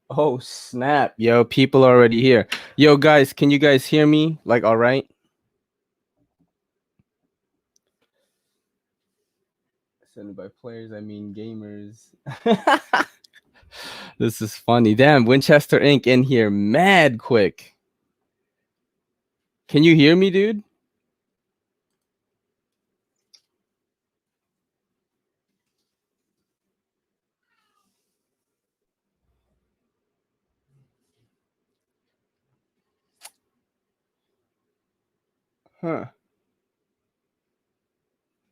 Oh, snap. Yo, people are already here. Yo, guys, can you guys hear me? Like, all right? Sending by players, I mean gamers. This is funny. Damn, Winchester Inc. in here mad quick. Can you hear me, dude? Huh.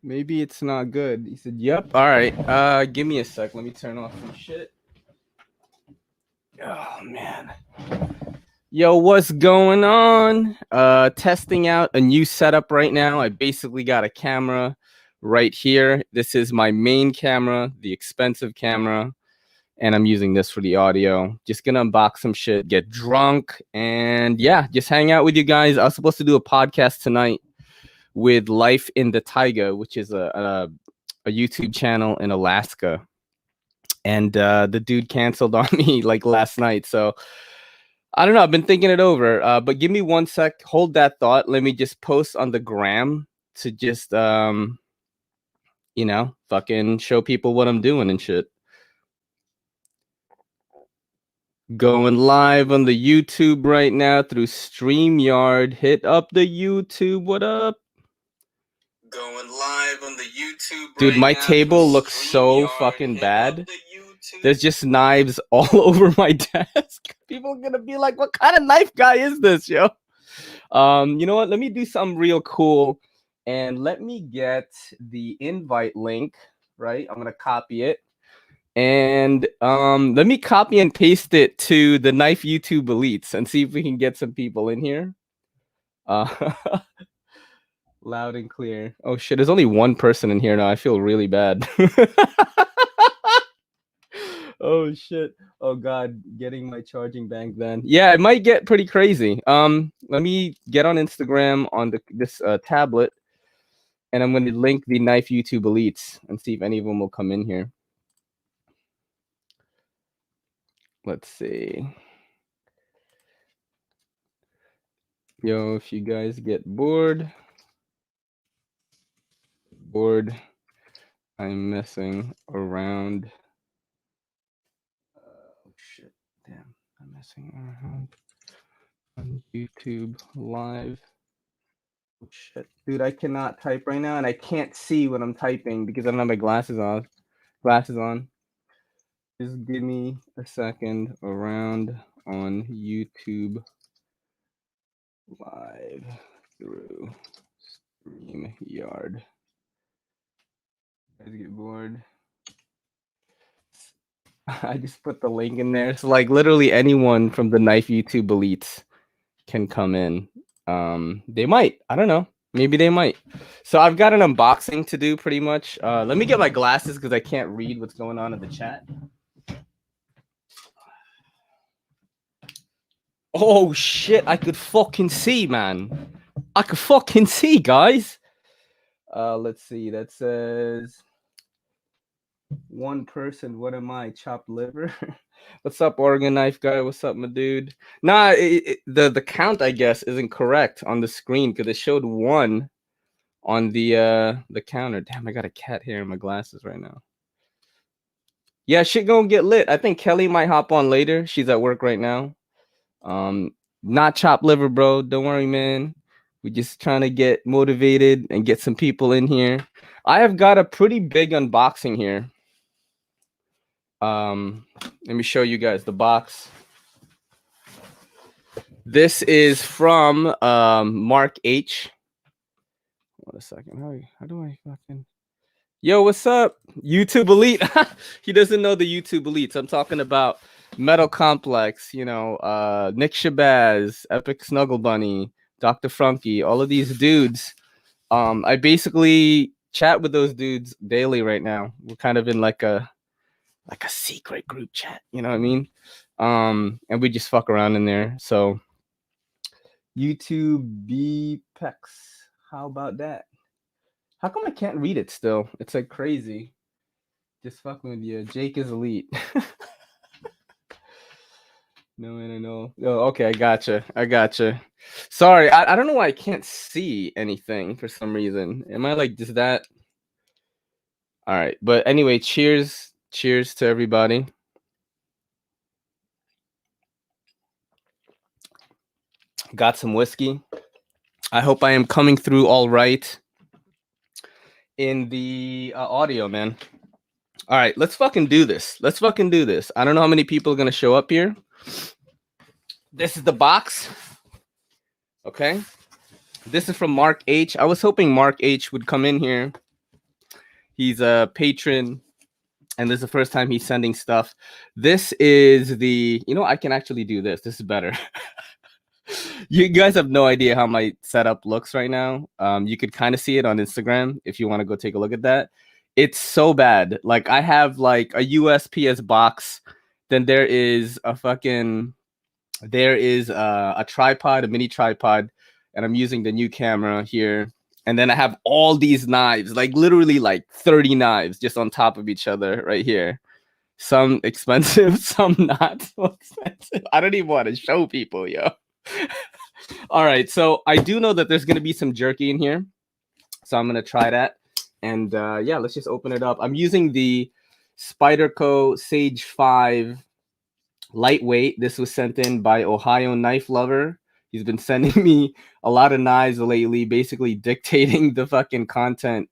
Maybe it's not good. He said, yep. All right. Give me a sec. Let me turn off some shit. Oh, man. Yo, what's going on? Testing out a new setup right now. I basically got a camera right here. This is my main camera, the expensive camera, and I'm using this for the audio. Just gonna unbox some shit, get drunk, and yeah, just hang out with you guys. I was supposed to do a podcast tonight with Life in the Taiga, which is a YouTube channel in Alaska, and the dude canceled on me like last night, so I don't know. I've been thinking it over, but give me 1 sec. Hold that thought. Let me just post on the gram to just, fucking show people what I'm doing and shit. Going live on the YouTube right now through StreamYard. Hit up the YouTube. What up? Going live on the YouTube. Dude, my table looks so fucking bad. There's just knives all over my desk. People are gonna be like, what kind of knife guy is this, yo? You know what? Let me do something real cool. And let me get the invite link, right? I'm gonna copy it. And let me copy and paste it to the Knife YouTube Elites and see if we can get some people in here. Loud and clear. Oh shit, there's only one person in here now. I feel really bad. Oh shit. Oh god, getting my charging bank then. Yeah, it might get pretty crazy. Let me get on Instagram on this tablet, and I'm going to link the Knife YouTube Elites and see if any of them will come in here. Let's see. Yo, if you guys get bored, I'm messing around. Oh shit, damn, I'm messing around on YouTube Live. Oh, shit, dude, I cannot type right now, and I can't see what I'm typing because I don't have my glasses on. Just give me a second. Around on YouTube Live through StreamYard. Guys get bored. I just put the link in there. So like literally anyone from the Knife YouTube Elites can come in. They might. I don't know. Maybe they might. So I've got an unboxing to do pretty much. Let me get my glasses because I can't read what's going on in the chat. Oh shit, I could fucking see, man. I could fucking see, guys. Let's see. That says one person. What am I? Chopped liver. What's up, Oregon Knife Guy? What's up, my dude? Nah, the count I guess isn't correct on the screen because it showed one on the counter. Damn, I got a cat hair in my glasses right now. Yeah, shit gonna get lit. I think Kelly might hop on later. She's at work right now. Not chopped liver, bro. Don't worry, man. We're just trying to get motivated and get some people in here. I have got a pretty big unboxing here. Let me show you guys the box. This is from Mark H. What a second. How do I fucking... Yo, what's up? YouTube Elite. He doesn't know the YouTube Elites. I'm talking about Metal Complex, Nick Shabazz, Epic Snuggle Bunny, Dr. Frunky, all of these dudes. I basically chat with those dudes daily right now. We're kind of in like a secret group chat, you know what I mean? And we just fuck around in there. So YouTube BPEX. How about that? How come I can't read it still? It's like crazy. Just fucking with you. Jake is elite. No, I don't know. Oh, okay, I gotcha. Sorry, I don't know why I can't see anything for some reason. Am I like just that? All right, but anyway, cheers to everybody. Got some whiskey. I hope I am coming through all right in the audio, man. All right, let's fucking do this. I don't know how many people are gonna show up here. This is the box. Okay. This is from Mark H. I was hoping Mark H would come in here. He's a patron, and this is the first time he's sending stuff. This is the, I can actually do this. This is better. You guys have no idea how my setup looks right now. You could kind of see it on Instagram if you want to go take a look at that. It's so bad. Like I have like a USPS box. Then there is a tripod, a mini tripod, and I'm using the new camera here. And then I have all these knives, like literally like 30 knives just on top of each other right here. Some expensive, some not so expensive. I don't even want to show people, yo. All right, so I do know that there's going to be some jerky in here. So I'm going to try that. And yeah, let's just open it up. I'm using the Spyderco Sage 5 lightweight. This was sent in by Ohio Knife Lover. He's been sending me a lot of knives lately, basically dictating the fucking content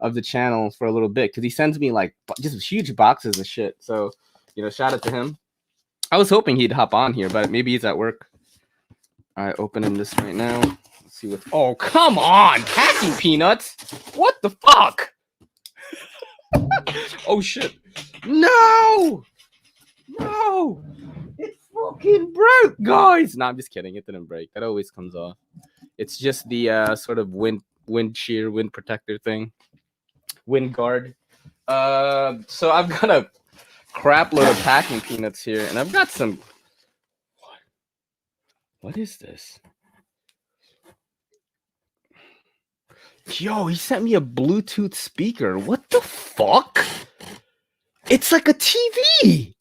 of the channel for a little bit, because he sends me like just huge boxes of shit. So, shout out to him. I was hoping he'd hop on here, but maybe he's at work. All right, opening this right now. Let's see what. Oh, come on, packing peanuts. What the fuck? Oh shit! No, it fucking broke, guys. No, I'm just kidding. It didn't break. That always comes off. It's just the sort of wind shear, wind protector thing, wind guard. So I've got a crap load of packing peanuts here, and I've got some. What is this? Yo, he sent me a Bluetooth speaker. What the fuck? It's like a TV.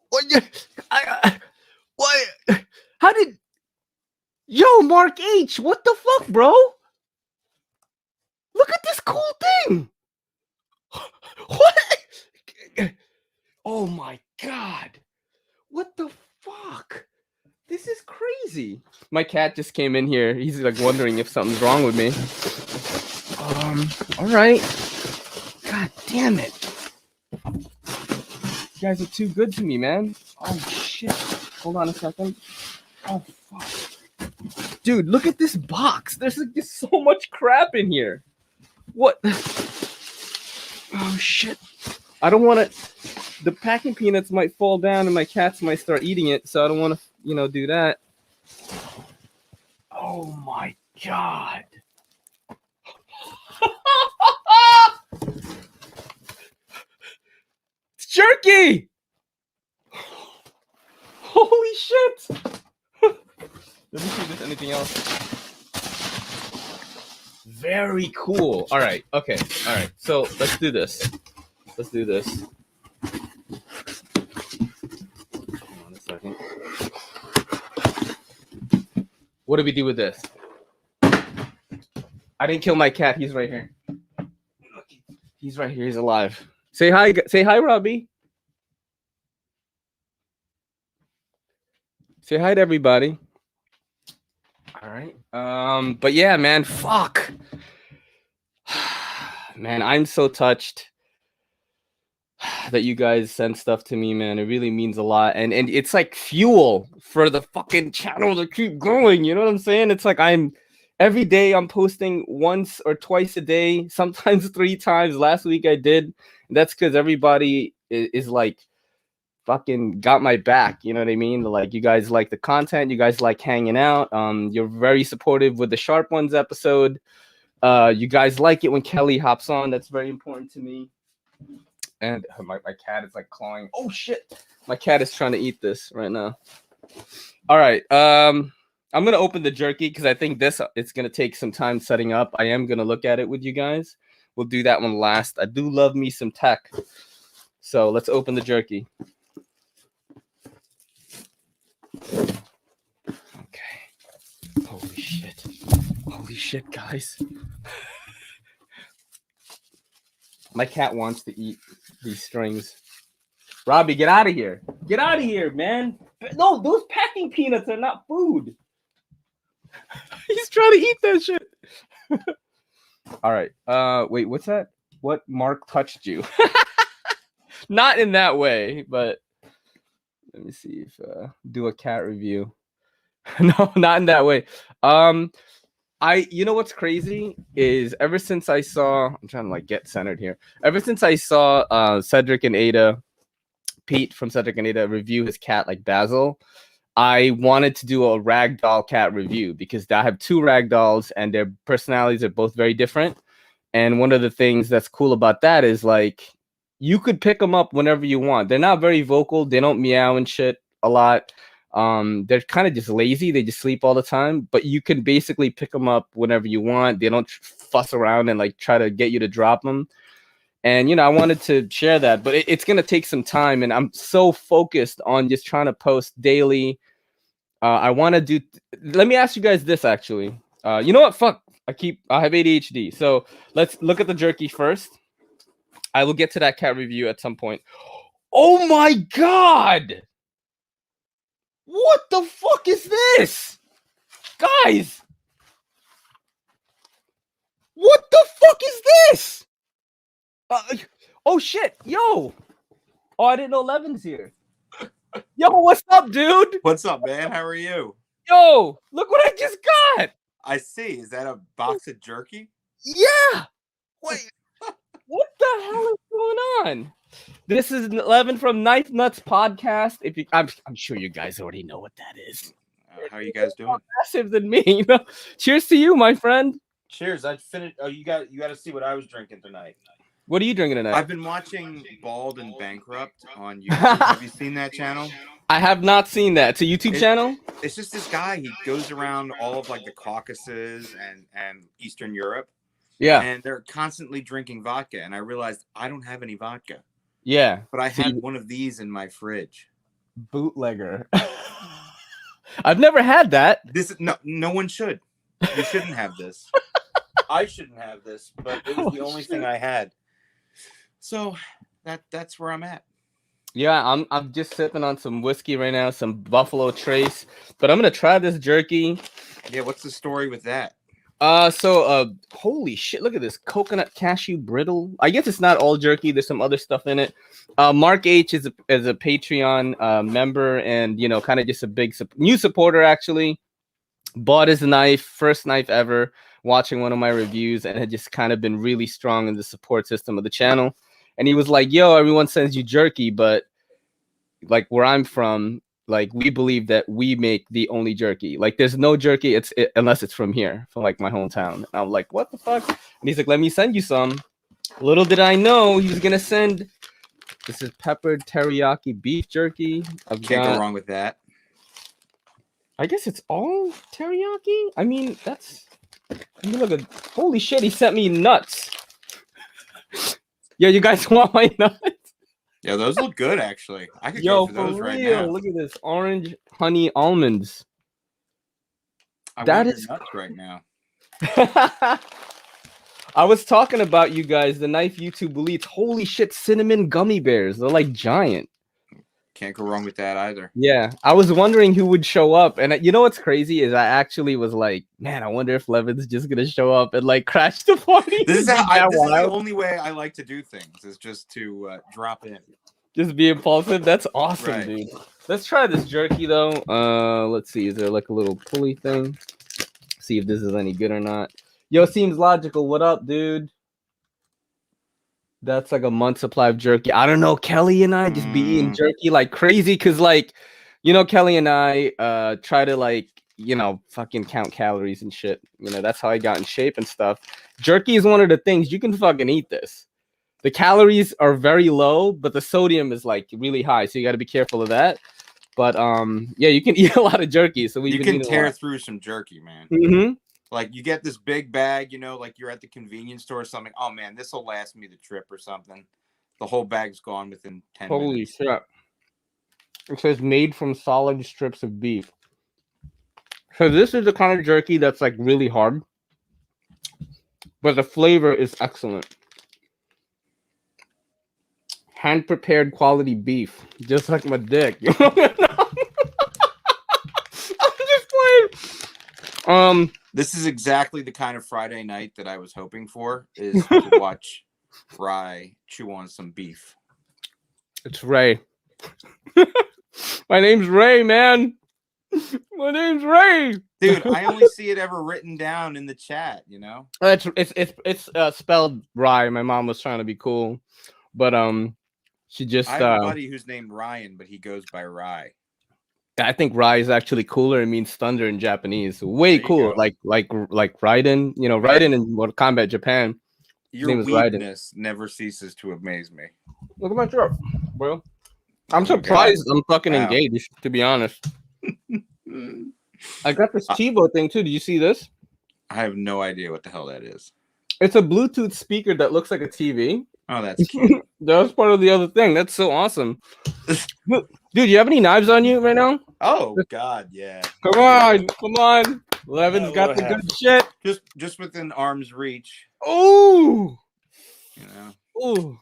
What? What? How did? Yo, Mark H. What the fuck, bro? Look at this cool thing. What? Oh my god. What the fuck? This is crazy. My cat just came in here. He's like wondering if something's wrong with me. All right. God damn it. You guys are too good to me, man. Oh shit. Hold on a second. Oh fuck. Dude, look at this box. There's like just so much crap in here. What? Oh shit. I don't want to. The packing peanuts might fall down and my cats might start eating it, so I don't want to, do that. Oh my god. It's jerky. Holy shit. Let me see if there's anything else. Very cool. All right. Okay. All right. So let's do this. Hold on a second. What do we do with this? I didn't kill my cat. He's right here. He's right here. He's alive. Say hi. Say hi, Robbie. Say hi to everybody. All right. But yeah, man, fuck. Man, I'm so touched that you guys send stuff to me, man. It really means a lot. And it's like fuel for the fucking channel to keep going. You know what I'm saying? It's like every day I'm posting once or twice a day, sometimes 3 times. Last week I did. And that's because everybody is like fucking got my back. You know what I mean? Like, you guys like the content. You guys like hanging out. You're very supportive with the Sharp Ones episode. You guys like it when Kelly hops on. That's very important to me. And my cat is like clawing. Oh shit! My cat is trying to eat this right now. All right. I'm gonna open the jerky because I think it's gonna take some time setting up. I am gonna look at it with you guys. We'll do that one last. I do love me some tech. So let's open the jerky. Okay. Holy shit. Holy shit, guys. My cat wants to eat these strings. Robbie, get out of here. Get out of here, man. No, those packing peanuts are not food. He's trying to eat that shit. All right. Wait, what's that? What Mark touched you? Not in that way, but let me see if do a cat review. No, not in that way. You know what's crazy is ever since I saw, I'm trying to like get centered here. Ever since I saw Cedric and Ada, Pete from Cedric and Ada review his cat like Basil, I wanted to do a ragdoll cat review because I have two ragdolls and their personalities are both very different. And one of the things that's cool about that is like you could pick them up whenever you want. They're not very vocal. They don't meow and shit a lot. They're kind of just lazy. They just sleep all the time. But you can basically pick them up whenever you want. They don't fuss around and like try to get you to drop them. And you know, I wanted to share that, but it's gonna take some time. And I'm so focused on just trying to post daily. I want to do. Let me ask you guys this actually. You know what? Fuck. I have ADHD. So let's look at the jerky first. I will get to that cat review at some point. Oh my god! What the fuck is this? Guys! What the fuck is this? Oh shit, yo! Oh, I didn't know Levin's here. Yo, what's up, dude? What's up, man? How are you? Yo, look what I just got! I see. Is that a box of jerky? Yeah! Wait, what the hell is going on? This is Levin from Knifenuts podcast. If you, I'm sure you guys already know what that is. How are you guys doing? More massive than me. You know? Cheers to you, my friend. Cheers. I finished. Oh, you got to see what I was drinking tonight. What are you drinking tonight? I've been watching Bald and Bankrupt on YouTube. Have you seen that channel? I have not seen that. It's a YouTube channel? It's just this guy. He goes around all of like the Caucasus and Eastern Europe. Yeah. And they're constantly drinking vodka. And I realized I don't have any vodka. Yeah. But I had one of these in my fridge. Bootlegger. I've never had that. This no one should. You shouldn't have this. I shouldn't have this, but it was the only thing I had. So that's where I'm at. Yeah, I'm just sipping on some whiskey right now, some Buffalo Trace. But I'm gonna try this jerky. Yeah, what's the story with that? Holy shit, look at this coconut cashew brittle. I guess it's not all jerky, there's some other stuff in it. Mark H is a Patreon member and you know, kind of just a big new supporter actually. Bought his knife, first knife ever, watching one of my reviews, and had just kind of been really strong in the support system of the channel. And he was like, yo, everyone sends you jerky, but like where I'm from, like we believe that we make the only jerky. Like there's no jerky unless it's from here, from like my hometown. And I'm like, what the fuck? And he's like, let me send you some. Little did I know he was gonna send. This is peppered teriyaki beef jerky. Can't go wrong with that. I guess it's all teriyaki. I mean, look at. Holy shit! He sent me nuts. Yeah, you guys want my nuts? Yeah, those look good actually. I could go for those right now. Look at this orange honey almonds. That is nuts right now. I was talking about you guys, the Knife YouTube elites. Holy shit, cinnamon gummy bears. They're like giant. Can't go wrong with that either. Yeah, I was wondering who would show up, and you know what's crazy is I actually was like, man, I wonder if Levin's just gonna show up and like crash the party. This is the only way I like to do things is just to drop in. Just be impulsive. That's awesome, right. Dude. Let's try this jerky though. Let's see. Is there like a little pulley thing? See if this is any good or not. Yo, seems logical. What up, dude? That's like a month supply of jerky. I don't know. Kelly and I just be eating jerky like crazy because, like, you know, Kelly and I try to like, you know, fucking count calories and shit. You know, that's how I got in shape and stuff. Jerky is one of the things you can fucking eat this. The calories are very low, but the sodium is like really high, so you got to be careful of that. But yeah, you can eat a lot of jerky. So you can tear through some jerky, man. Mm-hmm. Like you get this big bag, you know, like you're at the convenience store or something. Oh man, this will last me the trip or something. The whole bag's gone within 10 minutes. Holy shit! It says made from solid strips of beef. So this is the kind of jerky that's like really hard, but the flavor is excellent. Hand prepared quality beef, just like my dick. I'm just playing. This is exactly the kind of Friday night that I was hoping for, is to watch Rye chew on some beef. It's Ray. My name's Ray, man. My name's Ray. Dude, I only see it ever written down in the chat, you know? It's spelled Rye. My mom was trying to be cool, but she just I have a buddy who's named Ryan, but he goes by Rye. I think Rye is actually cooler. It means thunder in Japanese. Way cooler. Like Raiden, you know, Raiden in Mortal Kombat Japan. Your weakness never ceases to amaze me. Look at my shirt, bro. I'm surprised I'm fucking engaged, to be honest. I got this TiVo thing too. Did you see this? I have no idea what the hell that is. It's a Bluetooth speaker that looks like a TV. Oh, that's cute. That was part of the other thing. That's so awesome. Dude, you have any knives on you right now? Oh God, yeah. Come on. Levin's got the good shit. Just within arm's reach. Oh, you know. Oh.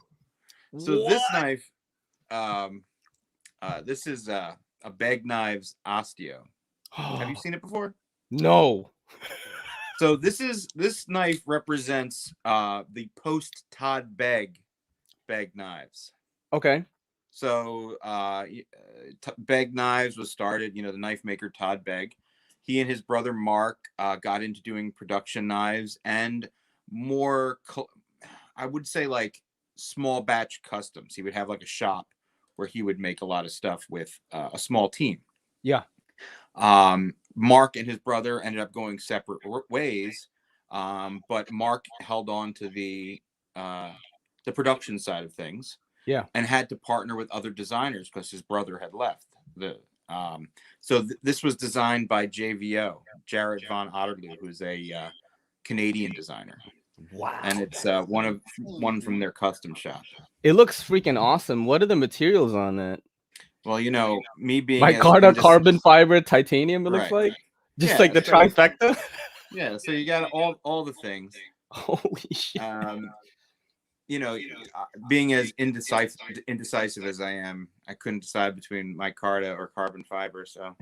So what? This knife, this is a Bag Knives Osteo. Have you seen it before? No. So this knife represents the post Todd Begg Bag Knives. Okay. So Bag Knives was started, you know, the knife maker Todd Begg. He and his brother Mark got into doing production knives and more, I would say, like small batch customs. He would have like a shop where he would make a lot of stuff with a small team. Yeah. Mark and his brother ended up going separate ways, but Mark held on to the production side of things. Yeah. And had to partner with other designers because his brother had left. This was designed by JVO, Jared Von Otterloo, who's a Canadian designer. Wow. And it's one from their custom shop. It looks freaking awesome. What are the materials on it? Well, you know, me being micarta, carbon fiber, titanium, it looks like. Just like the trifecta. Yeah, so you got all the things. Holy shit. You know, being as indecisive as I am, I couldn't decide between micarta or carbon fiber, so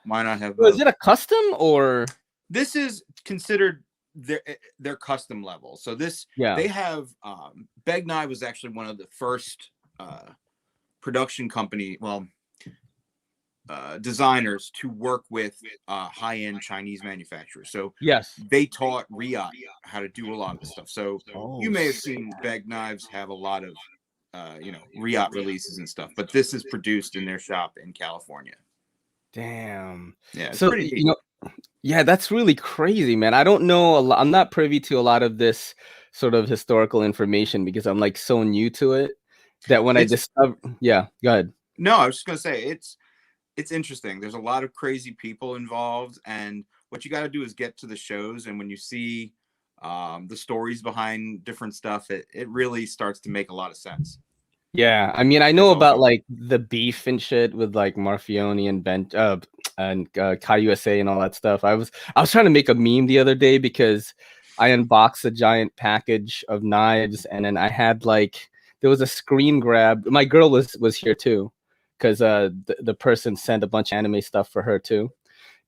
why not have both? Is it a custom or? This is considered their custom level. So they have Bag Knife was actually one of the first production company, designers to work with high-end Chinese manufacturers. So yes, they taught Riyadh how to do a lot of this stuff. So you may have seen Bag Knives have a lot of Riyadh releases and stuff, but this is produced in their shop in California. Damn. Yeah, it's pretty neat. Yeah, that's really crazy, man. I don't know a lot. I'm not privy to a lot of this sort of historical information because I'm like so new to it that when I discover, go ahead. No, I was just gonna say it's interesting. There's a lot of crazy people involved, and what you got to do is get to the shows, and when you see the stories behind different stuff, it really starts to make a lot of sense. Yeah, I mean, I know about like the beef and shit with like Marfione and Kai USA and all that stuff. I was trying to make a meme the other day because I unboxed a giant package of knives, and then I had there was a screen grab. My girl was here too, because the person sent a bunch of anime stuff for her too.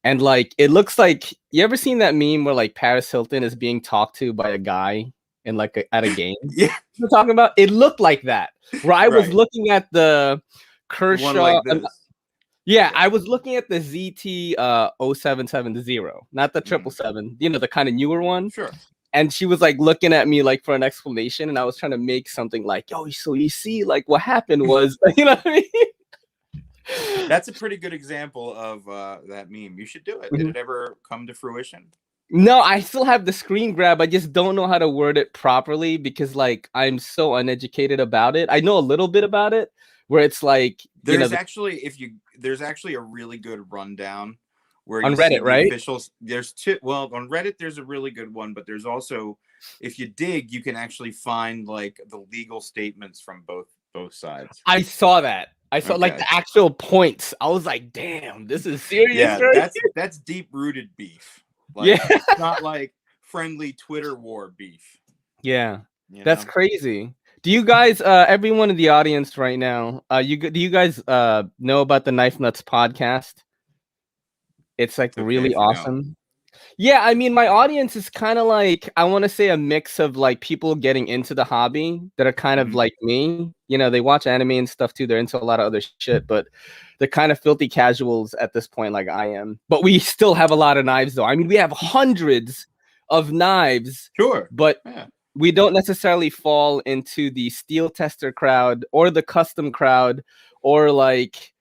And it looks like, you ever seen that meme where Paris Hilton is being talked to by a guy in at a game? Yeah, you're talking about. It looked like that. Where I was looking at the Kershaw. I was looking at the ZT 0770, not the 777. You know, the kind of newer one. Sure. And she was looking at me for an explanation, and I was trying to make something yo, so you see, what happened was, you know what I mean? That's a pretty good example of that meme. You should do it. Did it ever come to fruition? No, I still have the screen grab. I just don't know how to word it properly because I'm so uneducated about it. I know a little bit about it, where it's there's actually a really good rundown where on Reddit, right? Officials, there's two. Well, on Reddit, there's a really good one, but there's also, if you dig, you can actually find the legal statements from both sides. I saw that. I saw like Okay. the actual points. I was like, damn, this is serious, Yeah, right? that's deep rooted beef. Yeah. Like it's not like friendly Twitter war beef. Yeah. You That's know. crazy. Do you guys, everyone in the audience right now, do you guys know about the Knifenuts podcast? It's like It's okay really if you don't. awesome. Yeah, I mean, my audience is kind of like, I want to say a mix of like people getting into the hobby that are kind of Mhm. like me. You know, they watch anime and stuff too. They're into a lot of other shit, but they're kind of filthy casuals at this point, like I am. But we still have a lot of knives, though. I mean, we have hundreds of knives, Sure. but Yeah. we don't necessarily fall into the steel tester crowd or the custom crowd or like,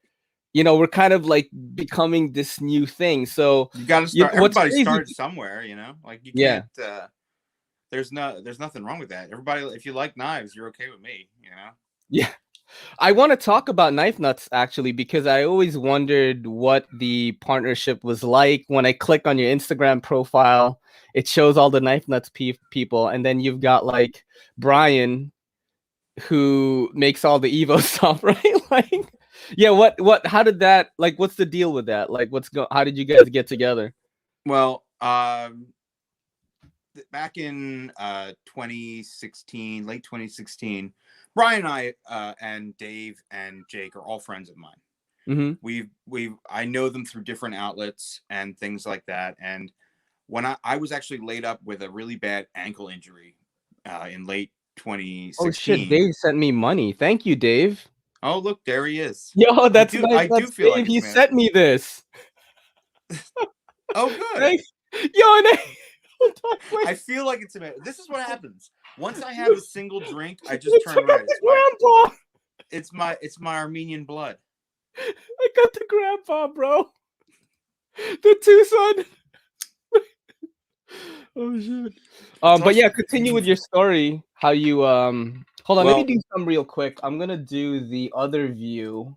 you know, we're kind of like becoming this new thing. So, You got to you start. know, what's Everybody crazy? starts somewhere. You know, like you Yeah. can't. There's nothing wrong with that. Everybody, if you like knives, you're okay with me. You know. Yeah. I want to talk about Knifenuts actually because I always wondered what the partnership was like. When I click on your Instagram profile, it shows all the Knifenuts people, and then you've got like Brian who makes all the Evo stuff, right? Like, yeah, how did that, like, what's the deal with that? Like, how did you guys get together? Well, back in 2016, late 2016, Brian and I and Dave and Jake are all friends of mine. I know them through different outlets and things like that. And when I was actually laid up with a really bad ankle injury in late Oh shit, 2016. Dave sent me money. Thank you, Dave. Oh, look, there he is. Yo, that's nice. I do That's feel Dave. like it's He man. sent me this. Oh, good. Thanks. Yo, and I feel like it's a. This is what happens. Once I have a single drink, I just it's turn red. grandpa. It's my Armenian blood. I got the grandpa, bro. The Tucson. Oh shit. But yeah, continue with your story. How you hold on, let me do some real quick. I'm gonna do the other view,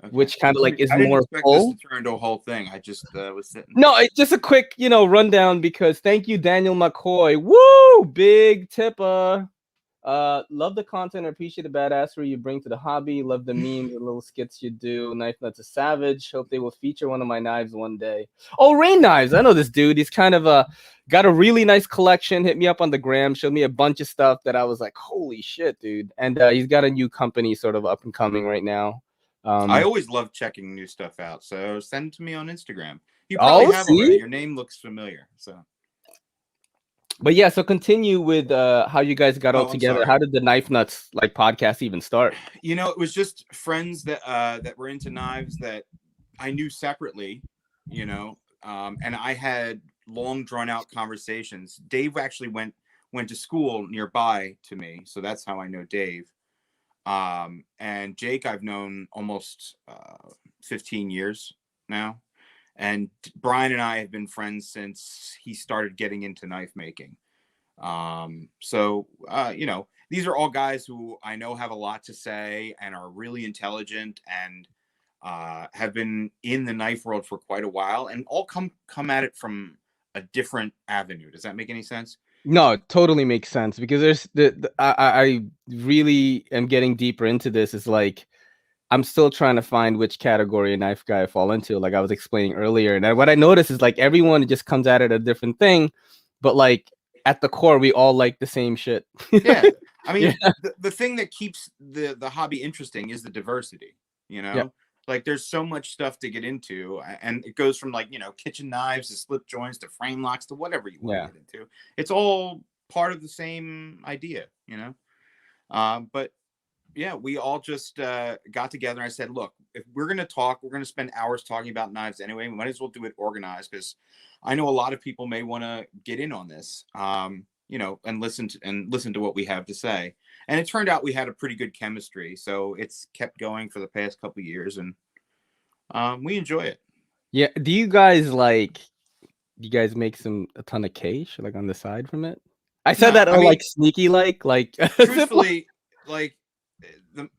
okay. which kind of like is I didn't more expect full. this to turn into a whole thing. I just was sitting. No, it's just a quick, you know, rundown because thank you, Daniel McCoy. Woo! Big tipper. Love the content. I appreciate the badassery you bring to the hobby. Love the memes and little skits you do. Knifenuts is savage. Hope they will feature one of my knives one day. Oh, Rain Knives. I know this dude. He's kind of got a really nice collection. Hit me up on the gram. Showed me a bunch of stuff that I was like, holy shit, dude. And he's got a new company sort of up and coming right now. I always love checking new stuff out. So send it to me on Instagram. You probably have already. Your name looks familiar. So. But yeah, so continue with how you guys got all together. Sorry. How did the Knifenuts like podcast even start? You know, it was just friends that that were into knives that I knew separately, you know, and I had long drawn out conversations. Dave actually went to school nearby to me, so that's how I know Dave. And Jake I've known almost 15 years now. And Brian and I have been friends since he started getting into knife making. So, you know, these are all guys who I know have a lot to say and are really intelligent and have been in the knife world for quite a while and all come at it from a different avenue. Does that make any sense? No, it totally makes sense because there's I really am getting deeper into this. Is like I'm still trying to find which category a knife guy I fall into, like I was explaining earlier. And what I noticed is like everyone just comes at it a different thing, but like at the core, we all like the same shit. Yeah. I mean, yeah. the thing that keeps the hobby interesting is the diversity, you know? Yeah. Like there's so much stuff to get into, and it goes from like, you know, kitchen knives to slip joints to frame locks to whatever you want to get into. It's all part of the same idea, you know? But yeah, we all just got together and I said, look, if we're going to talk, we're going to spend hours talking about knives anyway. We might as well do it organized because I know a lot of people may want to get in on this, you know, and listen to what we have to say. And it turned out we had a pretty good chemistry. So it's kept going for the past couple of years and we enjoy it. Yeah. Do you guys make a ton of cash like on the side from it? I said that all like sneaky, like truthfully, like the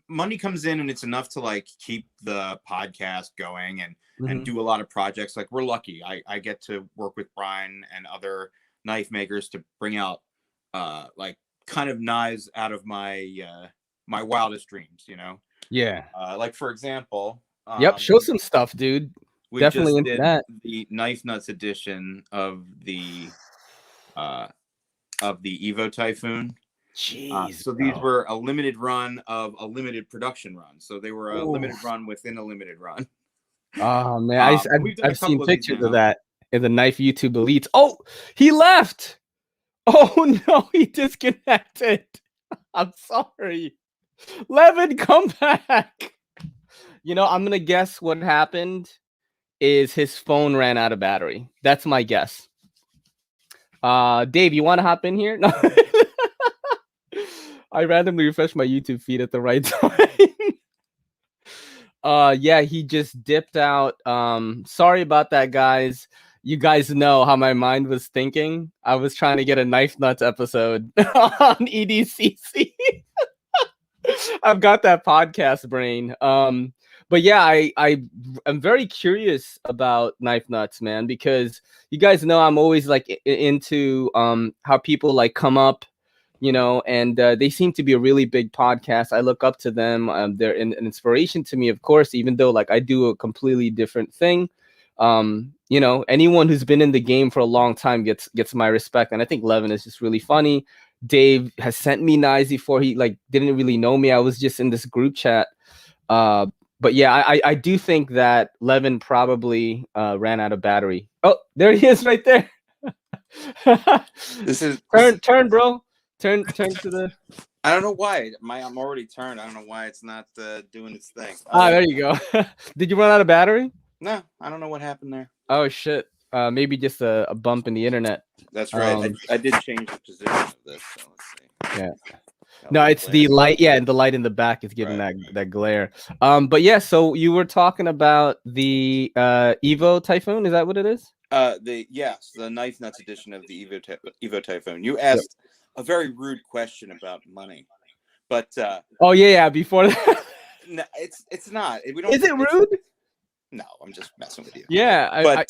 money comes in and it's enough to like keep the podcast going and do a lot of projects. Like we're lucky. I get to work with Brian and other knife makers to bring out like kind of knives out of my my wildest dreams. You know, Yeah. like for example, Yep. Show some stuff, dude. we Definitely just into did that. the Knifenuts edition uh, of the Evo Typhoon. Jeez, So these bro. were a limited run of a limited production run. So they were a limited Oof. run within a limited run. Oh man, We've done a I've seen couple of these pictures of now. that in the Knife YouTube Elites. Oh, he left. Oh no, he disconnected. I'm sorry. Levin, come back. You know, I'm gonna guess what happened is his phone ran out of battery. That's my guess. Dave, you want to hop in here? No. I randomly refreshed my YouTube feed at the right time. Yeah, he just dipped out. Sorry about that, guys. You guys know how my mind was thinking. I was trying to get a Knifenuts episode on EDCC. I've got that podcast brain. But yeah, I'm very curious about Knifenuts, man, because you guys know I'm always like into how people like come up, you know, and they seem to be a really big podcast. I look up to them. They're an inspiration to me, of course, even though like I do a completely different thing. You know, anyone who's been in the game for a long time gets my respect, and I think Levin is just really funny. Dave has sent me knives before. He like didn't really know me. I was just in this group chat. But yeah, I do think that Levin probably ran out of battery. Oh, there he is right there. This is turn, bro. Turn to the. I don't know why I'm already turned. I don't know why it's not doing its thing. There you go. Did you run out of battery? No, I don't know what happened there. Oh shit. Maybe just a bump in the internet. That's right. I did change the position of this. So let's see. Yeah. No, it's the light. Yeah, and the light in the back is giving that glare. But yeah, so you were talking about the Evo Typhoon. Is that what it is? The Knifenuts edition of the Evo Typhoon. You asked a very rude question about money, but oh yeah, before that. No, it's not. We don't. Is it rude? No, I'm just messing with you. Yeah, but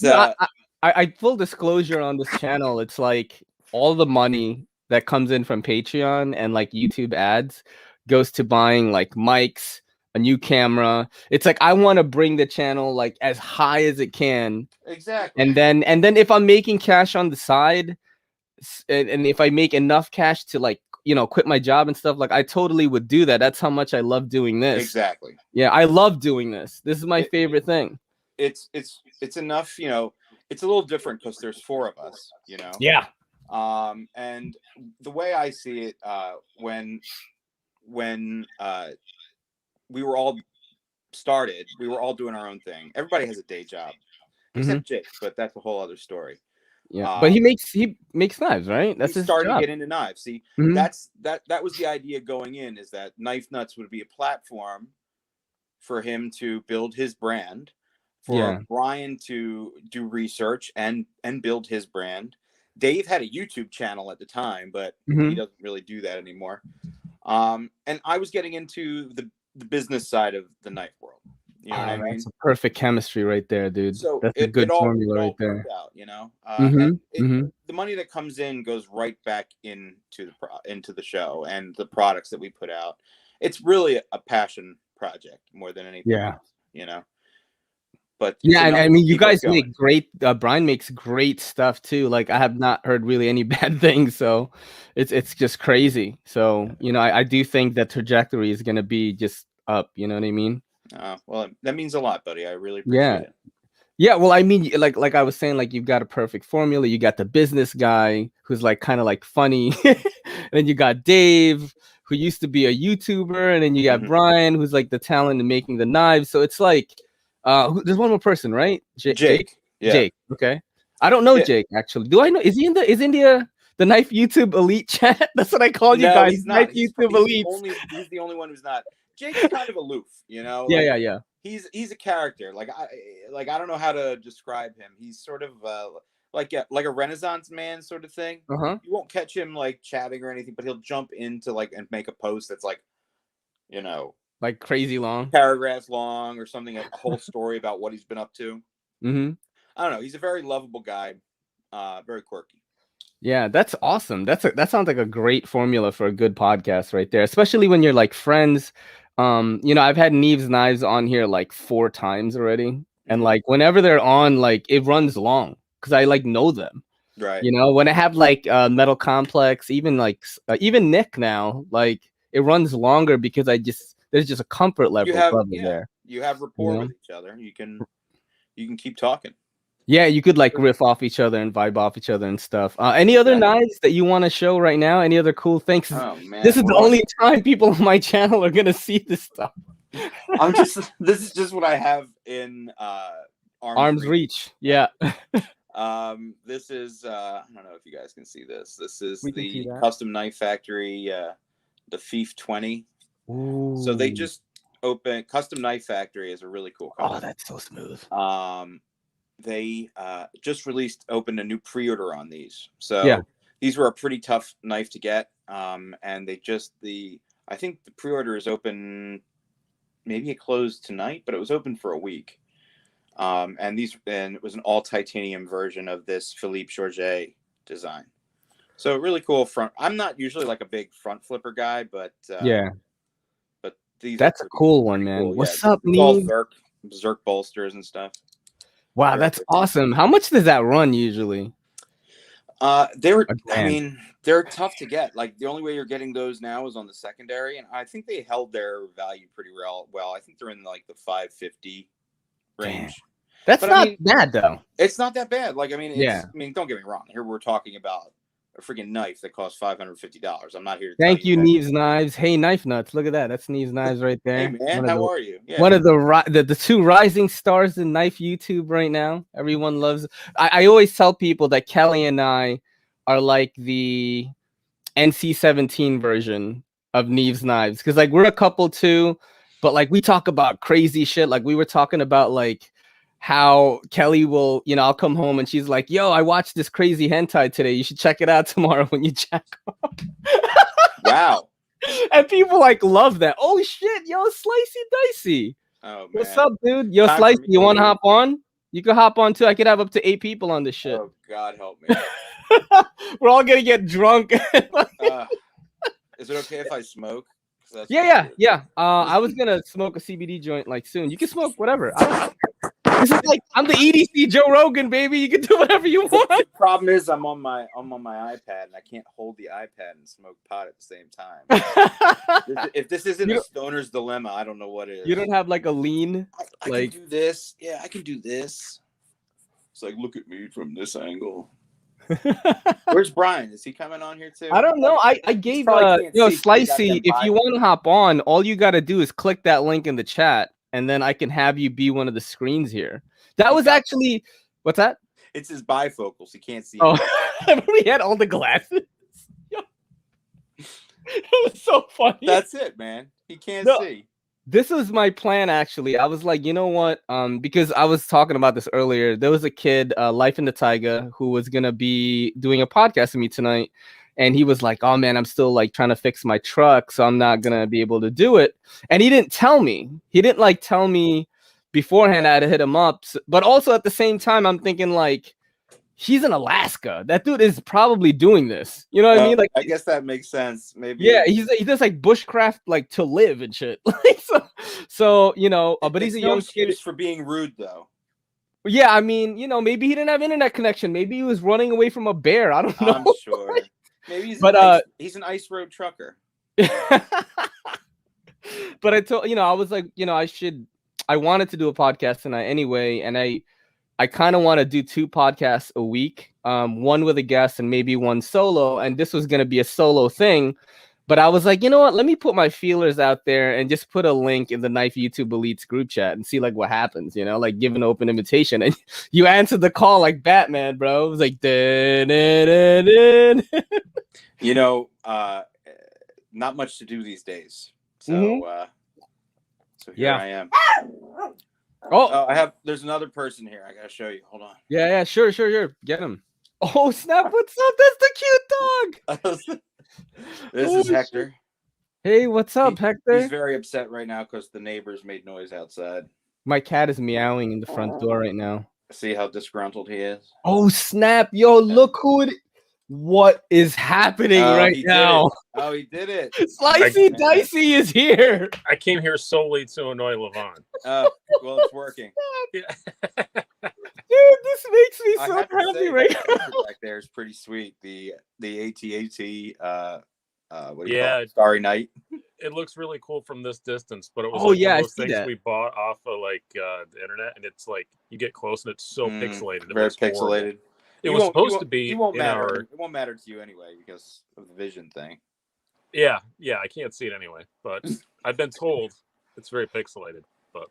I full disclosure on this channel, it's like all the money that comes in from Patreon and like YouTube ads goes to buying like mics, a new camera. It's like I want to bring the channel like as high as it can. Exactly. And then if I'm making cash on the side, and if I make enough cash to like, you know, quit my job and stuff, like I totally would do that. That's how much I love doing this. Exactly. Yeah, I love doing this. This is my favorite thing. It's enough, you know. It's a little different because there's 4 of us, you know. Yeah. And the way I see it, when we were all started, we were all doing our own thing. Everybody has a day job, except Jake, but that's a whole other story. Yeah, but he makes knives, right? That's his starting job. to get into knives. See, that was the idea going in, is that Knifenuts would be a platform for him to build his brand, for Brian to do research and build his brand. Dave had a YouTube channel at the time, but he doesn't really do that anymore. And I was getting into the business side of the knife world. You know what I mean? That's a perfect chemistry right there, dude. So that's a good formula right there. Out, you know, the money that comes in goes right back into the show and the products that we put out. It's really a passion project more than anything else, you know. But yeah, and I mean, you guys make great. Brian makes great stuff too. Like I have not heard really any bad things, so it's just crazy. So you know, I do think that trajectory is gonna be just up. You know what I mean? Well, that means a lot, buddy. I really appreciate it. Yeah, well, I mean, like I was saying, like you've got a perfect formula. You got the business guy who's like kind of like funny, and then you got Dave who used to be a YouTuber, and then you got Brian who's like the talent in making the knives. So it's like, there's one more person, right? Jake. Yeah. Jake. Okay. I don't know Jake actually. Do I know? Is he in the Knife YouTube Elite chat? That's what I call you guys. He's not. Knife YouTube Elite. He's the only one who's not. Jake's kind of aloof, you know. Yeah. He's a character. Like I don't know how to describe him. He's sort of like a Renaissance man sort of thing. You won't catch him like chatting or anything, but he'll jump into like and make a post that's like, you know, like crazy long, paragraphs long or something, a whole story about what he's been up to. I don't know. He's a very lovable guy, very quirky. Yeah, that's awesome. That sounds like a great formula for a good podcast right there, especially when you're like friends. I've had Neve's Knives on here like 4 times already, and Mhm. like whenever they're on, like it runs long because I like know them. Right. When I have like Metal Complex, even like even Nick now, like it runs longer because there's just a comfort You level have there. you have You rapport know? with each other. You can keep talking. Yeah, you could like riff off each other and vibe off each other and stuff. Any other Exactly. knives that you want to show right now? Any other cool things? Oh This man, is what the do I? only time people on my channel are gonna see this stuff. I'm just. This is just what I have in arm's Arms reach. reach. Yeah. This is. I don't know if you guys can see this. This is We can see the that. Custom Knife Factory, the Fief 20. So they Ooh. just opened. Custom Knife Factory is a really cool Oh, company. that's so smooth. They just opened a new pre-order on these. Yeah. So these were a pretty tough knife to get. And I think the pre-order is open. Maybe it closed tonight, but it was open for a week. And it was an all titanium version of this Philippe Georget design. So really cool front. I'm not usually like a big front flipper guy, but Yeah. these That's are a cool one, pretty man. cool. Yeah, What's up, it's all Neve? Zerk bolsters and stuff. Wow, Very that's pretty. awesome. How much does that run usually? I $1,000. mean, they're tough to get. Like the only way you're getting those now is on the secondary, and I think they held their value pretty well. I think they're in like the 550 range. Damn. That's But not I mean, bad though. it's not that bad. Like I mean, Yeah. don't get me wrong. Here we're talking about a freaking knife that costs $550. I'm not here to tell Thank you you, that. Neve's Knives. Hey, Knifenuts. Look at that. That's Neve's Knives right Hey there. man, how are you? Yeah. One of the two rising stars in knife YouTube right now. Everyone loves. I always tell people that Kelly and I are like the NC-17 version of Neve's Knives because like we're a couple too, but like we talk about crazy shit. Like we were talking about like how Kelly will, I'll come home and she's like, "Yo, I watched this crazy hentai today. You should check it out tomorrow when you check." Wow. And people like love that. Oh shit, yo, Slicey Dicey. Oh man. What's up, dude? Yo, Time Slicey, for me you to want to leave. hop on? You can hop on too. I could have up to 8 people on this shit. Oh God, help me. We're all gonna get drunk. Is it okay if I smoke? Yeah. I was gonna smoke a CBD joint like soon. You can smoke whatever. This is like I'm the EDC Joe Rogan, baby. You can do whatever you want. The problem is I'm on my iPad and I can't hold the iPad and smoke pot at the same time. If this isn't a stoner's dilemma, I don't know what is. You don't have like a lean. I can do this. Yeah, I can do this. It's like look at me from this angle. Where's Brian? Is he coming on here too? I don't know. I gave Slicey. If you want to hop on, all you got to do is click that link in the chat, and then I can have you be one of the screens here. That was actually what's that? It's his bifocals. He can't see. Oh, he had all the glasses. It was so funny. That's it, man. He can't see. This was my plan, actually. I was like, you know what? Because I was talking about this earlier. There was a kid, Life in the Taiga, who was gonna be doing a podcast with me tonight, and he was like, "Oh man, I'm still like trying to fix my truck, so I'm not gonna be able to do it." And he didn't tell me. He didn't like tell me beforehand. I had to hit him up, but also at the same time, I'm thinking like, he's in Alaska. That dude is probably doing this. You know what I mean? Like, I guess that makes sense. Maybe. Yeah, he does like bushcraft, like to live and shit. Like so but he's a young excuse for being rude, though. Yeah, I mean, maybe he didn't have internet connection. Maybe he was running away from a bear. I don't know. I'm sure. Maybe he's an ice road trucker. But I told I was like, I wanted to do a podcast tonight anyway, and I kind of want to do 2 podcasts a week, one with a guest and maybe one solo. And this was going to be a solo thing. But I was like, you know what? Let me put my feelers out there and just put a link in the Knife YouTube Elites group chat and see like what happens, like give an open invitation. And you answered the call like Batman, bro. It was like, not much to do these days. So, so here I am. There's another person here. I gotta show you. Hold on. Yeah, sure. Get him. Oh snap! What's up? That's the cute dog. This is Hector. Hey, what's up, Hector? He's very upset right now because the neighbors made noise outside. My cat is meowing in the front door right now. See how disgruntled he is. Oh snap! Yo, look who it. What is happening right now? Oh, he did it. SliceyDicey is here. I came here solely to annoy Levon. Well, it's working. Yeah. Dude, this makes me so happy right now. Back there is pretty sweet. The AT-AT, what do you call Yeah, it? Starry Night. it looks really cool from this distance, but it was Oh, like yeah, one I of those see things that. we bought off of like the internet, and it's like you get close and it's so pixelated. It Very looks horrible. pixelated. It was supposed to be It won't in matter. our. It won't matter to you anyway because of the vision thing. Yeah, I can't see it anyway, but I've been told it's very pixelated. But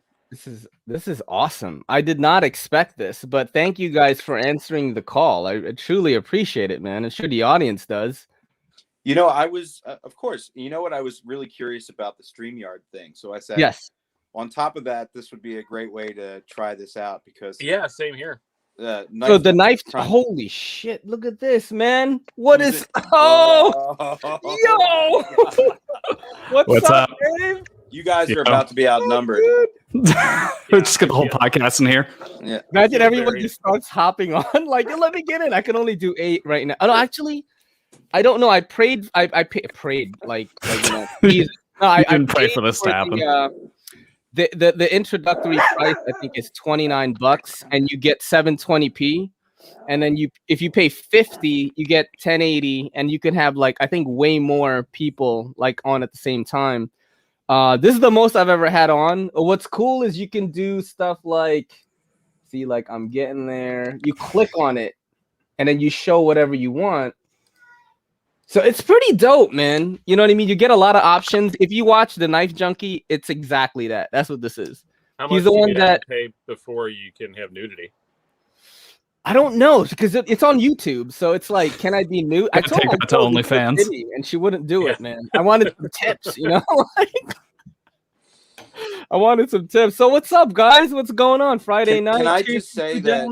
This is awesome. I did not expect this, but thank you guys for answering the call. I truly appreciate it, man. I'm sure the audience does. You know, I was, of course, you know what? I was really curious about the StreamYard thing. So I said, Yes. On top of that, this would be a great way to try this out because yeah, same here. So the knife, holy shit, look at this, man. What is, yo, what's up, Dave? You guys are about to be outnumbered. We'll just get the whole podcast in here. Yeah. Imagine everyone just starts hopping on. Like, let me get in. I can only do 8 right now. Oh, no, actually, I don't know. I prayed. I prayed like you know. Jesus. No, I didn't pray for this to happen. The introductory price I think is $29, and you get 720p. And then if you pay 50, you get 1080, and you can have like I think way more people like on at the same time. This is the most I've ever had on. What's cool is you can do stuff like, see, like I'm getting there. You click on it, and then you show whatever you want. So it's pretty dope, man. You know what I mean? You get a lot of options. If you watch The Knife Junkie, it's exactly that. That's what this is. How much He's the one that pay before you can have nudity? I don't know because it's on YouTube. So it's like, can I be nude? I told take that to OnlyFans, and she wouldn't do it, man. I wanted some tips, you know. I wanted some tips. So what's up, guys? What's going on Friday night? Can I just say that?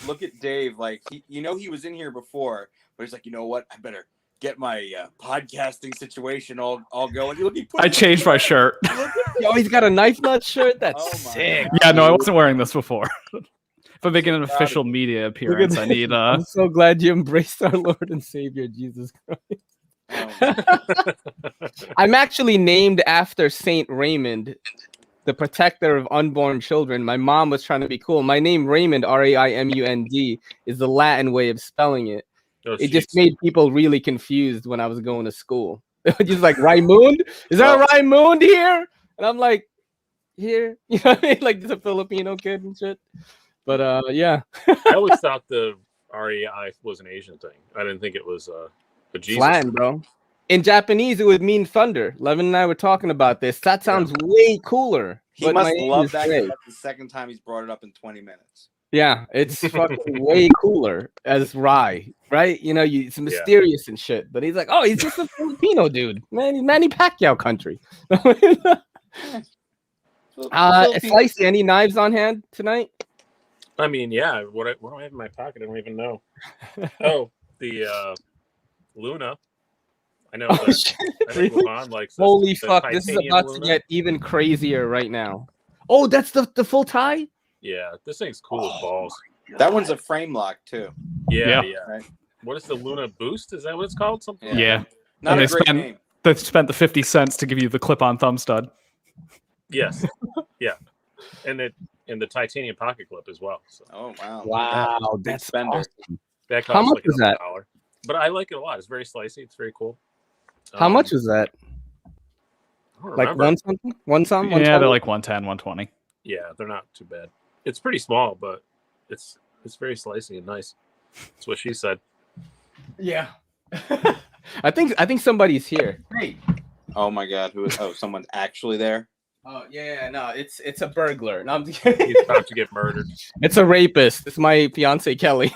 Look at Dave. Like he was in here before, but he's like, you know what? I better get my podcasting situation all going. I changed my shirt. Oh, he's got a Knifenuts shirt. That's sick. Yeah, no, I wasn't wearing this before. If I'm making an official media appearance, I need. I'm so glad you embraced our Lord and Savior Jesus Christ. I'm actually named after Saint Raymond, the protector of unborn children. My mom was trying to be cool. My name Raymond, Raimund, is the Latin way of spelling it. Oh, it just made people really confused when I was going to school. Just like, Raimund? Is there a Raimund here? And I'm like, here? You know what I mean? Like, there's a Filipino kid and shit. But, yeah. I always thought the REI was an Asian thing. I didn't think it was a Jesus. Latin, bro. In Japanese, it would mean thunder. Levin and I were talking about this. That sounds way cooler. He must love that. That's the second time he's brought it up in 20 minutes. Yeah, it's fucking way cooler as Rye, right? You know, it's mysterious and shit. But he's like, oh, he's just a Filipino dude. Man, he's Manny Pacquiao country. Slicey, any knives on hand tonight? I mean, yeah. What do I have in my pocket? I don't even know. Oh, the Luna. I know. I think Levon likes this. Holy fuck! This is about to get even crazier right now. Oh, that's the full tie. Yeah, this thing's cool as balls. That one's a frame lock too. Yeah. Right. What is the Luna Boost? Is that what it's called? Something. Yeah. Not a great name. They spent the 50 cents to give you the clip-on thumb stud. Yes. Yeah. And the titanium pocket clip as well. So. Oh wow! Wow, that's awesome. That How much is that? $1. But I like it a lot. It's very slicey. It's very cool. How much is that? Like one something? Yeah, they're like 110, 120. Yeah, they're not too bad. It's pretty small, but it's very slicey and nice. That's what she said. Yeah. I think somebody's here. Hey. Oh my God! Who is? Oh, someone's actually there. Oh yeah, no, it's a burglar. No, I'm He's about to get murdered. It's a rapist. It's my fiance Kelly.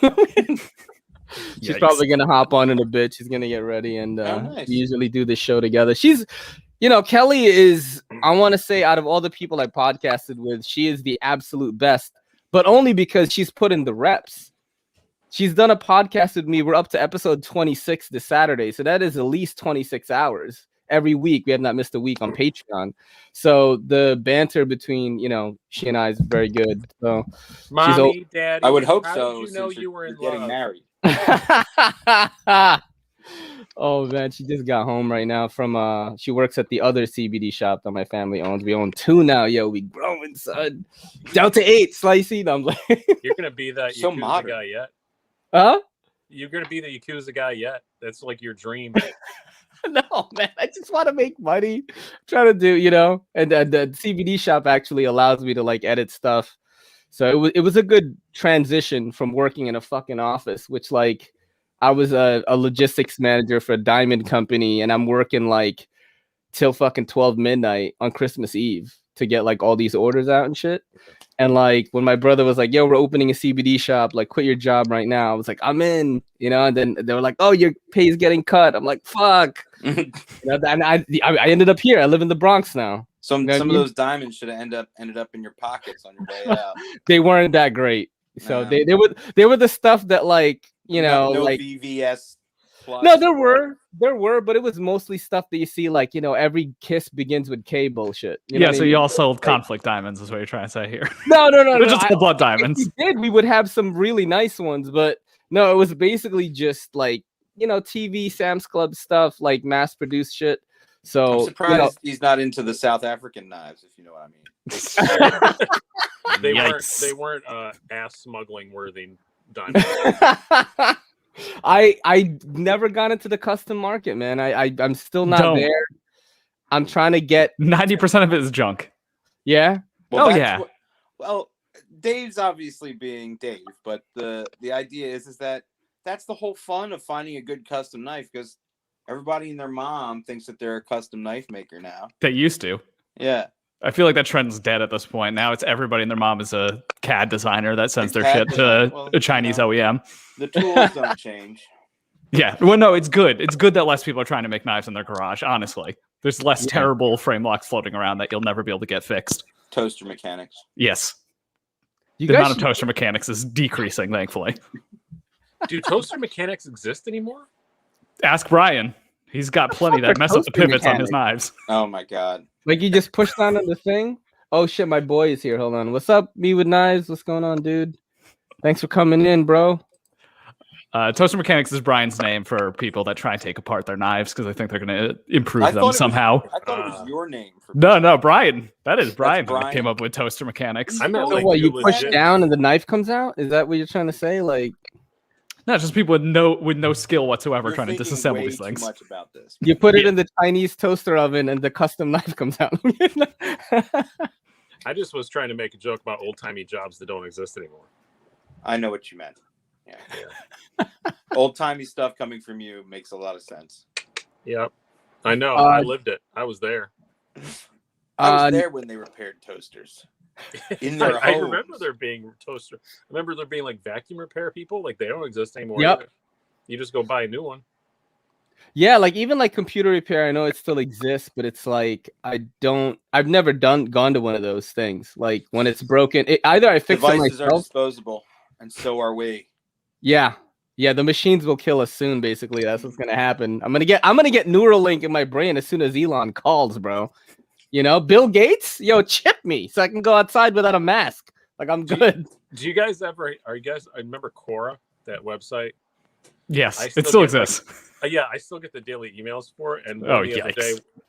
She's probably gonna hop on in a bit. She's gonna get ready, and nice. We usually do this show together. She's, Kelly is. I want to say, out of all the people I podcasted with, she is the absolute best. But only because she's put in the reps. She's done a podcast with me. We're up to episode 26 this Saturday, so that is at least 26 hours every week. We have not missed a week on Patreon. So the banter between she and I is very good. So Mommy, Daddy, I would hope how so. Did you know since you were in getting love? married. Oh man, she just got home right now from she works at the other CBD shop that my family owns. We own 2 now. Yo, we growing, son. Down to 8, Slicey. No, I'm like You're gonna be that So Yakuza modern. guy yet? huh? You're gonna be the Yakuza guy yet? That's like your dream. No, man. I just want to make money. Trying to do, you know, and the CBD shop actually allows me to like edit stuff. So it was a good transition from working in a fucking office, which like I was a logistics manager for a diamond company, and I'm working like till fucking 12 midnight on Christmas Eve to get like all these orders out and shit. And like when my brother was like, "Yo, we're opening a CBD shop. Like, quit your job right now." I was like, "I'm in," you know. And then they were like, "Oh, your pay's getting cut." I'm like, "Fuck." You know, and I ended up here. I live in the Bronx now. Some You know what I of mean? those diamonds should have ended up in your pockets on your way out. They weren't that great. So Nah. they were the stuff that like, you know, no like VVS. Plus. no, there were, but it was mostly stuff that you see like, you know, every kiss begins with K bullshit. You know Yeah, what I so mean? you all sold conflict diamonds, is what you're trying to say here. No. They're just I- whole blood If diamonds. we did, we would have some really nice ones, but no, it was basically just like, you know, TV, Sam's Club stuff, like mass produced shit. So I'm surprised you know, he's not into the South African knives, if you know what I mean. They weren't ass smuggling worthy diamonds. I never got into the custom market, man. I'm still not Don't. there. I'm trying to get 90% of it is junk. yeah. Oh, that's yeah. Well, Dave's obviously being Dave, but the idea is that that's the whole fun of finding a good custom knife, because everybody and their mom thinks that they're a custom knife maker now. They used to. Yeah. I feel like that trend's dead at this point. Now it's everybody and their mom is a CAD designer that sends their CAD shit to design- well, a Chinese you know. OEM. The tools don't change. Yeah. Well, no, it's good. It's good that less people are trying to make knives in their garage, honestly. There's less Yeah. terrible frame locks floating around that you'll never be able to get fixed. Toaster mechanics. Yes. You The guys amount of should- toaster mechanics is decreasing, thankfully. Do toaster mechanics exist anymore? Ask Brian. He's got plenty that mess up the toaster pivots on his mechanics? knives. Oh my god. like you just push down on the thing. Oh shit, my boy is here. Hold on. What's up, me with knives? What's going on, dude? Thanks for coming in, bro. Toaster mechanics is Brian's name for people that try and take apart their knives because they think they're going to improve I them thought it somehow. I thought it was your name. For No, Brian. That is Brian who Brian. came up with toaster mechanics. I meant So like what, you legit- push down and the knife comes out? Is that what you're trying to say? Like No, just people with no skill whatsoever You're trying to thinking disassemble way these things. Too much about this. you put it Yeah. in the Chinese toaster oven and the custom knife comes out. I just was trying to make a joke about old timey jobs that don't exist anymore. I know what you meant. Yeah. Old timey stuff coming from you makes a lot of sense. Yep. I know. Uh, I lived it. I was there. I was Uh, there when they repaired toasters. In their I homes. remember there being toaster. I remember there being like vacuum repair people. Like they don't exist anymore. Yep. either. You just go buy a new one. Yeah, like even like computer repair, I know it still exists, but it's like I've never gone to one of those things. Like when it's broken, either I fix it Devices are myself. disposable, and so are we. Yeah, the machines will kill us soon. Basically, that's what's gonna happen. I'm gonna get Neuralink in my brain as soon as Elon calls, bro. You know, Bill Gates, yo, chip me so I can go outside without a mask. Like I'm good. Do you guys ever? Are you guys? I remember Quora, that website. Yes, I it still still get, like, exists. Yeah, I still get the daily emails for it. And Oh, one the other yikes.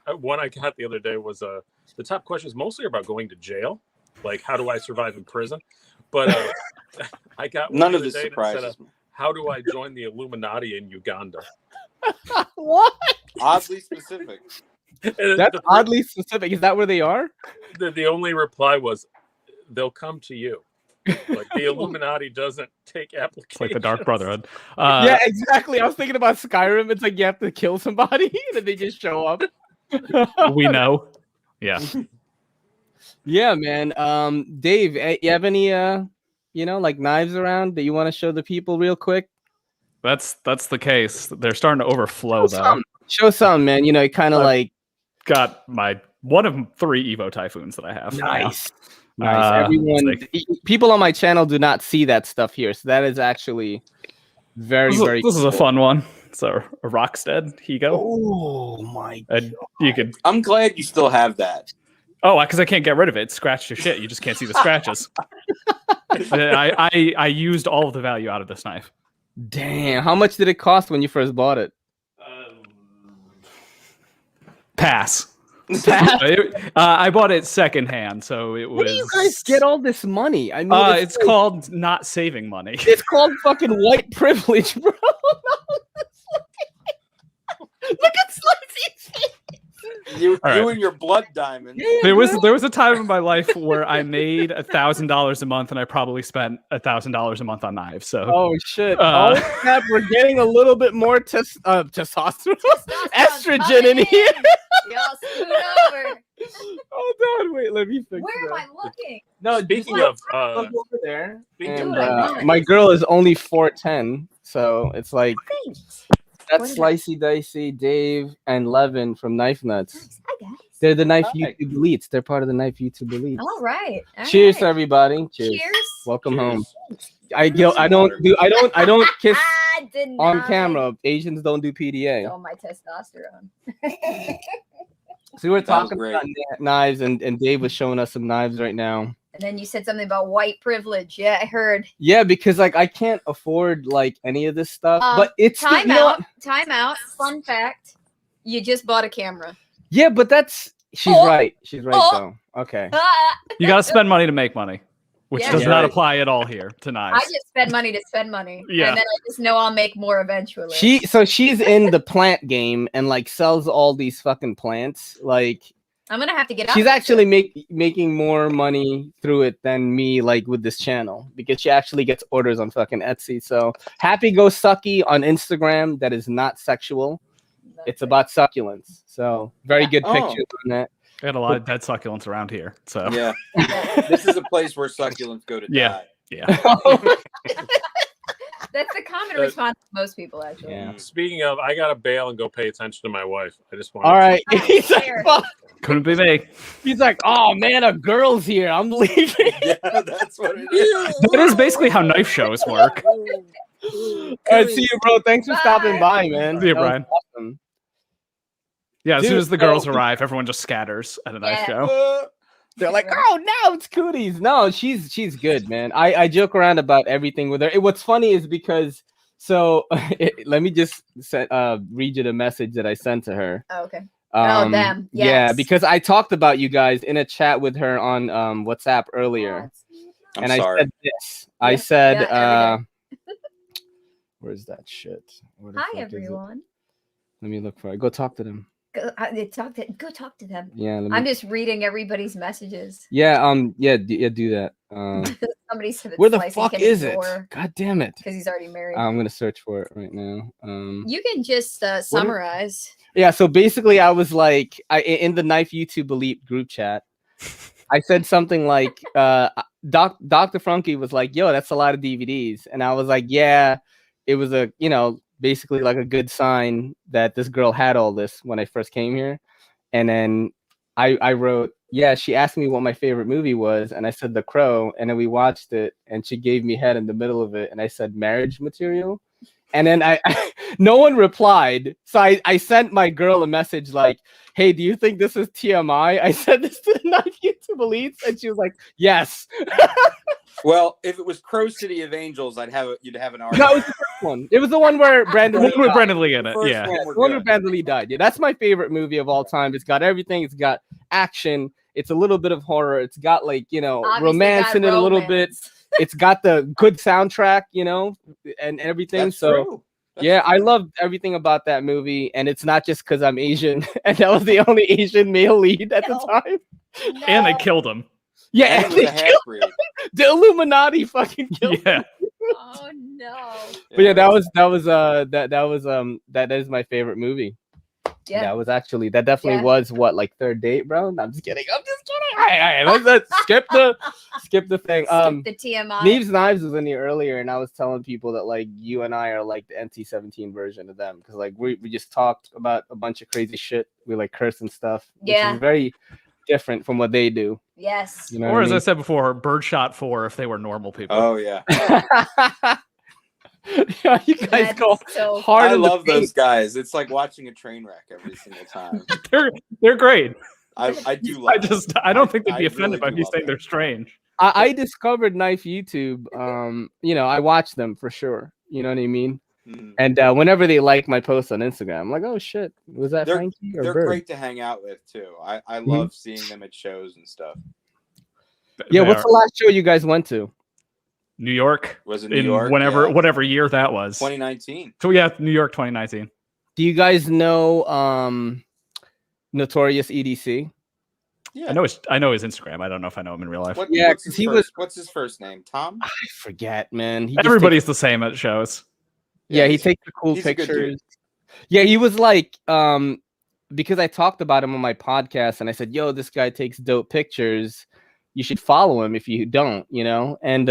day, one I got the other day was the top questions mostly about going to jail, like how do I survive in prison? But I got one None the of other this day that said, surprises me. how do I join the Illuminati in Uganda? What? Oddly specific. And That's oddly specific. Is that where they are? the only reply was, they'll come to you. Like the Illuminati doesn't take applications. It's like the Dark Brotherhood. Yeah, exactly. I was thinking about Skyrim. It's like you have to kill somebody and then they just show up. We know. Yeah. Yeah, man. Dave, you have any like knives around that you want to show the people real quick? That's the case. They're starting to overflow though. Show some, man. You know, it kind of like Got my one of 3 Evo Typhoons that I have. nice. Uh, Everyone, people on my channel do not see that stuff here, so that is actually very, very. This is a fun one. It's a Rockstead Higo. Oh my! And you could. I'm glad you still have that. Oh, because I can't get rid of it. It's scratched to shit. You just can't see the scratches. I used all of the value out of this knife. Damn. How much did it cost when you first bought it? Pass. Pass? I bought it secondhand, so it was. Where do you guys get all this money? I mean, it's called not saving money. It's called fucking white privilege, bro. Look at Slicey's face. You All right. and your blood diamond. There was a time in my life where I made $1,000 a month, and I probably spent $1,000 a month on knives. So Oh shit! Oh snap! We're getting a little bit more testosterone, estrogen in here. Y'all scoot over. Hold on, wait. Let me fix Where am that. I looking? No, Speaking just of, look over there. speaking And, of- my girl is only 4'10", so it's like Thanks. that's What is Slicey Dicey, Dave, and Levin from Knifenuts. Hi guys. They're the Knife Hi. YouTube elites. They're part of the Knife YouTube elites. All right. All Cheers, right. everybody. Cheers. Cheers. Welcome Cheers. home. I don't kiss I did not. on camera. Asians don't do PDA. Oh, my testosterone. So we were That was talking great. about knives, and Dave was showing us some knives right now. And then you said something about white privilege. Yeah, I heard. Yeah, because like I can't afford like any of this stuff, but it's Time you know what? out. Time out. Fun fact. You just bought a camera. Yeah, but that's she's Oh. right. She's right Oh. though. Okay. you got to spend money to make money, which Yeah. does Yeah. not apply at all here to I knives. just spend money to spend money. Yeah. And then I just know I'll make more eventually. She's in the plant game and like sells all these fucking plants. Like I'm going to have to get out. she's of it. actually making more money through it than me, like with this channel, because she actually gets orders on fucking Etsy. So happy go sucky on Instagram. That is not sexual. It's about succulents. So very good Oh. pictures on that. I got a lot of dead succulents around here. So Yeah. This is a place where succulents go to Yeah. die. yeah. That's the common Uh, response to most people, actually. Yeah. Speaking of, I gotta bail and go pay attention to my wife. I just want. All right. Oh, He's like, fair. fuck. Couldn't be me. He's like, oh man, a girl's here. I'm leaving. Yeah, that's what it is. That is basically how knife shows work. All right, see you, bro. Thanks for stopping by, man. See you, That was Brian. awesome. Yeah, as soon Dude, as the girls oh. arrive, everyone just scatters at a knife Yeah. show. They're like, oh no, it's cooties. No, she's good, man. I joke around about everything with her. What's funny is because let me just read you the message that I sent to her. Oh, okay. Yeah, Them. Yes. because I talked about you guys in a chat with her on WhatsApp earlier, I'm and sorry. I said this. I said, yeah, every where's that shit? Where the Hi, fuck is it? everyone. Let me look for it. Go talk to them. Go talk to them. Yeah, let me. I'm just reading everybody's messages. Yeah, do that. Somebody said that Where the Slicey fuck can is it? ignore God damn it! because he's already married. I'm gonna search for it right now. You can just summarize. Yeah, so basically, I was like, in the Knife YouTube Elite group chat, I said something like, Dr. Funky was like, "Yo, that's a lot of DVDs," and I was like, "Yeah, it was basically like a good sign that this girl had all this when I first came here." And then I wrote, yeah, she asked me what my favorite movie was, and I said The Crow, and then we watched it, and she gave me head in the middle of it, and I said Marriage Material. And then no one replied. So I sent my girl a message like, hey, do you think this is TMI? I said this to the Knife YouTube Elites, and she was like, yes. Well, if it was Crow City of Angels, you'd have an argument. No, it was the first one. It was the one where Brandon Lee With died. Brendan Lee in it. First Yeah. one Yeah, were the one good. where Brandon Lee died. Yeah, that's my favorite movie of all time. It's got everything. It's got action. It's a little bit of horror. It's got Obviously romance got in it a little bit. romance. It's got the good soundtrack, and everything. That's so true. That's yeah, I true. loved everything about that movie, and it's not just because I'm Asian, and that was the only Asian male lead at No. the time. And they No. killed him. Yeah, And and it was they a half killed- breed. the Illuminati fucking killed. Yeah. Oh no. But yeah, that is my favorite movie. Yeah. That definitely Yeah. was what, like third date, bro? No, I'm just kidding. All right, let's skip the thing. Skip the TMI. Neves Knives was in here earlier, and I was telling people that like you and I are like the NC-17 version of them, because like we just talked about a bunch of crazy shit. We like curse and stuff. Which Yeah. is very different from what they do. Yes. You know Or what as I I said before, Birdshot 4 if they were normal people. Oh yeah, Yeah, you guys That's go so hard. I in the love paint. those guys. It's like watching a train wreck every single time. They're great. I do love. I don't think they'd be I offended really by do me love saying them. they're strange. I discovered Knife YouTube. I watch them for sure. You know what I mean? Mhm. And whenever they like my post on Instagram, I'm like, oh shit, was that Frankie or They're Bird? great to hang out with too. I love seeing them at shows and stuff. Yeah, what's the last show you guys went to? New York? Was it New York? Whatever year that was. 2019. So yeah, New York 2019. Do you guys know Notorious EDC? Yeah. I know his Instagram. I don't know if I know him in real life. What's his first name? Tom? I forget, man. Everybody's the same at shows. Yeah, he takes the cool pictures. Yeah, he was like, because I talked about him on my podcast and I said, yo, this guy takes dope pictures. You should follow him if you don't, you know? And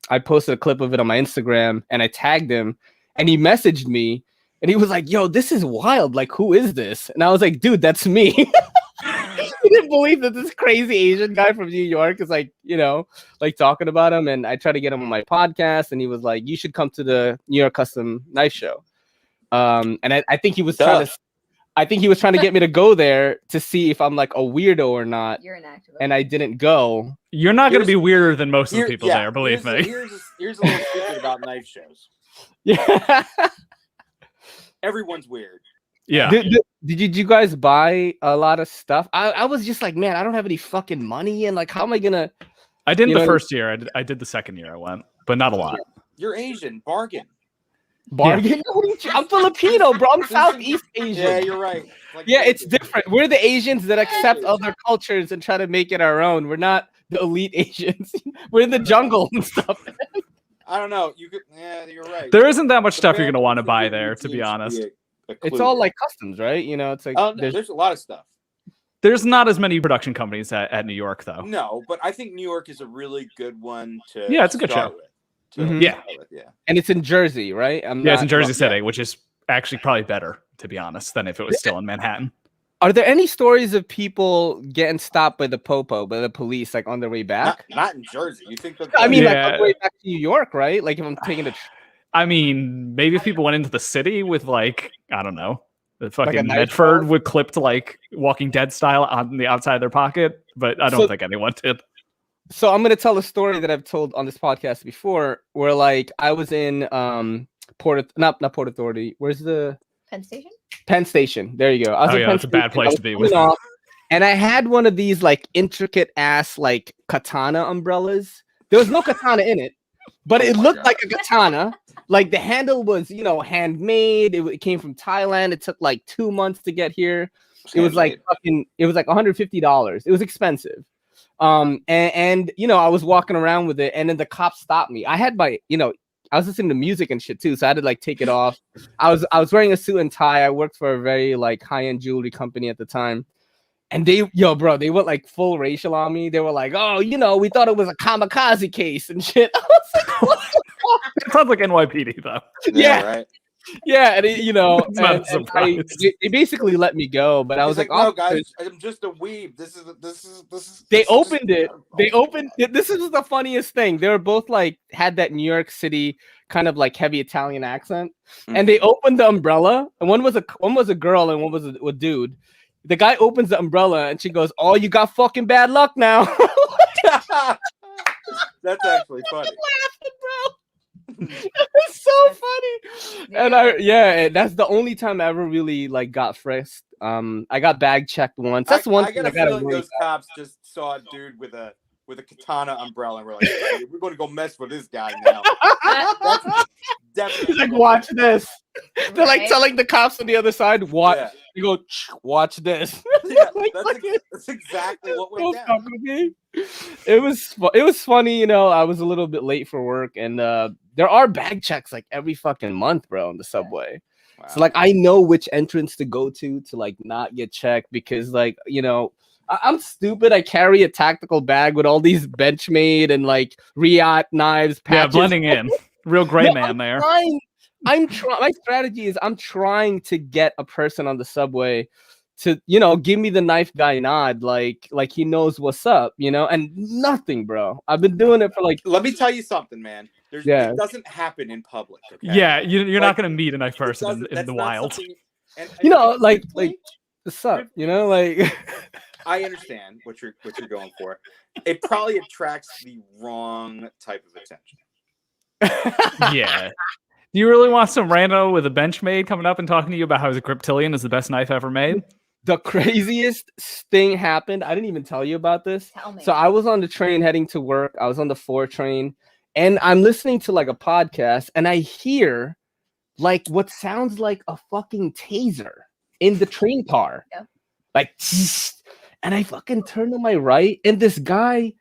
I posted a clip of it on my Instagram and I tagged him and he messaged me and he was like, yo, this is wild. Like, who is this? And I was like, dude, that's me. He didn't believe that this crazy Asian guy from New York is like, you know, like talking about him. And I tried to get him on my podcast and he was like, you should come to the New York Custom Knife Show. And I think he was trying to get me to go there to see if I'm like a weirdo or not. You're an activist. And I didn't go. You're not going to be weirder than most of the people there, believe me. Here's a little secret about knife shows. Yeah. Everyone's weird. Yeah. Did you guys buy a lot of stuff? I was just like, man, I don't have any fucking money. And like, how am I going to? I did the first year. I did the second year I went, but not a lot. You're Asian. Bargain. Bargain? Yeah. I'm Filipino, bro. I'm Southeast Asian. Yeah, you're right. Like, yeah, it's different. We're the Asians that accept other cultures and try to make it our own. We're not the elite Asians. We're in the jungle and stuff. I don't know. Yeah, you're right. There isn't that much stuff you're going to want to buy there, to be honest. It's all like customs, right? You know, it's like there's a lot of stuff. There's not as many production companies at New York, though. No, but I think New York is a really good one to it's a good show. Yeah. And it's in Jersey, right? It's in Jersey City, which is actually probably better, to be honest, than if it was still in Manhattan. Are there any stories of people getting stopped by the police, like on their way back? Not in Jersey. You think? I mean, like on the way back to New York, right? Like if I'm taking a. I mean, maybe if people went into the city with like, I don't know, the fucking Medford would clipped like Walking Dead style on the outside of their pocket, but I don't think anyone did. So I'm gonna tell a story that I've told on this podcast before, where like I was in Port Authority. Where's the Penn Station? Penn Station. There you go. I was in Penn it's a bad place to be with. And I had one of these like intricate ass like katana umbrellas. There was no katana in it, but it looked like a katana. Like the handle was, you know, handmade. It came from Thailand. It took like 2 months to get here. It was like $150. It was expensive. And you know, I was walking around with it, and then the cops stopped me. I had my, you know, I was listening to music and shit too, so I had to like take it off. I was wearing a suit and tie. I worked for a very like high-end jewelry company at the time. And they went like full racial on me. They were like, oh, you know, we thought it was a kamikaze case and shit. I was like, what the fuck? It sounds like NYPD though. Yeah, right. Yeah, and you know, they basically let me go, but I was like, no, guys, I'm just a weeb. This is. They opened it. This is the funniest thing. They were both like had that New York City kind of like heavy Italian accent, and they opened the umbrella, and one was a girl and one was a dude. The guy opens the umbrella and she goes, "Oh, you got fucking bad luck now." That's actually funny. It's so funny. And that's the only time I ever really like got frisked. I got bag checked once. That's one thing I got to those cops just saw a dude with a katana umbrella and we're like, hey, we're going to go mess with this guy now. That's definitely like, watch this. They're like telling the cops on the other side, watch. Yeah. You go, watch this. Yeah, that's exactly what went down. It was funny, you know. I was a little bit late for work, and there are bag checks like every fucking month, bro, on the subway. Wow. So like I know which entrance to go to like not get checked because like, you know, I'm stupid. I carry a tactical bag with all these Benchmade and like Riot knives. Patches. Yeah, blending in. Real gray man there. I'm trying. My strategy is I'm trying to get a person on the subway to, you know, give me the knife guy nod, like he knows what's up, you know, and nothing, bro. I've been doing it for like. Let me tell you something, man. It doesn't happen in public. Okay? Yeah, you're not gonna meet a knife person in the wild. You know, like what's up, you know, like. I understand what you're going for. It probably attracts the wrong type of attention. Yeah. Do you really want some rando with a Benchmade coming up and talking to you about how his Griptilian is the best knife ever made? The craziest thing happened. I didn't even tell you about this. Tell me. So I was on the train heading to work. I was on the 4 train, and I'm listening to like a podcast, and I hear like what sounds like a fucking taser in the train car. Yeah. Like, and I fucking turned to my right, and this guy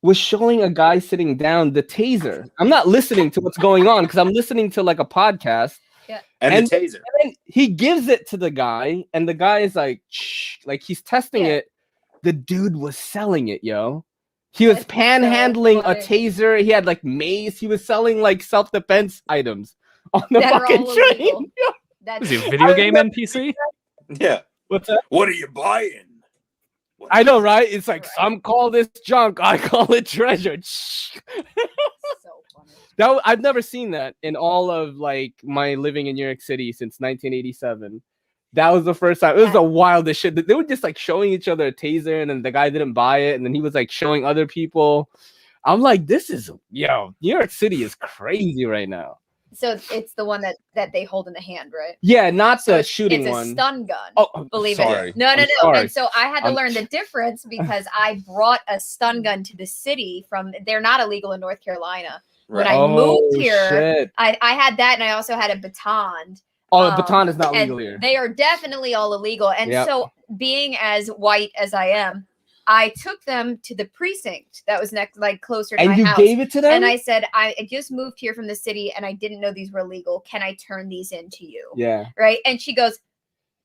was showing a guy sitting down the taser. I'm not listening to what's going on because I'm listening to like a podcast. Yeah. And the taser. And then he gives it to the guy, and the guy is like, shh, like he's testing Yeah. it. The dude was selling it, yo. He was That's panhandling so a funny. taser. He had like mace. He was selling like self-defense items on the That are fucking all train. illegal. That's Is he a video game NPC? Yeah. What's that? What are you buying? I know, right? It's like Right. some call this junk, I call it treasure. so funny. I've never seen that in all of like my living in New York City since 1987. That was the first time. It was the wildest shit. They were just like showing each other a taser, and then the guy didn't buy it, and then he was like showing other people. I'm like, this is New York City is crazy right now. So it's the one that they hold in the hand, right? Yeah, not So the shooting it's a one. stun gun. Oh, Believe sorry. it. No. sorry. And so I had to I'm- learn the difference because I brought a stun gun to the city from. They're not illegal in North Carolina. When I moved here, shit. I had that, and I also had a baton. Oh, the baton is not and legal here. They are definitely all illegal. And Yep. so, being as white as I am, I took them to the precinct that was next, like closer to And my you house. gave it to them? And I said, I just moved here from the city, and I didn't know these were illegal. Can I turn these in to you? Yeah. Right? And she goes,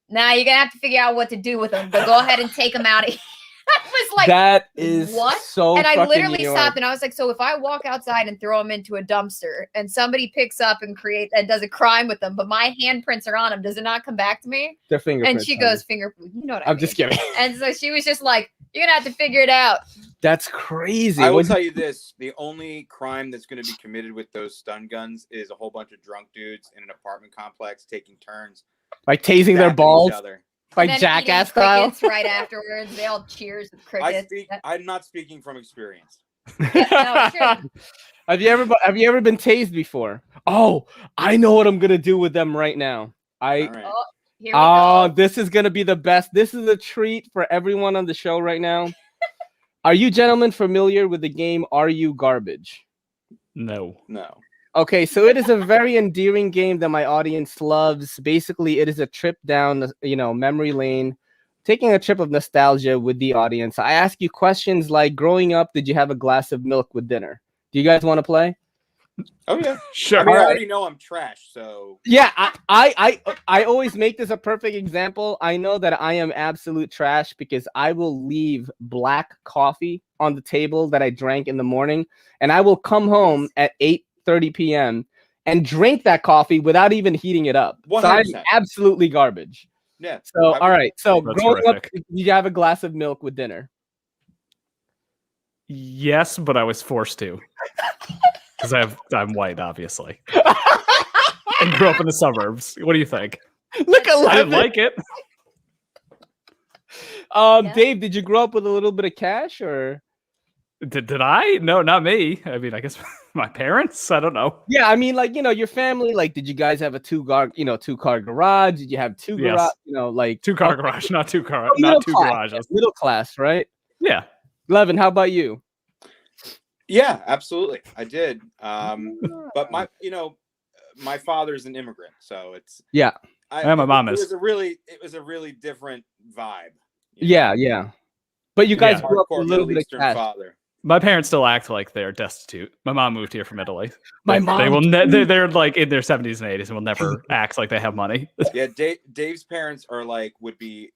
"Nah, you're gonna have to figure out what to do with them. But go ahead and take them out of here." I was like, that is what? so and I fucking literally New York. stopped, and I was like, so if I walk outside and throw them into a dumpster, and somebody picks up and does a crime with them, but my handprints are on them, does it not come back to me? Their fingerprints. And she honey. goes, fingerprint. You know what I I'm mean? just kidding. And so she was just like, you're gonna have to figure it out. That's crazy. I will What- tell you this: the only crime that's going to be committed with those stun guns is a whole bunch of drunk dudes in an apartment complex taking turns like tasing their zapping each balls, other. like And then jackass eating style. crickets right afterwards. They all cheers with crickets. I'm not speaking from experience. No, sure. Have you ever been tased before? Oh, I know what I'm gonna do with them right now. All right. Oh, here we Oh, go. this is gonna be the best. This is a treat for everyone on the show right now. Are you gentlemen familiar with the game Are You Garbage? No. No. Okay, so it is a very endearing game that my audience loves. Basically, it is a trip down, memory lane, taking a trip of nostalgia with the audience. I ask you questions like, growing up, did you have a glass of milk with dinner? Do you guys want to play? Oh yeah. Sure. I mean, I Alright. already know I'm trash, so Yeah, I always make this a perfect example. I know that I am absolute trash because I will leave black coffee on the table that I drank in the morning, and I will come home at 8:30 p.m. and drink that coffee without even heating it up. So I'm 100%. absolutly garbage. yeah. So I all right. So That's growing horrific. up, did you have a glass of milk with dinner? Yes, but I was forced to. Because I'm white, obviously. And grew up in the suburbs. What do you think? Look at I didn't Levin. like it. Yeah. Dave, did you grow up with a little bit of cash or? Did I? No, not me. I mean, I guess my parents. I don't know. Yeah, I mean, like, your family, like, did you guys have a two-car garage? Did you have two Yes. garage, like 2-car okay, garage, not two car, middle not two class, garages. middle class, right? Yeah. Levin, how about you? Yeah, absolutely. I did. But my father's an immigrant, so it's Yeah. Yeah, my mom it is. it was a really different vibe. Yeah. But you guys Yeah. grew up with a Hardcore little Middle bit of Eastern cash. father. My parents still act like they're destitute. My mom moved here from Italy. My They mom will. They're like in their 70s and 80s and will never act like they have money. Yeah, Dave's parents would be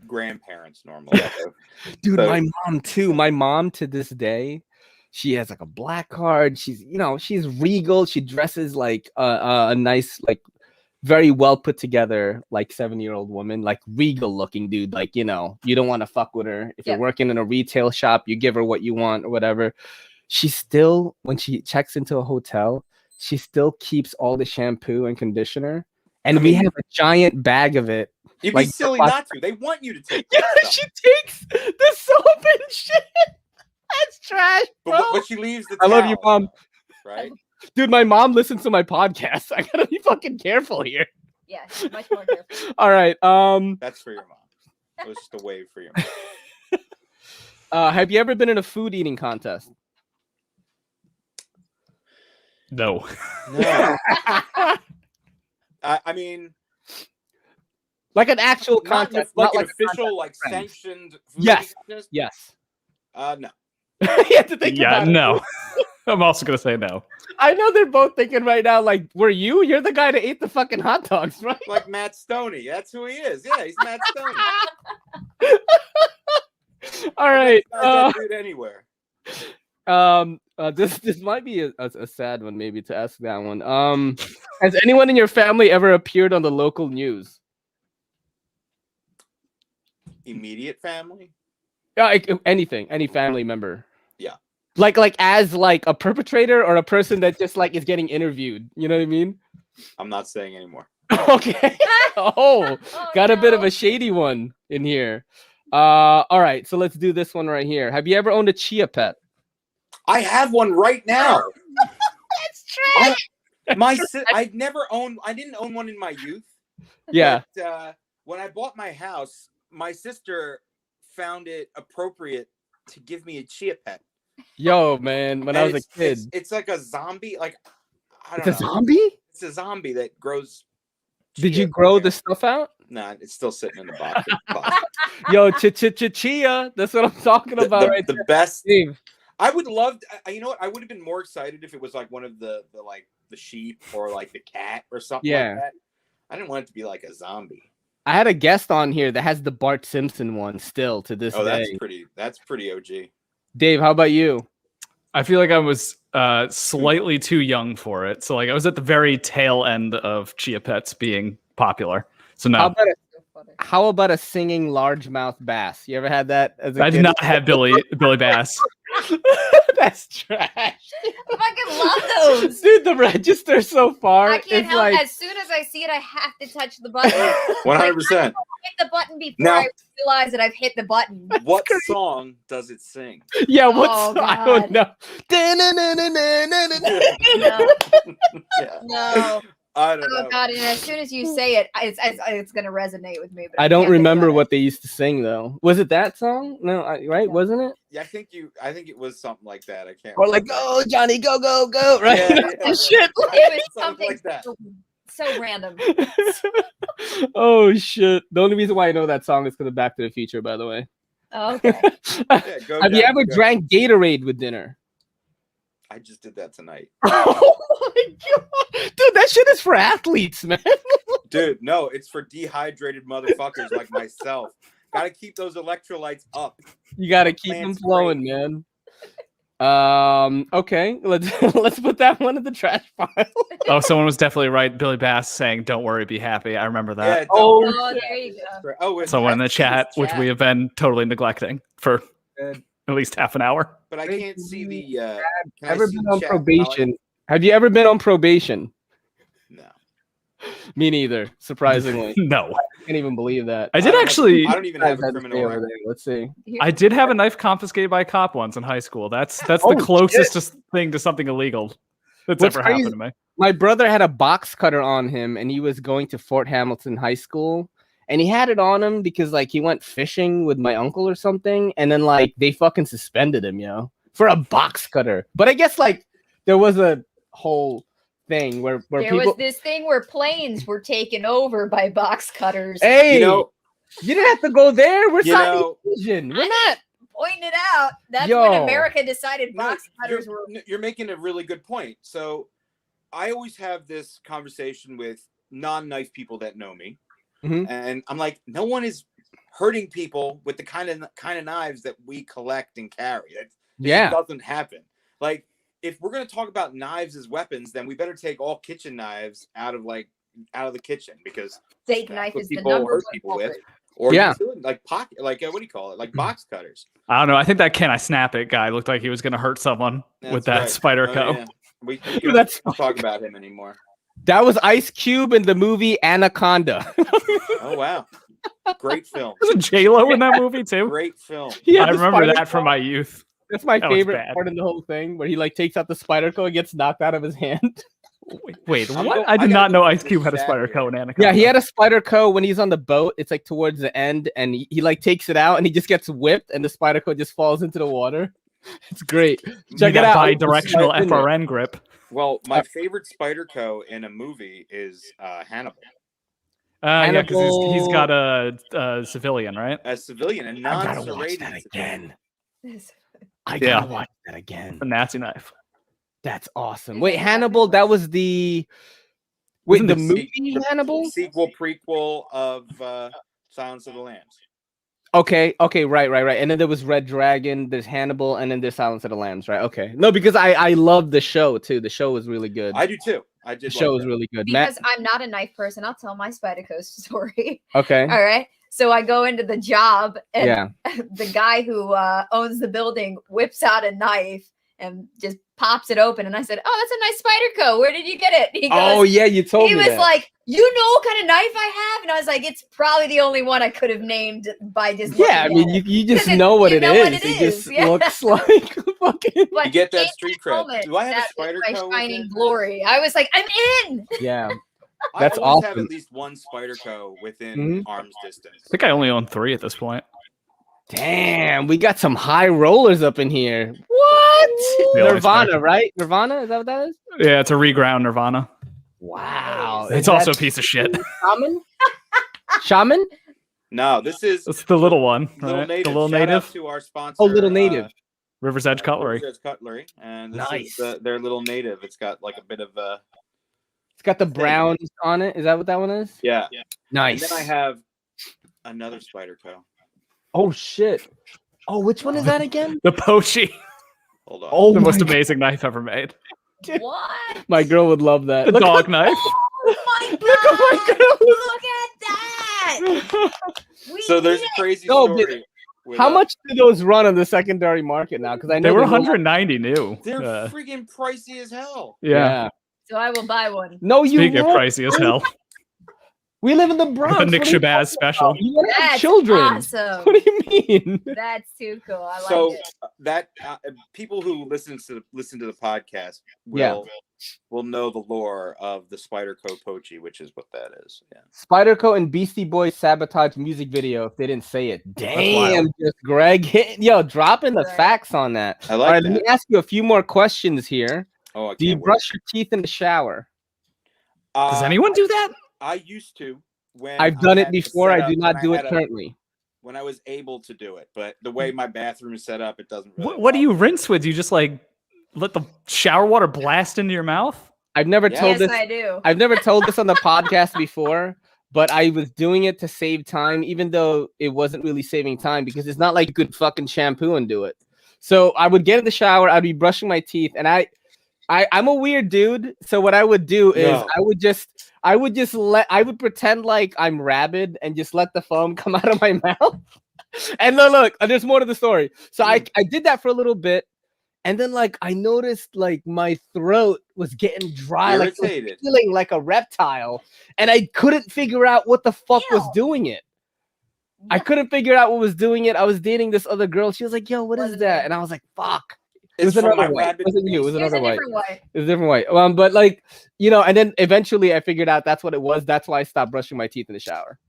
grandparents normally. So, Dude, So- my mom too. My mom to this day, she has like a black card. She's, she's regal. She dresses like a nice, like very well put together, like 7-year-old woman, like regal looking dude. Like, you don't want to fuck with her. If Yeah. you're working in a retail shop, you give her what you want or whatever. She still, when she checks into a hotel, she still keeps all the shampoo and conditioner. And we have a giant bag of it. you'd Like, be silly the- not to. They want you to take Yeah, that stuff. she takes the soap and shit. That's trash, bro. But she leaves the I love you, towel, Mom. right? Dude, my mom listens to my podcast. I gotta be fucking careful here. Yeah, she's much more careful. All right. That's for your mom. It was just a wave for your mom. Have you ever been in a food eating contest? No. No. I mean, Like an actual not contest, like not an official, contest like of friends. sanctioned. Food Yes. contest? Yes. No. You have to think Yeah, about it. no. I'm also gonna say no. I know they're both thinking right now, like, were you? You're the guy that ate the fucking hot dogs, right? Like Matt Stoney. That's who he is. Yeah, he's Matt Stoney. All right. Not that dude anywhere. This might be a sad one, maybe, to ask that one. Has anyone in your family ever appeared on the local news? Immediate family. Like anything, any family member. Yeah. Like as like a perpetrator or a person that just like is getting interviewed. You know what I mean? I'm not saying anymore. Okay. Oh, got a bit of a shady one in here. All right, so let's do this one right here. Have you ever owned a chia pet? I have one right now. That's true. I didn't own one in my youth. Yeah. But, when I bought my house, my sister found it appropriate to give me a chia pet. Yo, man, when I was a kid. It's like a zombie. Like, I It's don't a know. zombie? It's a zombie that grows. Did chia you grow from the there. stuff out? Nah, it's still sitting in the box. Yo, chia. That's what I'm talking about right the there. best. Dave. I would love. You know what? I would have been more excited if it was like one of the sheep or like the cat or something Yeah. like that. I didn't want it to be like a zombie. I had a guest on here that has the Bart Simpson one still to this Oh, day. that's pretty OG. Dave, how about you? I feel like I was slightly too young for it. So like I was at the very tail end of chia pets being popular. So no, How about a singing largemouth bass? You ever had that as a I kid? did not have Billy Bass. That's trash. I fucking love those. Dude, the register so far I can't is help. like As soon as I see it, I have to touch the button. 100%. Hit the button before Now- I realize that I've hit the button. What song does it sing? yeah, what's Oh, I don't know. Yeah. No. I don't Oh know. god! And as soon as you say it, it's gonna resonate with me. But I don't can't think remember about it. what they used to sing though. Was it that song? No, right? No. Wasn't it? Yeah, I think it was something like that. I can't. Or like, go Johnny, go, right? Yeah. Shit. It was Something something like that. so random. Oh shit! The only reason why I know that song is because of Back to the Future, by the way. Oh, okay. Yeah, go Have you down, ever go. drank Gatorade with dinner? I just did that tonight. Oh my god, dude, that shit is for athletes, man. Dude, no, it's for dehydrated motherfuckers like myself. Gotta keep those electrolytes up. You gotta keep them Plants flowing, man. Okay, let's put that one in the trash pile. Oh, someone was definitely right. Billy Bass saying, "Don't worry, be happy." I remember that. Yeah, Oh, Oh, there you go. Oh, it's Someone in the that's chat, in which we have been totally neglecting for Good. at least half an hour. But I can't see the. Can I Ever see been the on chat? probation? Have you ever been on probation? No. Me neither. Surprisingly, No, I can't even believe that. I did actually. I don't even have a Had to criminal stay over record. there. Let's see. I did have a knife confiscated by a cop once in high school. That's Oh, the closest thing to something illegal that's What's ever crazy- happened to me. My brother had a box cutter on him, and he was going to Fort Hamilton High School, and he had it on him because like he went fishing with my uncle or something, and then like they fucking suspended him, for a box cutter. But I guess like there was a whole thing where There people. was this thing where planes were taken over by box cutters. Hey, You know, you didn't have to go there. We're You Southeast know- Asian. We're not. Pointing it out. That's Yo. when America decided no, box cutters were. you're making a really good point. So I always have this conversation with non-knife people that know me, Mhm. and I'm like, no one is hurting people with the kind of knives that we collect and carry. It Yeah. doesn't happen. Like, if we're gonna talk about knives as weapons, then we better take all kitchen knives out of the kitchen, because Steak that's knife what is the people number hurt one people with. culprit. Or Yeah. utility, like pocket, like what do you call it? Like box cutters. I don't know. I think that "Can I Snap It" guy looked like he was going to hurt someone with That's that right. spider Oh, co. yeah. We That's- don't talk about him anymore. That was Ice Cube in the movie Anaconda. Oh wow, great film. Was it J-Lo in that movie too? Great film. He had I the remember spider that from my youth. That's my That was favorite bad. part in the whole thing, where he like takes out the spider co and gets knocked out of his hand. Wait, I'm what? go- I I did gotta not go know through Ice the Cube had a chat spider here. co in Anaconda. Yeah, he had a spider co when he's on the boat. It's like towards the end, and he like takes it out, and he just gets whipped, and the spider co just falls into the water. It's great. Check it out. Bi-directional It's in there. FRN grip. Well, my favorite Spyderco in a movie is Hannibal. Yeah, because he's Hannibal- got a civilian, right? A civilian, a I gotta watch non-serrated that civilian. again. I Yeah. gotta watch that again. A Nazi knife. That's awesome. Wait, Hannibal, that was the wait, Wasn't the it movie Hannibal? Sequel prequel of Silence of the Lambs. Okay, right. And then there was Red Dragon, there's Hannibal, and then there's Silence of the Lambs, right? Okay. No, because I love the show too. The show was really good. I do too. I The did. show like was that. really good. Because I'm not a knife person, I'll tell my Spyderco story. Okay. All right. So I go into the job, and Yeah. the guy who owns the building whips out a knife and just pops it open. And I said, "Oh, that's a nice Spyderco. Where did you get it?" He goes, Oh yeah, you told he me was that. like, "You know what kind of knife I have?" And I was like, "It's probably the only one I could have named by just Yeah, I looking mean, at it." you just Because know what you it know what is. it It is, just yeah. looks like fucking. But You get that in street that cred. moment, Do I have a that was Spyderco my shining within- glory. I was like, "I'm in." Yeah. I That's always have awesome. at least one Spyderco within Mhm. arm's distance. I think I only own 3 at this point. Damn, we got some high rollers up in here. What? We always Nirvana, start- right? Nirvana, is that what that is? Yeah, it's a reground Nirvana. Wow. It's Is also a that piece of shit. Shaman? Shaman? No, this is It's the little one, Little right? Native. The little Shout out native. to our sponsor. Oh, Little Native. River's Edge Cutlery. River's Edge Cutlery, and this Nice. is their Little Native. It's got like a bit of a It's got the browns on it. Is that what that one is? yeah. Nice. And then I have another Spyderco. Oh shit. Oh, which one is that again? The Pochi. Hold on. Oh, The most my, amazing knife ever made. What? my girl would love that. The Look dog knife. Oh my god! Look at my girl. Look at that! We So there's did a crazy No, story. with, how much do those run on the secondary market now? Because I know They were there's a lot- 190 new. They're freaking pricey as hell. Yeah. So I will buy one. No, you Speaking of won't. pricey as hell. We live in the Bronx. The Nick What are you Shabazz talking special. about? You want to have That's children. awesome. What do you mean? That's too cool. I like So it. that people who listen to the podcast Yeah. will know the lore of the Spyderco Pochi, which is what that is. Yeah. Spyderco and Beastie Boys sabotage music video if they didn't say it. Damn, wild. just Greg hitting dropping the Right. facts on that. I like All right, that. let me ask you a few more questions here. Oh, I Do you can't wait. brush your teeth in the shower? Does anyone do that? I used to. When I've done I it had the before. I setup, do not when do it had a- currently. when I was able to do it, but the way my bathroom is set up, it doesn't. Really What do you bother me. rinse with? Do you just like let the shower water blast into your mouth? I've never Yeah. told Yes, this. I do. I've never told this on the podcast before, but I was doing it to save time, even though it wasn't really saving time because it's not like you could fucking shampoo and do it. So I would get in the shower, I'd be brushing my teeth, and I'm a weird dude. So what I would do is No. I would pretend like I'm rabid and just let the foam come out of my mouth. And then look, there's more to the story. So I did that for a little bit. And then like I noticed like my throat was getting dry, like it was Irritated. feeling like a reptile, and I couldn't figure out what the fuck was Ew. doing it. I couldn't figure out what was doing it. I was dating this other girl. She was like, "Yo, what is Wasn't that?" it? And I was like, "Fuck." It was It's from another my white. It rabid wasn't you. It was beast. There's another a white. different way. It was a different way. But like, and then eventually I figured out that's what it was. That's why I stopped brushing my teeth in the shower.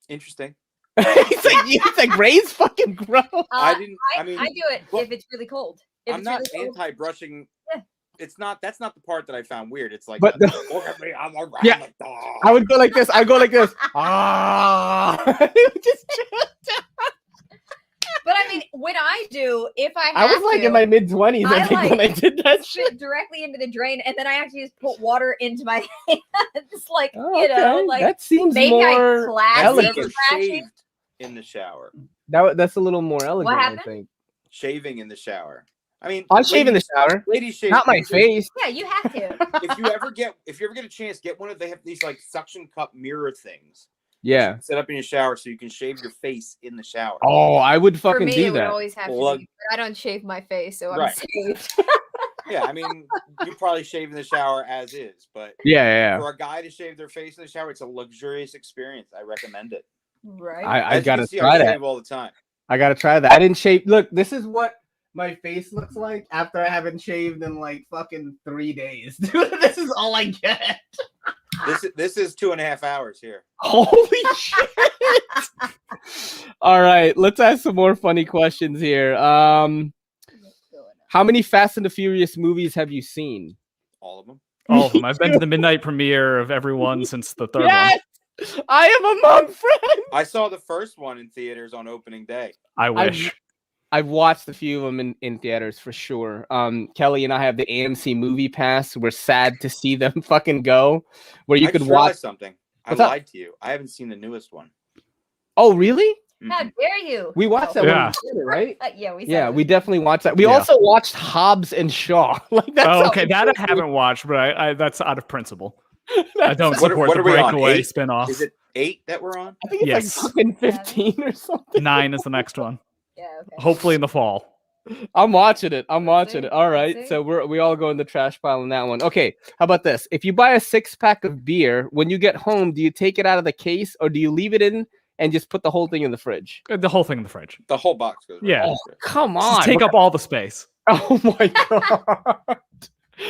Interesting. It's like Ray's fucking gross. I didn't. I mean, I do it well, if it's really cold. If I'm it's not really cold, anti-brushing. Yeah. It's not. That's not the part that I found weird. It's like, But look at me, I'm a Yeah. rabbit dog. I would go like this. I go like this. Ah. It would just- But I mean, when I do, if I I have was like to, in my mid-20s, I I think, when I did that shit. spit directly into the drain, and then I actually just put water into my hands, like Oh, you know, okay. like that seems maybe more I classy I've elegant. never splashing. shaved in the shower. That's a little more elegant, I happened? think. Shaving in the shower. I mean, I shave in the shower, Ladies shave. not my face. Yeah, you have to. If you ever get a chance, get one of they have these like suction cup mirror things. Yeah. Set up in your shower so you can shave your face in the shower. Oh, I would For fucking me, do it would that. always have to Plug- be. But I don't shave my face, so I'm Right. saved. Yeah, I mean, you probably shave in the shower as is, but Yeah. for a guy to shave their face in the shower, it's a luxurious experience. I recommend it. Right. I As you gotta can see, try I that. shave all the time. I gotta try that. I didn't shave. Look, this is what my face looks like after I haven't shaved in like fucking 3 days. Dude, this is all I get. This is 2.5 hours here. Holy shit. All right, let's ask some more funny questions here. How many Fast and the Furious movies have you seen? All of them. All of them. I've been to the midnight premiere of every one since the third one. I am among friends. I saw the first one in theaters on opening day. I wish. I've watched a few of them in theaters for sure. Kelly and I have the AMC Movie Pass. We're sad to see them fucking go. Where you could watch something. I What's up? lied to you. I haven't seen the newest one. Oh, really? How dare you? We watched that Yeah. one in theater, right? Yeah, we. Yeah, said we definitely watched that. We Yeah. also watched Hobbs and Shaw. Like that's Oh, how okay. That I haven't watched, but I that's out of principle. I don't What- support what the are we on, breakaway 8? spinoff. Is it 8 that we're on? I think it's Yes. like fucking 15 or something. 9 is the next one. Yeah. Okay. Hopefully in the fall. I'm watching it. I'm watching see. it. All right. see. So we all go in the trash pile on that one. Okay. How about this? If you buy a 6-pack of beer, when you get home, do you take it out of the case or do you leave it in and just put the whole thing in the fridge? The whole thing in the fridge. The whole box goes. Yeah. Right Oh, come on. Just take up all the space. Oh my god.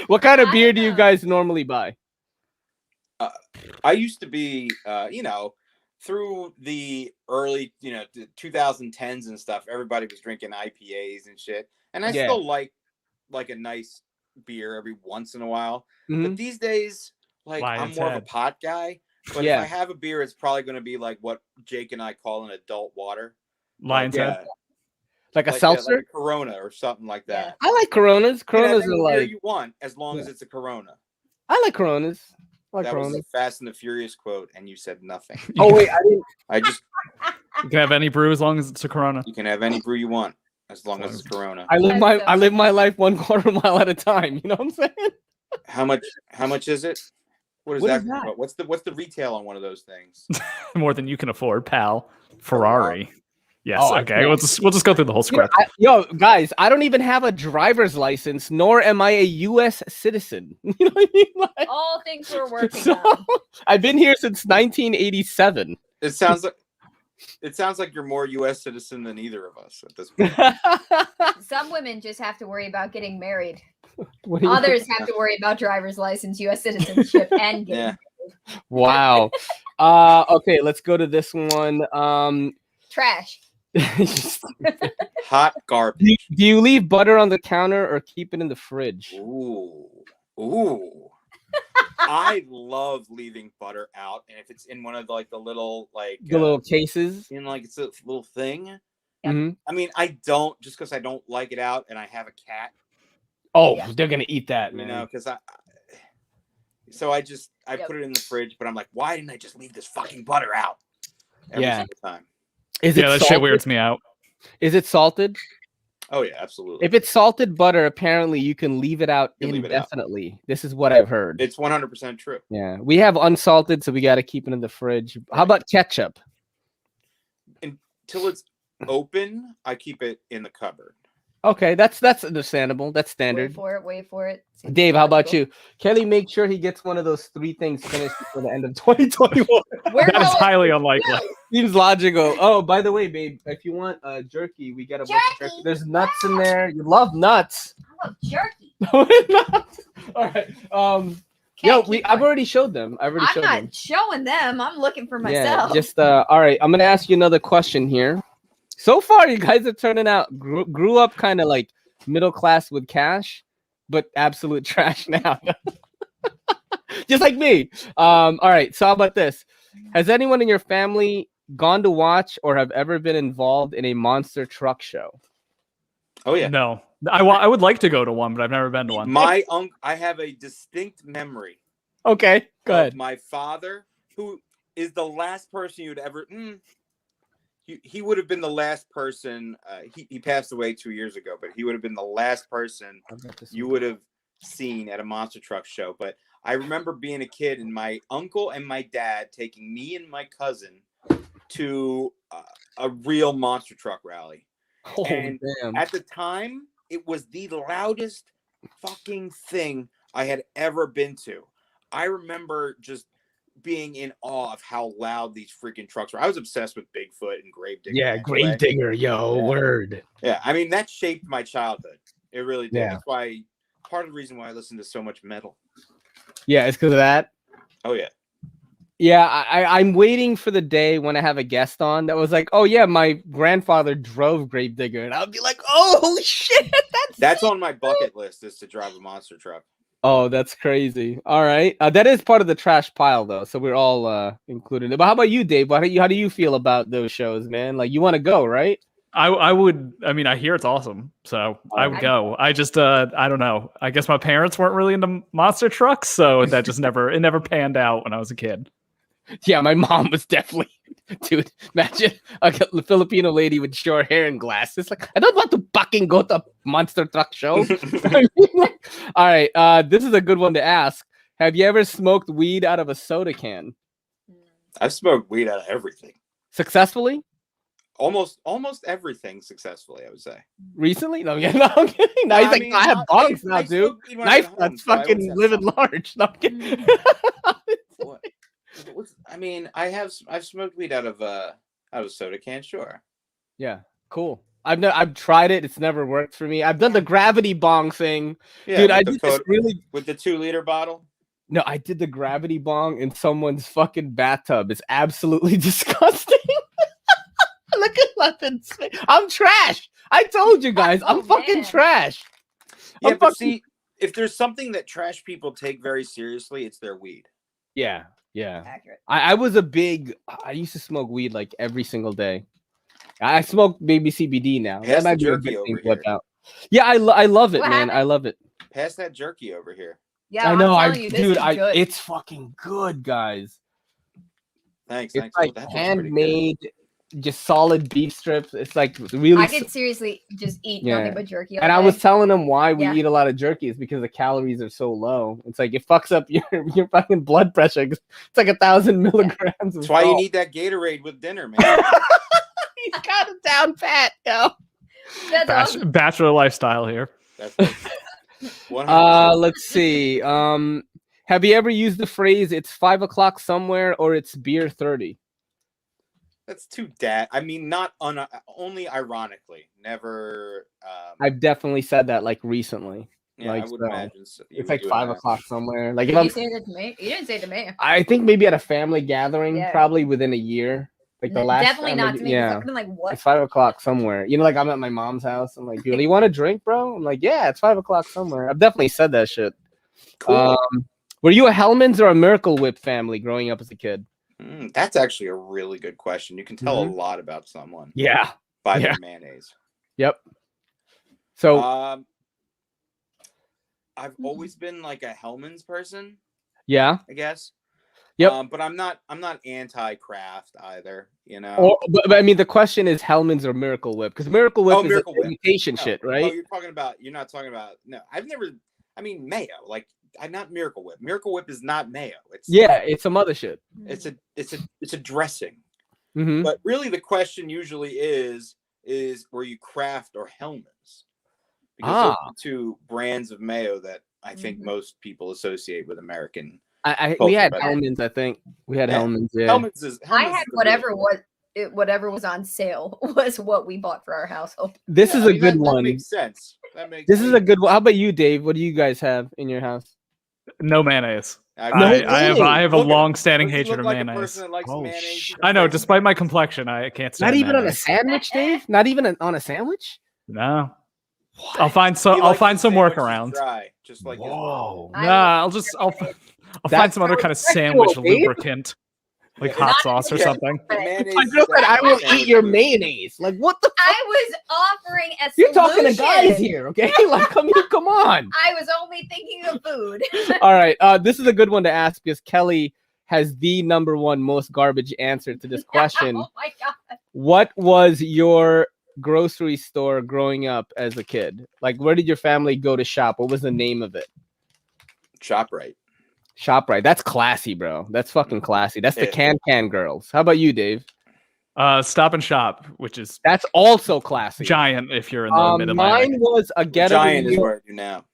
What kind of I beer don't do you know. guys normally buy? I used to be, through the early, 2010s and stuff. Everybody was drinking IPAs and shit, and I Yeah. still like a nice beer every once in a while. Mhm. But these days, like Lion's I'm more of Head. a pot guy. But Yeah. if I have a beer, it's probably going to be like what Jake and I call an adult water. Lion's yeah, Head. Like a like, seltzer? like a Corona or something like that. I like Coronas. You can have Coronas any are beer like you want as long Yeah. as it's a Corona. I like Coronas. I like That was Coronas. the Fast and the Furious quote, and you said nothing. Oh wait, I didn't. You can have any brew as long as it's a Corona. You can have any brew you want as long as it's Corona. I live That's so I live my life 1/4 mile at a time. You know what I'm saying? How much is it? What is What that? is that? What's the retail on one of those things? More than you can afford, pal. Ferrari. Yes. Oh, I Okay. can't. We'll just go through the whole script. Yo, guys, I don't even have a driver's license, nor am I a U.S. citizen. You know what I mean? Like, All things we're working so, on. I've been here since 1987. It sounds like you're more U.S. citizen than either of us at this point. Some women just have to worry about getting married. What do you- Others have to worry about driver's license, U.S. citizenship, and getting Yeah. Wow. Okay, let's go to this one. trash. Hot garbage. Do you leave butter on the counter or keep it in the fridge? Ooh. I love leaving butter out, and if it's in one of the little The little cases. it's a little thing. Mhm. I mean, I don't just because I don't like it out, and I have a cat. Oh, Yeah. they're gonna eat that, You man. know, because I Yep. put it in the fridge, but I'm like, why didn't I just leave this fucking butter out every Yeah. single time? Is Yeah, it that salted? shit weirds me out. Is it salted? Oh yeah, absolutely. If it's salted butter, apparently you can leave it out You can leave it out. indefinitely. This is what I've heard. It's 100% true. Yeah, we have unsalted, so we got to keep it in the fridge. How about ketchup? Till it's open, I keep it in the cupboard. Okay, that's understandable. That's standard. Wait for it. Seems Dave, how about logical. you? Kelly, make sure he gets one of those 3 things finished before the end of 2021. We're That is going- highly unlikely. Seems logical. Oh, by the way, babe, if you want jerky, we got a bunch of Jerky? jerky. There's nuts in there. You love nuts. I love jerky. All right. Can't Yo, keep I've going. already showed them. I already I'm showed not them. showing them. I'm looking for Yeah, myself. just all right. I'm gonna ask you another question here. So far, you guys are turning out grew up kind of like middle class with cash, but absolute trash now. Just like me. All right. So how about this? Has anyone in your family gone to watch or have ever been involved in a monster truck show? Oh yeah. No. I would like to go to one, but I've never been to one. My uncle, I have a distinct memory Okay, go of ahead. my father, who is the last person you'd ever. He would have been the last person. He passed away 2 years ago, but he would have been the last person you would have seen at a monster truck show. But I remember being a kid and my uncle and my dad taking me and my cousin to a real monster truck rally. Oh, and damn. At the time, it was the loudest fucking thing I had ever been to. I remember just being in awe of how loud these freaking trucks were. I was obsessed with Bigfoot and Gravedigger. Yeah, anyway. Gravedigger, yo, word. Yeah, I mean that shaped my childhood. It really did. Yeah. That's why part of the reason why I listen to so much metal. Yeah, it's because of that. Oh yeah. Yeah, I'm waiting for the day when I have a guest on that was like, oh yeah, my grandfather drove Gravedigger, and I'll be like, oh shit, That's on my bucket list is to drive a monster truck. Oh, that's crazy. All right, that is part of the trash pile though, so we're all included. But how about you, Dave? How do you feel about those shows, man? Like you want to go, right? I would. I mean, I hear it's awesome, so I would go. I just, I don't know. I guess my parents weren't really into monster trucks, so that just never panned out when I was a kid. Yeah, my mom was definitely, dude. Imagine a Filipino lady with short hair and glasses. Like, I don't want to fucking go to a monster truck show. All right, this is a good one to ask. Have you ever smoked weed out of a soda can? I've smoked weed out of everything. Successfully? Almost everything successfully, I would say. Recently? No, yeah, no, I'm kidding. No, he's like, I have bongs now, dude. Knifenuts fucking living large. No, I'm kidding. I mean, I've smoked weed out of a soda can, sure. Yeah, cool. I've tried it. It's never worked for me. I've done the gravity bong thing, Yeah, dude. I did this really with the 2-liter bottle. No, I did the gravity bong in someone's fucking bathtub. It's absolutely disgusting. Look at London's face. I'm trash. I told you guys, I'm fucking trash. Yeah, but see, if there's something that trash people take very seriously, it's their weed. Yeah. Yeah. Accurate. I used to smoke weed like every single day. I smoke baby CBD now. Pass That might the be a jerky good thing over to whip here. out. Yeah, I love it, What man. happened? I love it. Pass that jerky over here. Yeah, I know. I'm telling you, this is good. It's fucking good, guys. Thanks. It's Thanks. like That looks pretty good. handmade, just solid beef strips. It's like really. I could seriously just eat Yeah. nothing but jerky. all And I day. was telling them why we Yeah. eat a lot of jerky is because the calories are so low. It's like it fucks up your fucking blood pressure. It's like 1,000 milligrams. Of That's why you salt. need that Gatorade with dinner, man. He's got it down pat, yo. That's awesome. Bachelor lifestyle here. That's 100%. Let's see. Have you ever used the phrase "It's 5 o'clock somewhere" or "It's beer 30"? That's too dad. I mean, not only ironically. Never. I've definitely said that like recently. Yeah, like, I would so. imagine. So. It's like 5 o'clock somewhere. Like if Did I'm, you say that to me? You didn't say it to me. I think maybe at a family gathering, Yeah. probably within a year. Like the last. Definitely not to me. Yeah. I've been like, what? It's 5 o'clock somewhere. You know, like I'm at my mom's house. I'm like, you want a drink, bro? I'm like, yeah, it's 5 o'clock somewhere. I've definitely said that shit. Cool. Were you a Hellman's or a Miracle Whip family growing up as a kid? That's actually a really good question. You can tell a lot about someone. Yeah. By their mayonnaise. Yep. So I've always been like a Hellman's person. Yeah. I guess. Yep. But I'm not anti-craft either. You know. But I mean, the question is Hellman's or Miracle Whip, because Miracle Whip is Miracle Whip. imitation shit, right? Oh, you're not talking about. No, I've never. I mean, mayo. Like, I'm not Miracle Whip. Miracle Whip is not mayo. It's some other shit. It's a dressing. Mm-hmm. But really, the question usually is were you Kraft or Hellman's? Because those are two brands of mayo that I think most people associate with American. We had Hellman's. I think we had Hellman's. Yeah. Hellman's I had whatever was on sale was what we bought for our household. This is a good one. That makes sense. This is a good one. How about you, Dave? What do you guys have in your house? No mayonnaise. I have a long-standing hatred of like mayonnaise. A person that likes mayonnaise. I know, despite my complexion, I can't stand. Not even mayonnaise. on a sandwich, Dave. Not even on a sandwich. No. I'll find some workarounds. Just like whoa. Nah, I'll find some other kind of sandwich lubricant, like hot sauce or something. I will eat your mayonnaise. Like what the? I was offering a solution. You're talking to guys here, okay? Like come on. I was only thinking of food. All right, this is a good one to ask because Kelly has the #1 most garbage answer to this question. Oh my god! What was your grocery store growing up as a kid? Like, where did your family go to shop? What was the name of it? ShopRite. ShopRite. That's classy, bro. That's fucking classy. That's the Can girls. How about you, Dave? Stop and Shop, which is that's also classy. Giant if you're in the mid of Mine was a Ghetto. Giant is where I do now.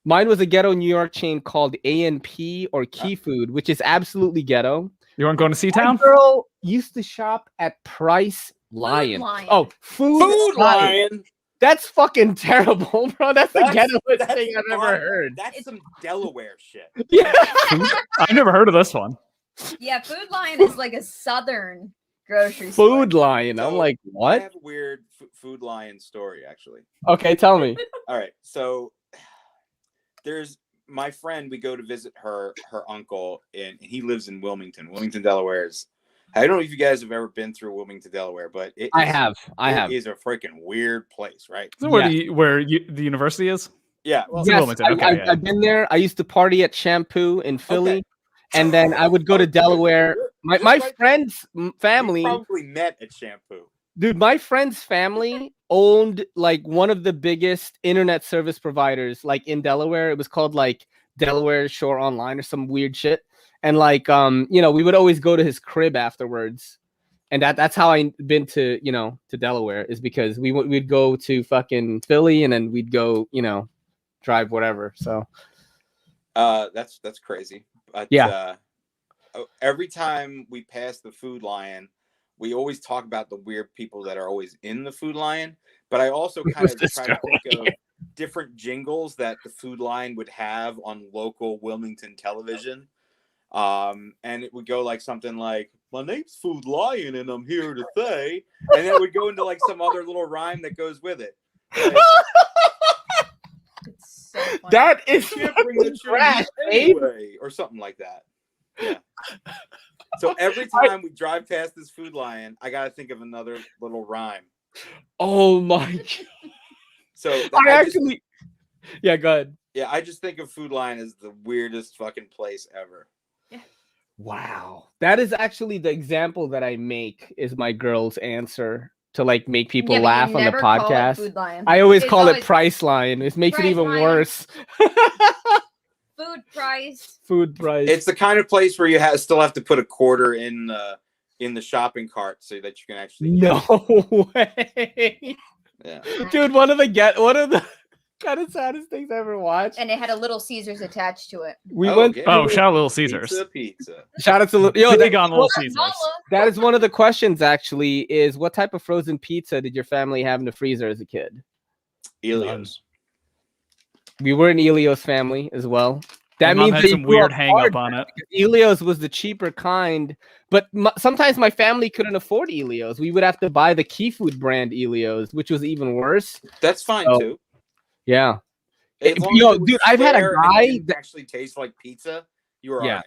Mine was a ghetto New York chain called A&P or Key Food, which is absolutely ghetto. You weren't going to My C-Town? girl used to shop at Price Lion. Lion. Oh, Food Lion. That's fucking terrible, bro. That's the ghettoest thing I've ever fun. heard. That's some Delaware shit. Yeah. I've never heard of this one. Yeah, Food Lion is like a southern grocery store. Food Lion. I'm So, like, I what? have a weird Food Lion story, actually. Okay, tell me. All right, so there's my friend. We go to visit her uncle, and he lives in Wilmington, Delaware. I don't know if you guys have ever been through Wilmington, Delaware, but I have. It is a freaking weird place, right? Is it where Yeah. the university is? Yeah. Well, It's in Yes, Wilmington, okay, yeah. I've been there. I used to party at Shampoo in Philly, Okay. and then I would go to Delaware. My right- friend's we family, probably met at Shampoo. dude, my friend's family owned like one of the biggest internet service providers like in Delaware. It was called like Delaware Shore Online or some weird shit. And like we would always go to his crib afterwards. And that's how I been to, to Delaware, is because we'd go to fucking Philly and then we'd go, drive whatever. So That's crazy. But, yeah. Every time we pass the Food Lion, we always talk about the weird people that are always in the Food Lion. But I also kind of try to think of different jingles that the Food Lion would have on local Wilmington television. And it would go like something like, "My name's Food Lion and I'm here to say," and then it would go into like some other little rhyme that goes with it. Like, It's so funny. That is "Can't bring the fucking children trash, Abe. anyway," or something like that. Yeah. So every time we drive past this Food Lion, I gotta think of another little rhyme. Oh my God. So yeah, go ahead. I just think of Food Lion as the weirdest fucking place ever. Wow. That is actually the example that I make is my girl's answer to like make people Yeah, but you laugh on the never call it podcast. Food Lion. I always It's call it always Price Line. It makes it Price even Lion. worse. Food price. Food price. It's the kind of place where you still have to put a quarter in the shopping cart so that you can actually no way. Yeah. Dude, one of the kind of saddest things I ever watched. And it had a Little Caesars attached to it. We Oh, went yeah. Oh, shout out Little Caesars. Pizza. shout out to Big on Little Caesars. that is one of the questions actually, is what type of frozen pizza did your family have in the freezer as a kid? Elios. We were an Elios family as well. My That mom means had that some you grew weird up hang hard, up on it. Elios was the cheaper kind, but sometimes my family couldn't afford Elios. We would have to buy the Key Food brand Elios, which was even worse. That's fine Oh. too. Yeah. As long Yo, as it was dude, I've had a square and guy didn't that- actually tastes like pizza. You were Yeah. alright.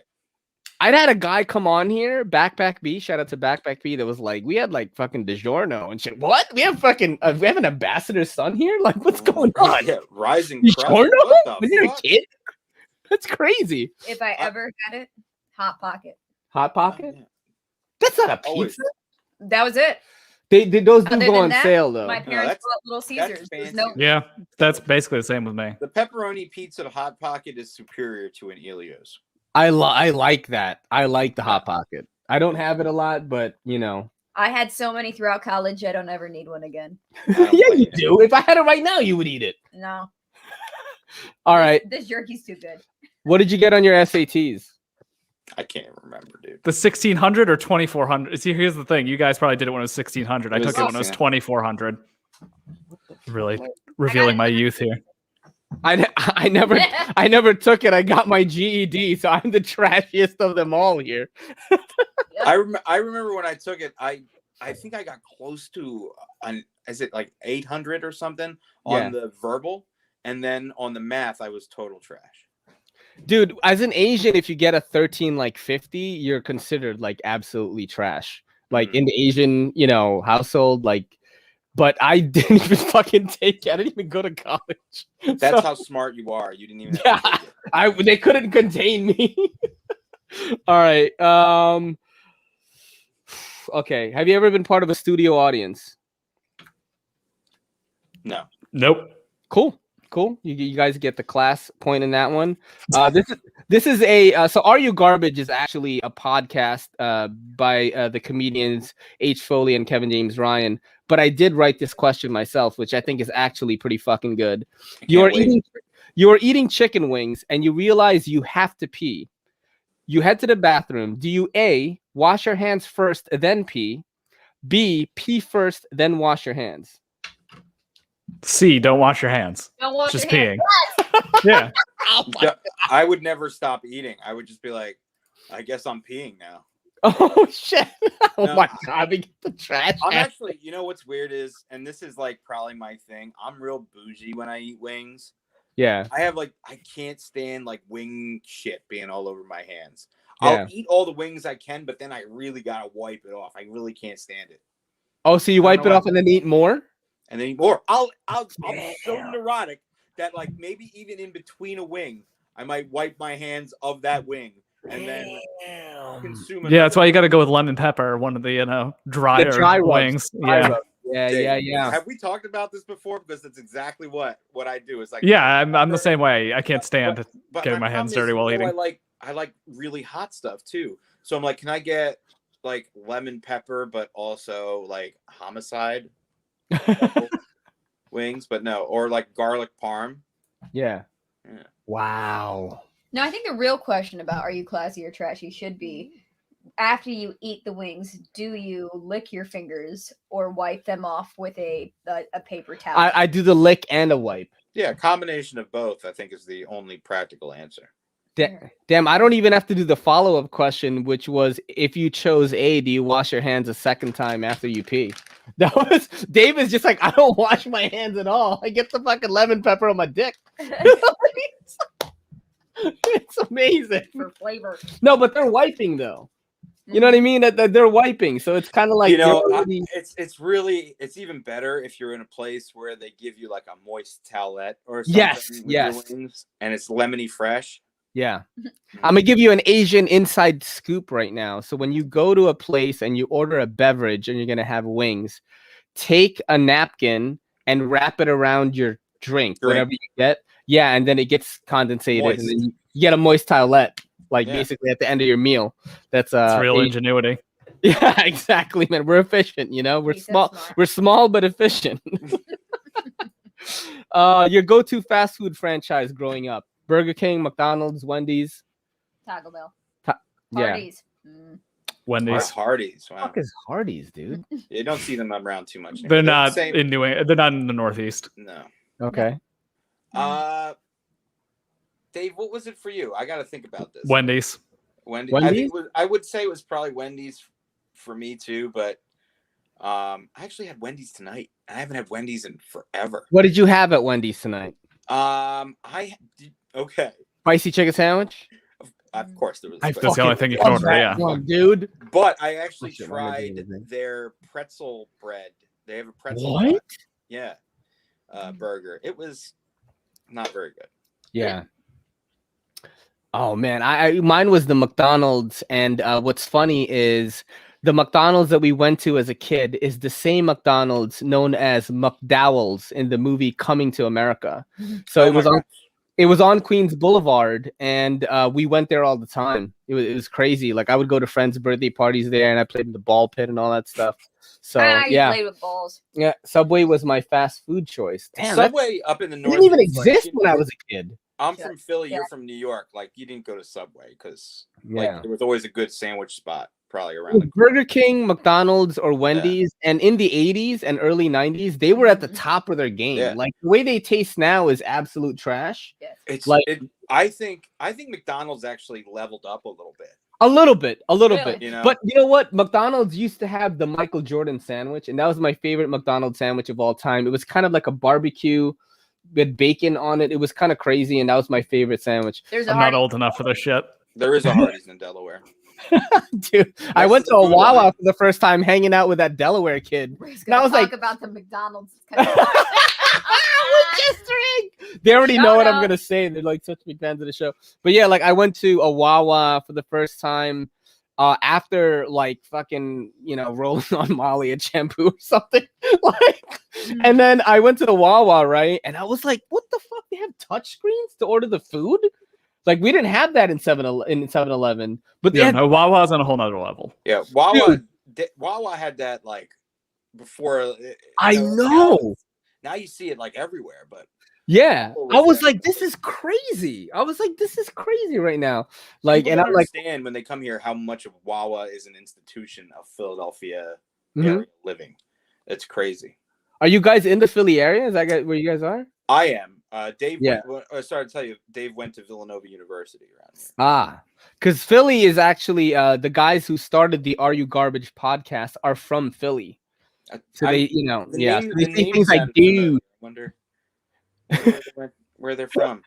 I'd had a guy come on here, Backpack B, shout out to Backpack B, that was like, we had like fucking DiGiorno and shit. What? We have an ambassador's son here? Like, what's going on? Yeah, rising crust. DiGiorno? What the When you're a fuck? kid? That's crazy. If I ever had it, Hot Pocket. Hot Pocket? Yeah. That's not a Always. pizza. That was it. Those do Other go than on that, sale though. My parents that's- bought Little Caesars. There's no. fancy. Yeah, that's basically the same with me. The pepperoni pizza at Hot Pocket is superior to an Elios. I like that. I like the Hot Pocket. I don't have it a lot, but I had so many throughout college. I don't ever need one again. I don't yeah, like you it. do. If I had it right now, you would eat it. No. All right. This jerky's too good. What did you get on your SATs? I can't remember, dude. The 1600 or 2400? See, here's the thing. You guys probably did it when it was 1600. I It was took it when it was 1600. 2400. Really revealing my youth here. I never took it. I got my GED, so I'm the trashiest of them all here. I remember when I took it. I think I got close to is it like 800 or something on the verbal, and then on the math I was total trash. Dude, as an Asian, if you get a 13 like 50, you're considered like absolutely trash. Like in the Asian, household, like. But I didn't even fucking take it. I didn't even go to college. That's So- how smart you are. You didn't even have to Yeah. take it. They couldn't contain me. All right. Okay. Have you ever been part of a studio audience? No. Nope. Cool. You guys get the class point in that one. This is a so Are You Garbage is actually a podcast by the comedians H. Foley and Kevin James Ryan. But I did write this question myself, which I think is actually pretty fucking good. You are Can't wait. You are eating chicken wings and you realize you have to pee. You head to the bathroom. Do you A, wash your hands first, then pee? B, pee first, then wash your hands? C, don't wash your hands. Don't wash Just your hands. peeing. Yeah. I would never stop eating. I would just be like, I guess I'm peeing now. Oh shit! Oh No, my god! We get the trash. I'm actually, you know what's weird is, and this is like probably my thing. I'm real bougie when I eat wings. Yeah. I have like, I can't stand like wing shit being all over my hands. Yeah. I'll eat all the wings I can, but then I really gotta wipe it off. I really can't stand it. Oh, so you I wipe don't it know off and then eat more? And then eat more. I'm so neurotic that like maybe even in between a wing, I might wipe my hands of that wing and then consume it. Yeah, that's why you got to go with lemon pepper, one of the drier dry rubs. wings. Dry Yeah, rub. Yeah. Have we talked about this before? Because that's exactly what I do. Is like, yeah. I'm the same way. I can't stand but getting my hands problem dirty is, while you know, eating. I like really hot stuff too. So I'm like, can I get like lemon pepper, but also like homicide wings? But no, or like garlic parm. Yeah. Yeah. Wow. No, I think the real question about are you classy or trashy should be, after you eat the wings, do you lick your fingers or wipe them off with a paper towel? I do the lick and a wipe. Yeah, a combination of both, I think, is the only practical answer. Damn, I don't even have to do the follow-up question, which was, if you chose A, do you wash your hands a second time after you pee? That was Dave is just like, I don't wash my hands at all. I get the fucking lemon pepper on my dick. It's amazing. For flavor. No, but they're wiping though. You know what I mean? That they're wiping, so it's kind of like, You know, you're already- it's even better if you're in a place where they give you like a moist towelette or something with your wings, and it's lemony fresh. Yeah. I'm gonna give you an Asian inside scoop right now. So when you go to a place and you order a beverage and you're gonna have wings, take a napkin and wrap it around your drink. Whatever you get. Yeah, and then it gets condensated, Moist. and then you get a moist towelette, like Yeah. basically at the end of your meal. That's real ingenuity. Yeah, exactly, man. We're efficient, you know. We're He said small. smart. We're small but efficient. Your go-to fast food franchise growing up: Burger King, McDonald's, Wendy's. Taco Bell. Yeah. Hardee's. Wendy's. Hardee's. Wow. Fuck is Hardee's, dude? You don't see them around too much anymore. They're not Same- in New England. They're not in the Northeast. No. Okay. Dave, what was it for you? I got to think about this. Wendy's. Wendy's. I think I would say it was probably Wendy's for me too, but I actually had Wendy's tonight. I haven't had Wendy's in forever. What did you have at Wendy's tonight? Okay. Spicy chicken sandwich. Of course there was. I That's the only thing you can love order. that Yeah. one, dude. But I actually Shit, I'm gonna do tried anything. their pretzel bread. They have a pretzel. What? bread. Yeah. Burger. It was not very good. Yeah. Oh man, I mine was the McDonald's, and what's funny is the McDonald's that we went to as a kid is the same McDonald's known as McDowell's in the movie Coming to America. So it was on Queens Boulevard, and we went there all the time. It was crazy. Like I would go to friends' birthday parties there, and I played in the ball pit and all that stuff. So You played with balls. yeah, Subway was my fast food choice. Damn, that Subway up in the north didn't even is like, exist when I was a kid. I'm from Philly. Yeah. You're from New York. Like you didn't go to Subway because Yeah. like there was always a good sandwich spot probably around the Burger King, McDonald's, or Wendy's, and in the 80s and early 90s, they were at the top of their game. Yeah. Like the way they taste now is absolute trash. Yes. It's Like- I think McDonald's actually leveled up a little bit. A little bit. Really? Bit. You know? But you know what? McDonald's used to have the Michael Jordan sandwich, and that was my favorite McDonald's sandwich of all time. It was kind of like a barbecue with bacon on it. It was kind of crazy, and that was my favorite sandwich. There's a I'm not old enough for this shit. There is a Hardee's in Delaware. Dude, I That's went the to a food Wawa line. for the first time hanging out with that Delaware kid. We're just And I gonna was talk like- about the McDonald's. They already know Shout what I'm out. gonna say. They're like such big fans of the show. But yeah, like I went to a Wawa for the first time after like fucking, you know, rolling on Molly and shampoo or something. Like, and then I went to the Wawa, right? And I was like, what the fuck? They have touch screens to order the food? Like we didn't have that in 7-Eleven. But they Yeah, had, no, Wawa's on a whole nother level. Yeah, Wawa had that like before. I know. Now you see it like everywhere, but Yeah, What I was was that? like, this is crazy. I was like, this is crazy right now. Like, People and don't I'm like, understand when they come here how much of Wawa is an institution of Philadelphia Mhm. area living. It's crazy. Are you guys in the Philly area? Is that where you guys are? I am. Dave. Yeah. Sorry to tell you, Dave went to Villanova University around here. Ah, because Philly is actually the guys who started the Are You Garbage podcast are from Philly. So they, you know, The yeah. name, So they the say name things like, sounds familiar. dude. I wonder where they're from.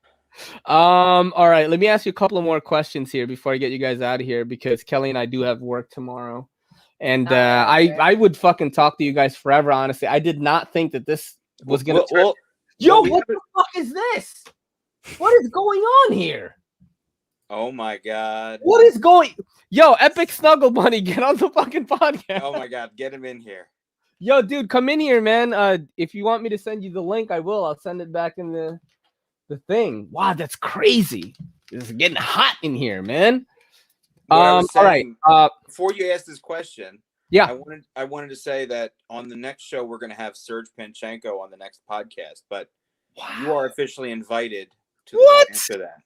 All right. Let me ask you a couple of more questions here before I get you guys out of here, because Kelly and I do have work tomorrow. And I would fucking talk to you guys forever, honestly. I did not think that this was gonna turn. Yo, what the fuck is this? What is going on here? Oh my god. What is going? Yo, Epic Snuggle Bunny, get on the fucking podcast. Oh my god, get him in here. Yo, dude, come in here, man. If you want me to send you the link, I will. I'll send it back in the thing. Wow, that's crazy. It's getting hot in here, man. All right. Before you ask this question, yeah, I wanted to say that on the next show we're going to have Serge Panchenko on the next podcast, but you are officially invited to the one after that.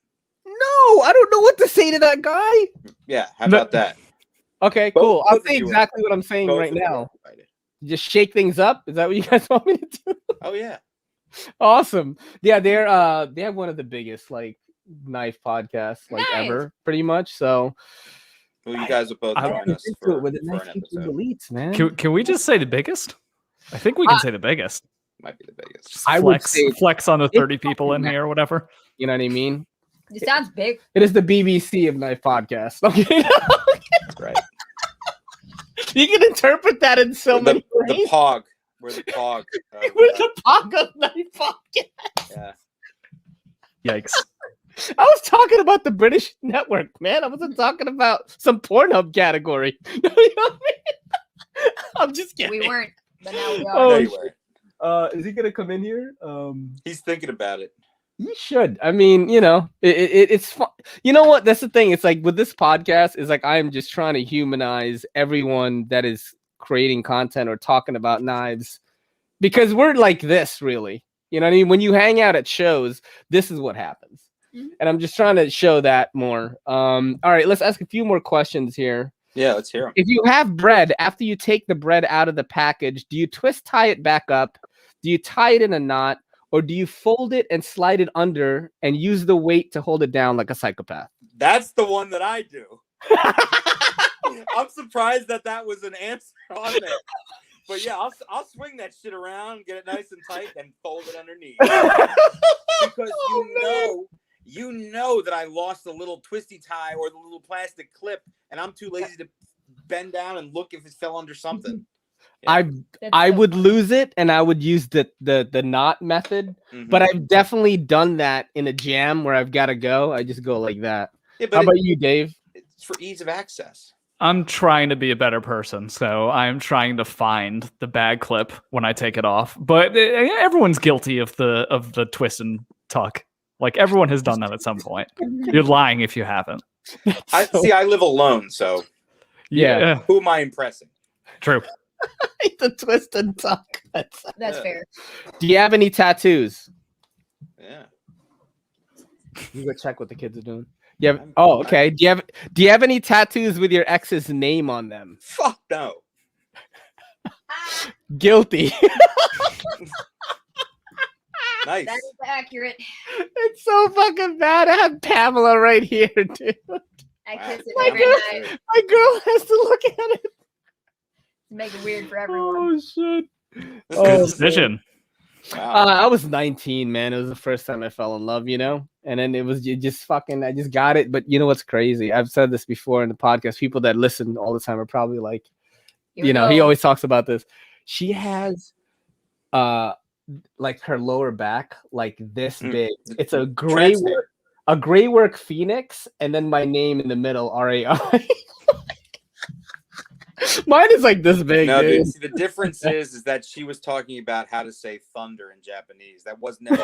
No, I don't know what to say to that guy. Yeah, how about that? Okay, cool. I'll both say of you exactly what I'm saying Both right of you are now. invited. Just shake things up. Is that what you guys want me to do? Oh yeah. Awesome. Yeah, they have one of the biggest like knife podcasts like ever, pretty much. So well, you guys will both join us for an episode. Deletes, man. Can we just say the biggest? I think we can say the biggest. Might be the biggest. Just flex on the 30 people in here or whatever. You know what I mean? It sounds big. It is the BBC of knife podcast. Okay. That's right. You can interpret that in so many ways. The POG. We're the POG. We're the POG of knife podcast. Yeah. Yikes. I was talking about the British network, man. I wasn't talking about some Pornhub category. You know what I mean? I'm just kidding. We weren't, but now we are. No, you weren't. Is he gonna come in here? He's thinking about it. You should. I mean, you know, it's fun. You know what? That's the thing. It's like with this podcast, is like I am just trying to humanize everyone that is creating content or talking about knives, because we're like this, really. You know what I mean? When you hang out at shows, this is what happens. Mm-hmm. And I'm just trying to show that more. All right, let's ask a few more questions here. Yeah, let's hear them. If you have bread, after you take the bread out of the package, do you twist tie it back up? Do you tie it in a knot? Or do you fold it and slide it under and use the weight to hold it down like a psychopath? That's the one that I do. I'm surprised that was an answer on there. But yeah, I'll swing that shit around, get it nice and tight, and fold it underneath. Because you know that I lost the little twisty tie or the little plastic clip, and I'm too lazy to bend down and look if it fell under something. Yeah. I would lose it, and I would use the knot method. Mm-hmm. But I've definitely done that in a jam where I've got to go. I just go like that. Yeah, how about you, Dave? It's for ease of access. I'm trying to be a better person, so I'm trying to find the bag clip when I take it off. But everyone's guilty of the twist and tuck. Like everyone has done that at some point. You're lying if you haven't. I live alone, so yeah. Who am I impressing? True. The twist and tuck. That's fair. Do you have any tattoos? Yeah. You go check what the kids are doing. Yeah. Oh, okay. Do you have any tattoos with your ex's name on them? Fuck no. Guilty. Nice. That is accurate. It's so fucking bad. I have Pamela right here, dude. I kiss it every night. My girl has to look at it. Make it weird for everyone. Oh shit! Good decision. Wow. I was 19, man. It was the first time I fell in love, you know. And then I just got it. But you know what's crazy? I've said this before in the podcast. People that listen all the time are probably like, he always talks about this. She has, like her lower back like this big. It's a gray work phoenix, and then my name in the middle, RAI. Mine is like this big. No, dude. dude, see, the difference is that she was talking about how to say thunder in Japanese. That was never.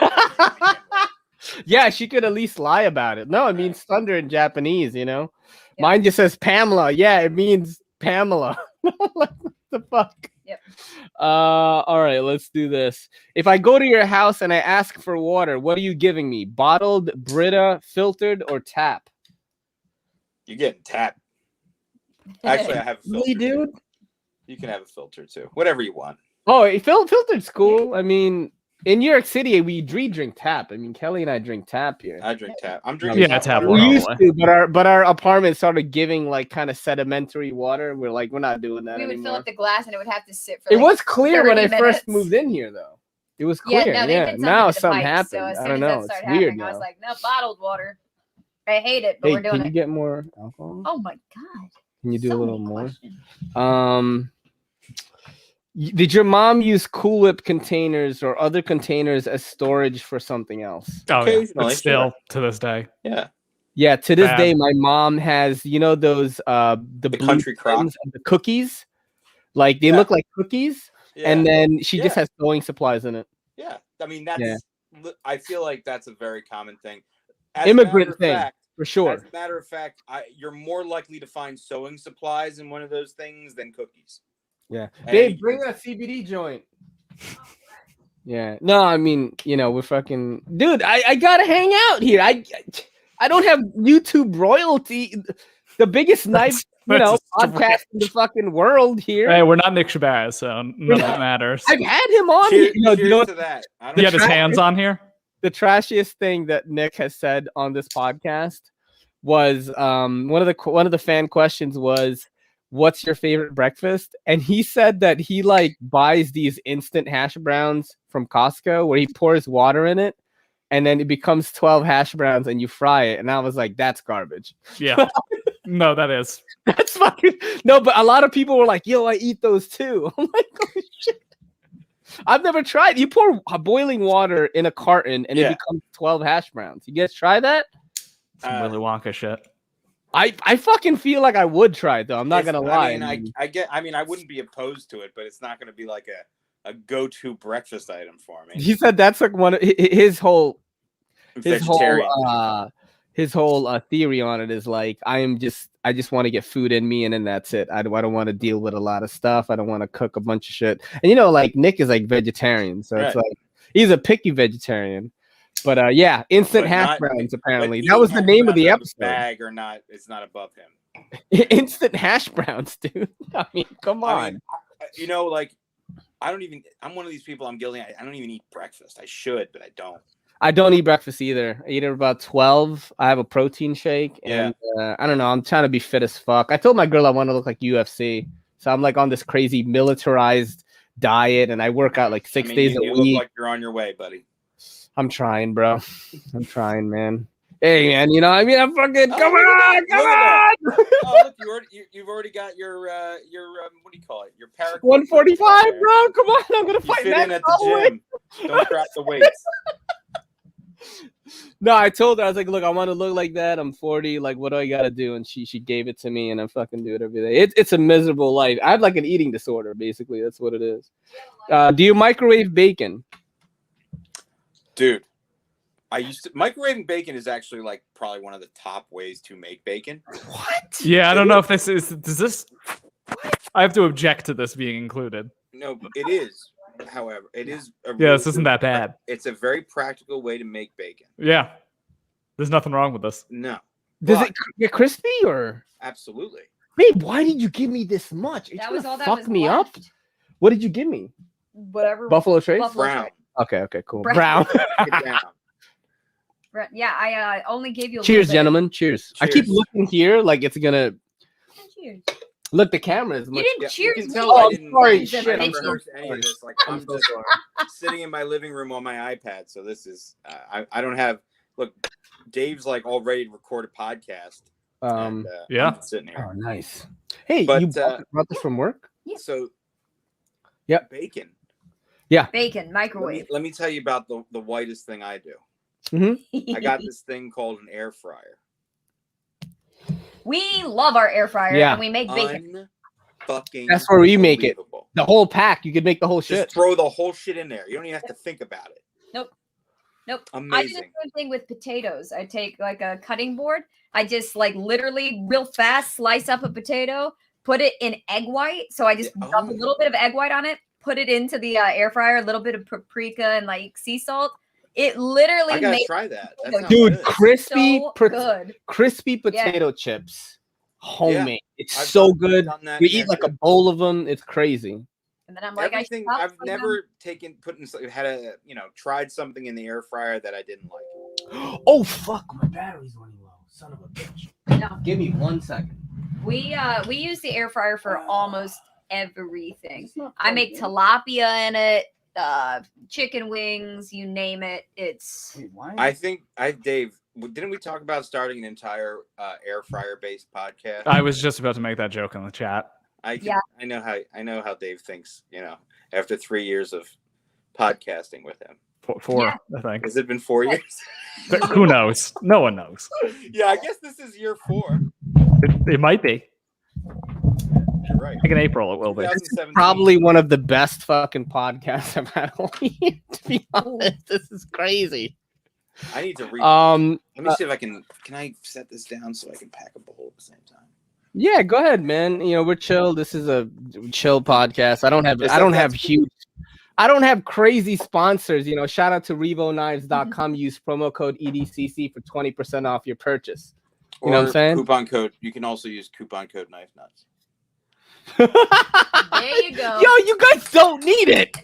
Yeah, she could at least lie about it. No, it means thunder in Japanese, you know. Yeah. Mine just says Pamela. Yeah, it means Pamela. What the fuck? Yep. All right, let's do this. If I go to your house and I ask for water, what are you giving me? Bottled, Brita, filtered, or tap? You're getting tapped. Actually, I have a filter. Really, dude? You can have a filter too. Whatever you want. Oh, filtered's cool. I mean, in New York City, we drink tap. I mean, Kelly and I drink tap here. I drink tap. I'm drinking tap water. We water. used to, but our apartment started giving like kind of sedimentary water. We're like, we're not doing that We would anymore. fill up the glass and it would have to sit for It like was clear when I 30 first minutes. moved in here, though. It was Yeah, clear. no, they did something Now with the something pipes, happened. So as I soon don't as know. that It's started weird happening, I was now. like, no, bottled water. I hate it, but Hey, we're doing can you it. get more alcohol? Oh my god. Can you do So a little many more? questions. Did your mom use Cool Whip containers or other containers as storage for something else? Oh, yeah. Occasionally, But still, sure. to this day. Yeah. Yeah, to this Bad. day, my mom has, you know, those the blue country crock? tins of the cookies, like they Yeah. look like cookies, Yeah. and then she just Yeah. has sewing supplies in it. Yeah. I mean, that's. Yeah. I feel like that's a very common thing. As Immigrant a matter of thing. fact, For sure. As a matter of fact, you're more likely to find sewing supplies in one of those things than cookies. Yeah. And Babe, bring a CBD joint. Yeah. No, I mean, you know, we're fucking dude, I gotta hang out here. I don't have YouTube royalty. The biggest knife, you know, that's podcast in the fucking world here. Hey, we're not Nick Shabazz, so none of that matters. I've had him on Cheers, here. You know, to that. I don't He had his know. hands on here. the trashiest thing that Nick has said on this podcast was one of the fan questions was, what's your favorite breakfast? And he said that he like buys these instant hash browns from Costco where he pours water in it and then it becomes 12 hash browns and you fry it. And I was like, that's garbage. Yeah. No, that is. That's fucking no, but a lot of people were like, yo, I eat those too. I'm like, oh shit. I've never tried. You pour boiling water in a carton and it becomes 12 hash browns. You guys try that? Some Willy Wonka shit. I fucking feel like I would try it though. I'm not gonna lie. I mean, I wouldn't be opposed to it, but it's not going to be like a go-to breakfast item for me. He said that's like one of his whole Vegetarian. theory on it is like I just want to get food in me and then that's it. I don't want to deal with a lot of stuff. I don't want to cook a bunch of shit. And you know, like Nick is like vegetarian, so it's like he's a picky vegetarian. But yeah, instant hash browns. Apparently, that was the name of the episode. Bag or not, it's not above him. Instant hash browns, dude. I mean, come on. I mean, you know, like I'm one of these people. I'm guilty. I don't even eat breakfast. I should, but I don't. I don't eat breakfast either. I eat at about 12. I have a protein shake, and I don't know. I'm trying to be fit as fuck. I told my girl I want to look like UFC, so I'm like on this crazy militarized diet, and I work out like 6 days a you week. look like you're on your way, buddy. I'm trying, bro. I'm trying, man. Hey, man, you know, I mean, I'm fucking. Oh, come on. Oh, look, you've already got your what do you call it? Your paracord. 145, bro. Come on, I'm gonna fight fit that in at the gym. Don't drop the weights. No, I told her, I was like, look, I want to look like that. I'm 40. Like, what do I got to do? And she gave it to me, and I fucking do it every day. It's a miserable life. I have like an eating disorder, basically. That's what it is. Do you microwave bacon? Dude, I used to microwaving bacon is actually like probably one of the top ways to make bacon. What? Yeah, I don't know if this is. Does this? I have to object to this being included. No, it is. However, it is. Yeah, this isn't that bad. It's a very practical way to make bacon. Yeah, there's nothing wrong with this. No. Does it get crispy or? Absolutely. Babe, why did you give me this much? It's That was gonna all that fuck was me left. up. What did you give me? Whatever. Buffalo Trace? Buffalo Brown. Trace. Okay, cool. Brown. Brown. Get down. Yeah, I only gave you a Cheers, little bit. gentlemen. Cheers. I keep Cheers. looking here like it's gonna Cheers. look. The camera is You much. didn't Yeah, cheers you can me. tell Oh, I didn't. sorry, I shit, didn't I'm rehearse so any sorry. of this. Like I'm so just sorry. sitting in my living room on my iPad. So this is I don't have. Look, Dave's like all ready to record a podcast. And, yeah. I'm just sitting here. Oh, nice. Hey, But, you brought this from work? So, Yep. bacon. Bacon, microwave. Let me tell you about the whitest thing I do. Mm-hmm. I got this thing called an air fryer. We love our air fryer Yeah. and we make bacon. Fucking. That's where we make it. unbelievable. The whole pack. You could make the whole shit. Just throw the whole shit in there. You don't even have to think about it. Nope. I do the Amazing. same thing with potatoes. I take like a cutting board. I just like literally real fast slice up a potato, put it in egg white. So I just dump a little bit of egg white on it, put it into the air fryer, a little bit of paprika and like sea salt. It literally I gotta makes try that. Dude, good. crispy potato chips, homemade. It's I've so good. that We eat like a bowl of them. It's crazy. And then I'm like, I've never tried something in the air fryer that I didn't like. Oh fuck, my battery's running low. Son of a bitch. No. Give me 1 second. We use the air fryer for almost everything. I make tilapia in it, chicken wings, you name it. It's. Dave, didn't we talk about starting an entire air fryer based podcast? I was just about to make that joke in the chat. I know how Dave thinks. After 3 years of podcasting with him. Four, I think. Has it been 4 years? Who knows? No one knows. Yeah, I guess this is year 4. It might be. You're right. I think in April it will be. This is probably one of the best fucking podcasts I've had all year, to be honest. This is crazy. I need to read. Let me see if I can. Can I set this down so I can pack a bowl at the same time? Yeah, go ahead, man. We're chill. This is a chill podcast. I don't have crazy sponsors. Shout out to RevoKnives.com. Use promo code EDCC for 20% off your purchase. You know what I'm saying? Coupon code. You can also use coupon code Knifenuts. There you go. Yo, you guys don't need it.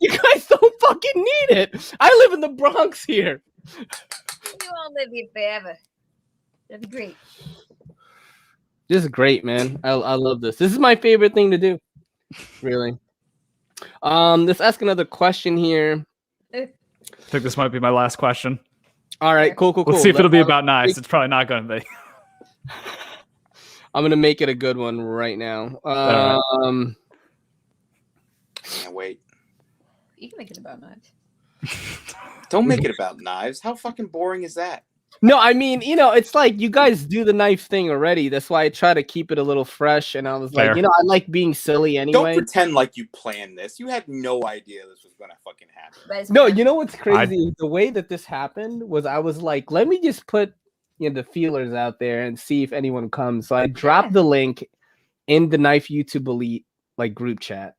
You guys don't fucking need it. I live in the Bronx here. You won't live here forever. That'd be great. This is great, man. I love this. This is my favorite thing to do. Really. Let's ask another question here. I think this might be my last question. All right, cool. Let's see if it'll be about knives. It's probably not going to be. I'm going to make it a good one right now. Can't wait. You can make it about knives. Don't make it about knives. How fucking boring is that? No, I mean, it's like you guys do the knife thing already. That's why I try to keep it a little fresh. And I was like, I like being silly anyway. Don't pretend like you planned this. You had no idea this was going to fucking happen. No, you know what's crazy? The way that this happened was I was like, let me just put the feelers out there and see if anyone comes. So I dropped the link in the Knife YouTube Elite group chat.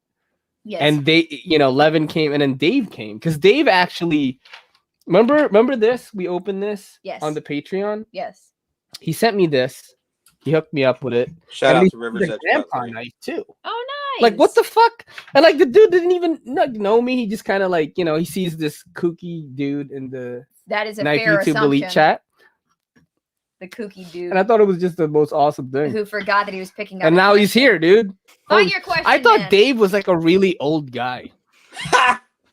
Yes. And they, Levin came and then Dave came because Dave actually. Remember this? We opened this on the Patreon. Yes. He sent me this. He hooked me up with it. Shout out to Rivers Edge grandpa knife too. Oh, nice. Like what the fuck? And the dude didn't even know me. He just kind of he sees this kooky dude in the Knife YouTube Elite chat. The kooky dude. And I thought it was just the most awesome thing. Who forgot that he was picking up. And now he's here, dude. Find your question. I thought Dave was a really old guy.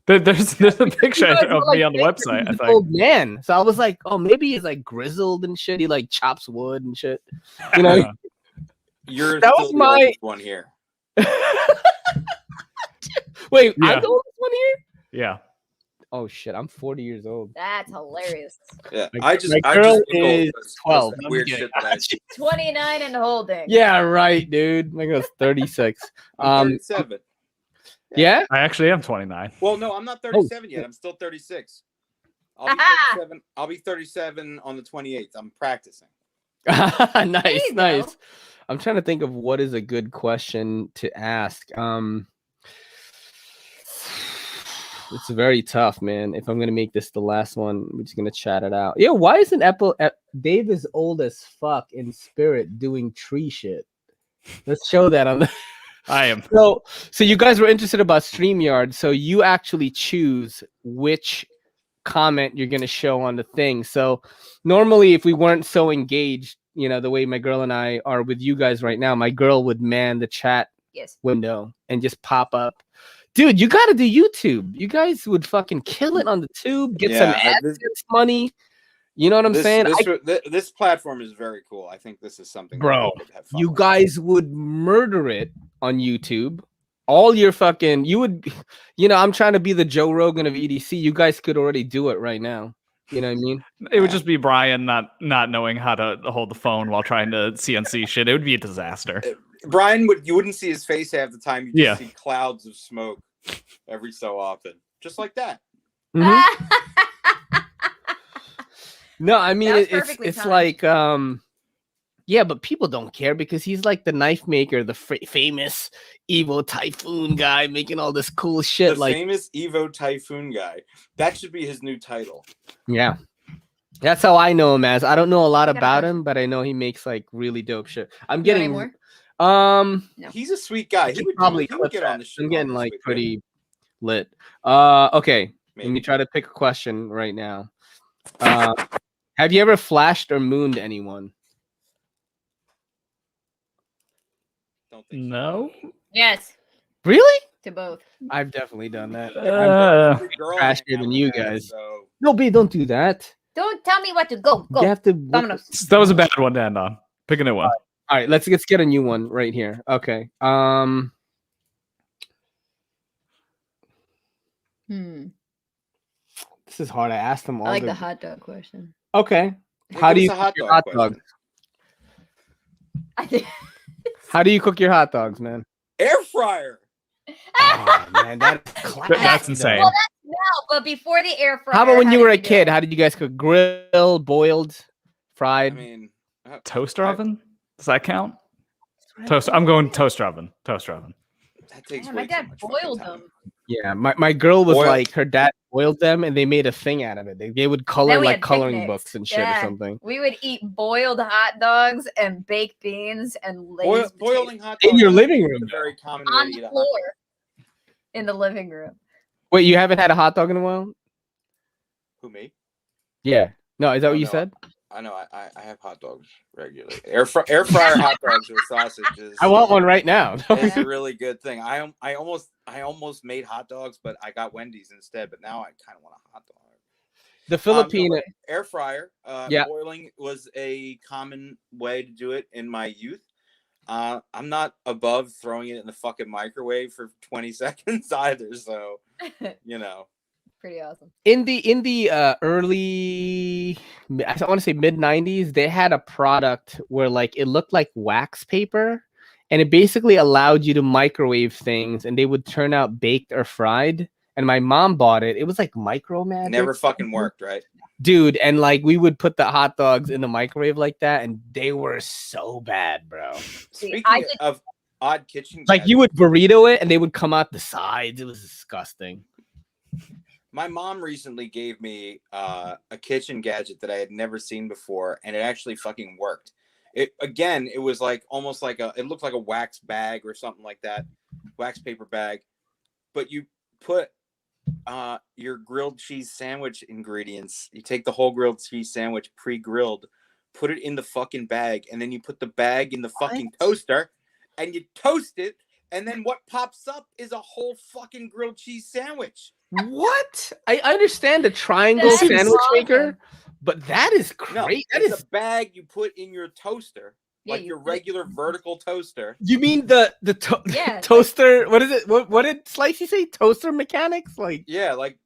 There's a picture of me on the website. I think. Old man. So I was like, oh, maybe he's grizzled and shit. He chops wood and shit. That was my one here. Wait, I'm the oldest one here? Yeah. Oh shit, I'm 40 years old. That's hilarious. Yeah, my girl is 12. Weird shit that 29 and holding. Yeah, right, dude. My girl's 36. I'm 37. Yeah? I actually am 29. Well, no, I'm not 37 yet. I'm still 36. I'll be 37 on the 28th. I'm practicing. Nice. I'm trying to think of what is a good question to ask. It's very tough, man. If I'm gonna make this the last one, we're just gonna chat it out. Yeah, why isn't Dave is old as fuck in spirit doing tree shit? Let's show that on the. I am. So you guys were interested about StreamYard, so you actually choose which comment you're gonna show on the thing. So normally, if we weren't so engaged, the way my girl and I are with you guys right now, my girl would man the chat window and just pop up. Dude, you gotta do YouTube. You guys would fucking kill it on the tube. Get some AdSense money. You know what I'm saying? This platform is very cool. I think this is something, bro. That have fun you with. Guys would murder it on YouTube. All your fucking, you would, I'm trying to be the Joe Rogan of EDC. You guys could already do it right now. You know what I mean? It would just be Brian not knowing how to hold the phone while trying to CNC shit. It would be a disaster. Brian you wouldn't see his face half the time. You just see clouds of smoke every so often, just like that. Mm-hmm. No, I mean it's like Yeah, but people don't care because he's like the knife maker, the famous Evo Typhoon guy making all this cool shit. The like famous Evo Typhoon guy. That should be his new title. Yeah. That's how I know him as. I don't know a lot I got a about question. him, but I know he makes like really dope shit. I'm You want any getting more? um No. He's a sweet guy. I He should would probably he would clip get that. on the show. I'm getting like with you. pretty lit. Okay. Let me Maybe. try to pick a question right now. Have you ever flashed or mooned anyone? Don't think so. No. Yes, Really? to both. I've definitely done that. I'm Every girl I hang trashier out than with you has, guys. So No, B, don't do that. Don't tell me what to go. You Go. have to Vámonos. That was a bad one to end on. Pick a new one. All right, let's get a new one right here. Okay. This is hard. I asked them all. I like the hot dog question. Okay. Hey, How give do us you a cook your hot dogs? How do you cook your hot dogs, man? air fryer. Oh, man, that's classic. That's insane. Well, no, but before the air fryer. How about when you were a did kid? do it? How did you guys cook? Grilled, boiled, I fried? mean, Toaster oven? Does that count? Toaster. I'm going toaster oven. Toaster oven. that takes Yeah, way my dad too much fucking boiled time. them. Yeah, my girl was Boil- like, her dad boiled them and they made a thing out of it. They would color we like had coloring picnics. books and shit or Yeah. something. We would eat boiled hot dogs and baked beans and Lay's Boiling hot In dogs your is living a room, very common on way to eat the a hot floor dog. in the living room. Wait, you haven't had a hot dog in a while? Who, me? Yeah. No, is that Oh, what you no. said? I know. I have hot dogs regularly. Air fryer hot dogs with sausages. I want one right now. It's a really good thing. I almost made hot dogs, but I got Wendy's instead. But now I kind of want a hot dog. The Filipino. Air fryer. Yeah. Boiling was a common way to do it in my youth. I'm not above throwing it in the fucking microwave for 20 seconds either. So, you know. Pretty awesome. In the early, I want to say mid 90s, they had a product where like it looked like wax paper, and it basically allowed you to microwave things, and they would turn out baked or fried. And my mom bought it. It was like Micro Magic. Never fucking worked, right? Dude, and like we would put the hot dogs in the microwave like that, and they were so bad, bro. Speaking I did- of odd kitchen, Like you would burrito it, and they would come out the sides. It was disgusting. my mom recently gave me a kitchen gadget that I had never seen before, and it actually fucking worked. It was like almost like it looked like a wax bag or something like that, wax paper bag, but you put your grilled cheese sandwich ingredients. You take the whole grilled cheese sandwich pre-grilled, put it in the fucking bag, and then you put the bag in the fucking toaster, and you toast it, and then what pops up is a whole fucking grilled cheese sandwich. What? I understand the triangle That is sandwich awesome. maker, but that is No, great. That it's is. a bag you put in your toaster, Yeah, like you your put it- regular vertical toaster. You mean the Yeah, like- toaster? What is it? What did Slicey say? Toaster mechanics? Like Yeah, like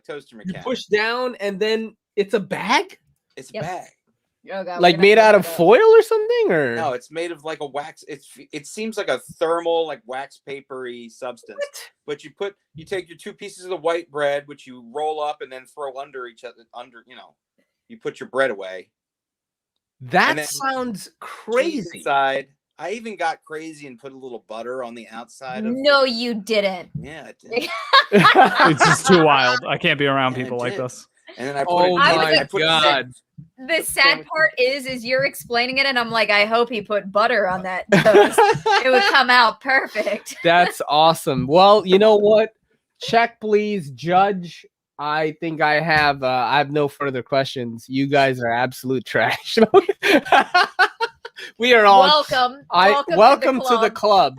toaster you mechanics. push down and then it's a bag, It's Yep. a bag. Oh, God, like we're gonna made have out to of look it up. foil or something, or No, it's made of like a wax. It seems like a thermal, like wax papery substance. But you take your two pieces of the white bread, which you roll up and then throw under each other. You put your bread away. that and then sounds Cheese crazy. inside. I even got crazy and put a little butter on the outside of. No, you didn't. Yeah, I did. It's just too wild. I can't be around Yeah, I people like did. this. And then I put Oh it. I my was I put god! The sad part is you're explaining it, and I'm like, I hope he put butter on that toast. It would come out perfect. That's awesome. Well, you know what? Check, please, Judge. I think I have no further questions. You guys are absolute trash. We are all welcome to the club.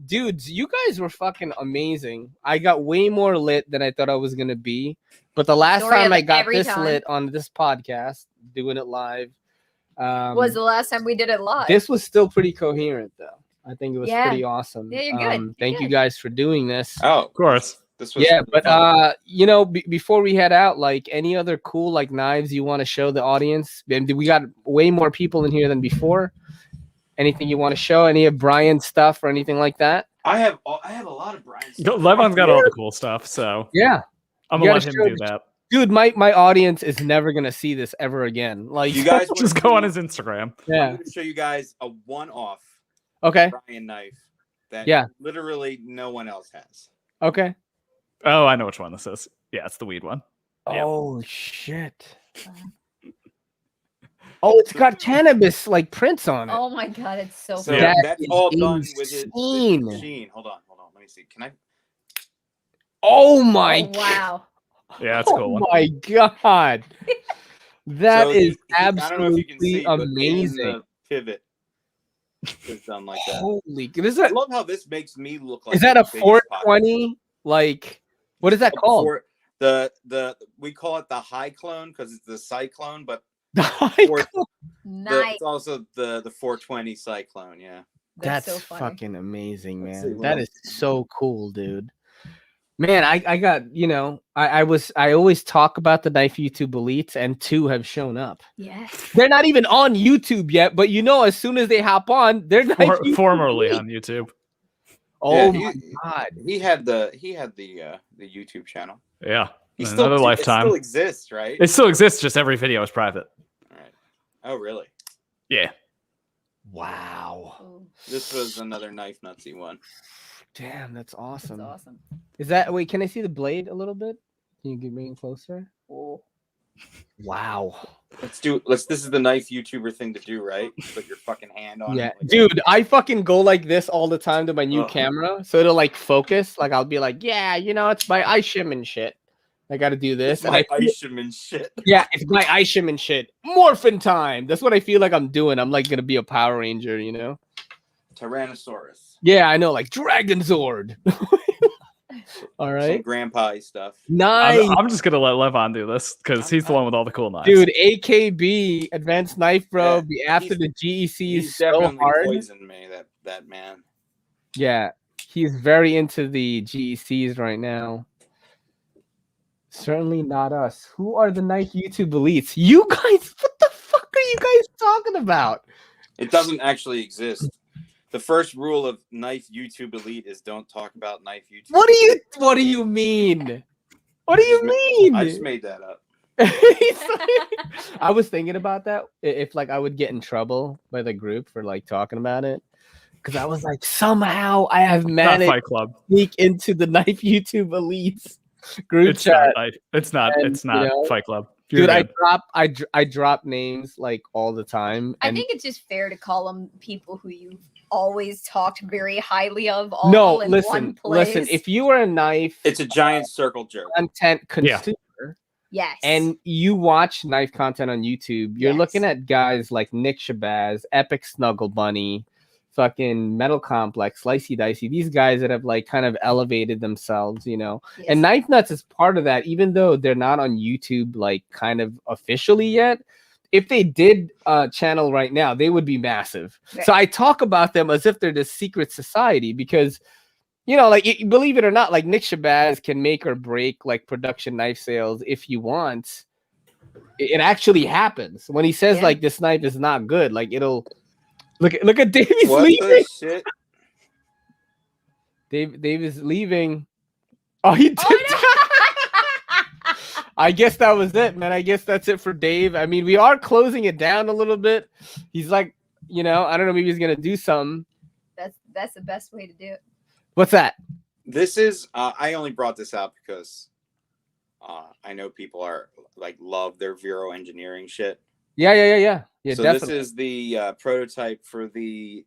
Dudes, you guys were fucking amazing. I got way more lit than I thought I was gonna be. But the last Story time of I got every this time. lit on this podcast, doing it live, Was the last time we did it live. this was still pretty coherent though. I think it was Yeah. pretty awesome. Yeah, you're good. You're Thank you good. guys for doing this. Oh, Of course. this was Yeah, but fun. before we head out, like any other cool like knives you want to show the audience? And we got way more people in here than before. Anything you want to show? Any of Brian's stuff or anything like that? I have a lot of Brian's. Levon's got all the cool stuff, so Yeah. I'm You gonna let gotta him show do that. Dude, my audience is never gonna see this ever again. Like, You guys Just go on his Instagram. yeah. I'm going to show you guys a one-off Okay. Brian knife that Yeah. literally no one else has. Okay. Oh, I know which one this is. Yeah, it's the weed one. Yep. Oh shit. Oh, it's got cannabis like prints on it. Oh my god, it's so So fun. That that's is all done with it. insane. Machine. Hold on. Let me see. Can I? Oh my Oh, wow. Yeah, it's a cool one. Oh my god. That So is I don't know if you can absolutely see, but amazing. the pivot is done like that. Holy, is I that love how this makes me look like. is that the a biggest 420? Like, what is that pocket. called? The we call it the high clone because it's the cyclone, but Nice. it's also the 420 cyclone. Yeah. That's so funny. fucking amazing, Let's man. see, That well- is so cool, dude. Man, I got, you know, I always talk about the Knife YouTube elites, and 2 have shown up. Yes. They're not even on YouTube yet, but you know, as soon as they hop on, they're Knife YouTube Formerly elite. on YouTube. Oh Yeah, my god. He had the YouTube channel. Yeah. He Another lifetime. It still exists, right? It still exists, just every video is private. All right. Oh, really? Yeah. Wow. Ooh, This was another knife nutsy one. Damn, that's awesome. that's awesome. Is that wait, can I see the blade a little bit? Can you bring it closer? Oh. Wow. This is the knife YouTuber thing to do, right? You put your fucking hand on Yeah, it. like- dude, I fucking go like this all the time to my new Ugh. camera, so it'll like focus. Like I'll be like, yeah, you know, it's my Ishim and shit. I got to do this. It's And my I, Isham shit. yeah, it's my Ishim and shit. Morphin time. That's what I feel like I'm doing. I'm like gonna be a Power Ranger, you know? Tyrannosaurus. Yeah, I know, like Dragon Zord. All Some right, grandpa stuff. nice, I'm just gonna let Levon do this because he's the one with all the cool knives. dude. AKB Advanced Knife Bro. Yeah, Be after he's- the GECs He's so definitely hard. poisoned me. That man. Yeah, he's very into the GECs right now. Certainly not us. Who are the Knife YouTube elites? You guys, what the fuck are you guys talking about? It doesn't actually exist. The first rule of knife YouTube elite is don't talk about knife YouTube. What do you mean? What do you mean? I just made that up. I was thinking about that if like I would get in trouble by the group for like talking about it, because I was like, somehow I have Not managed Fight Club. to sneak into the Knife YouTube elites group It's chat. not. It's not. And, It's not you know, Fight Club. You're Dude, good. I drop names like all the time. I And think it's just fair to call them people who you've always talked very highly of. All no, in listen, one place. listen. If you are a knife It's a giant circle jerk. content Yeah. consumer yes, and you watch knife content on YouTube, you're Yes. looking at guys like Nick Shabazz, Epic Snuggle Bunny, fucking Metal Complex, SliceyDicey, these guys that have like kind of elevated themselves, you know. yes. And Knife Nuts is part of that, even though they're not on YouTube like kind of officially yet. If they did channel right now, they would be massive. Right. So I talk about them as if they're this secret society because, you know, like believe it or not, like Nick Shabazz can make or break like production knife sales if he wants. It actually happens when he says Yeah. like this knife is not good. Like it'll look at Davy's What leaving. the shit? Dave is leaving. Oh, he did. Oh, I guess that was it, man. I guess that's it for Dave. I mean, we are closing it down a little bit. He's like, you know, I don't know, maybe he's gonna do something. that's the best way to do it. What's that? This is I only brought this out because I know people are like love their Vero engineering shit. Yeah, So definitely. this is the prototype for the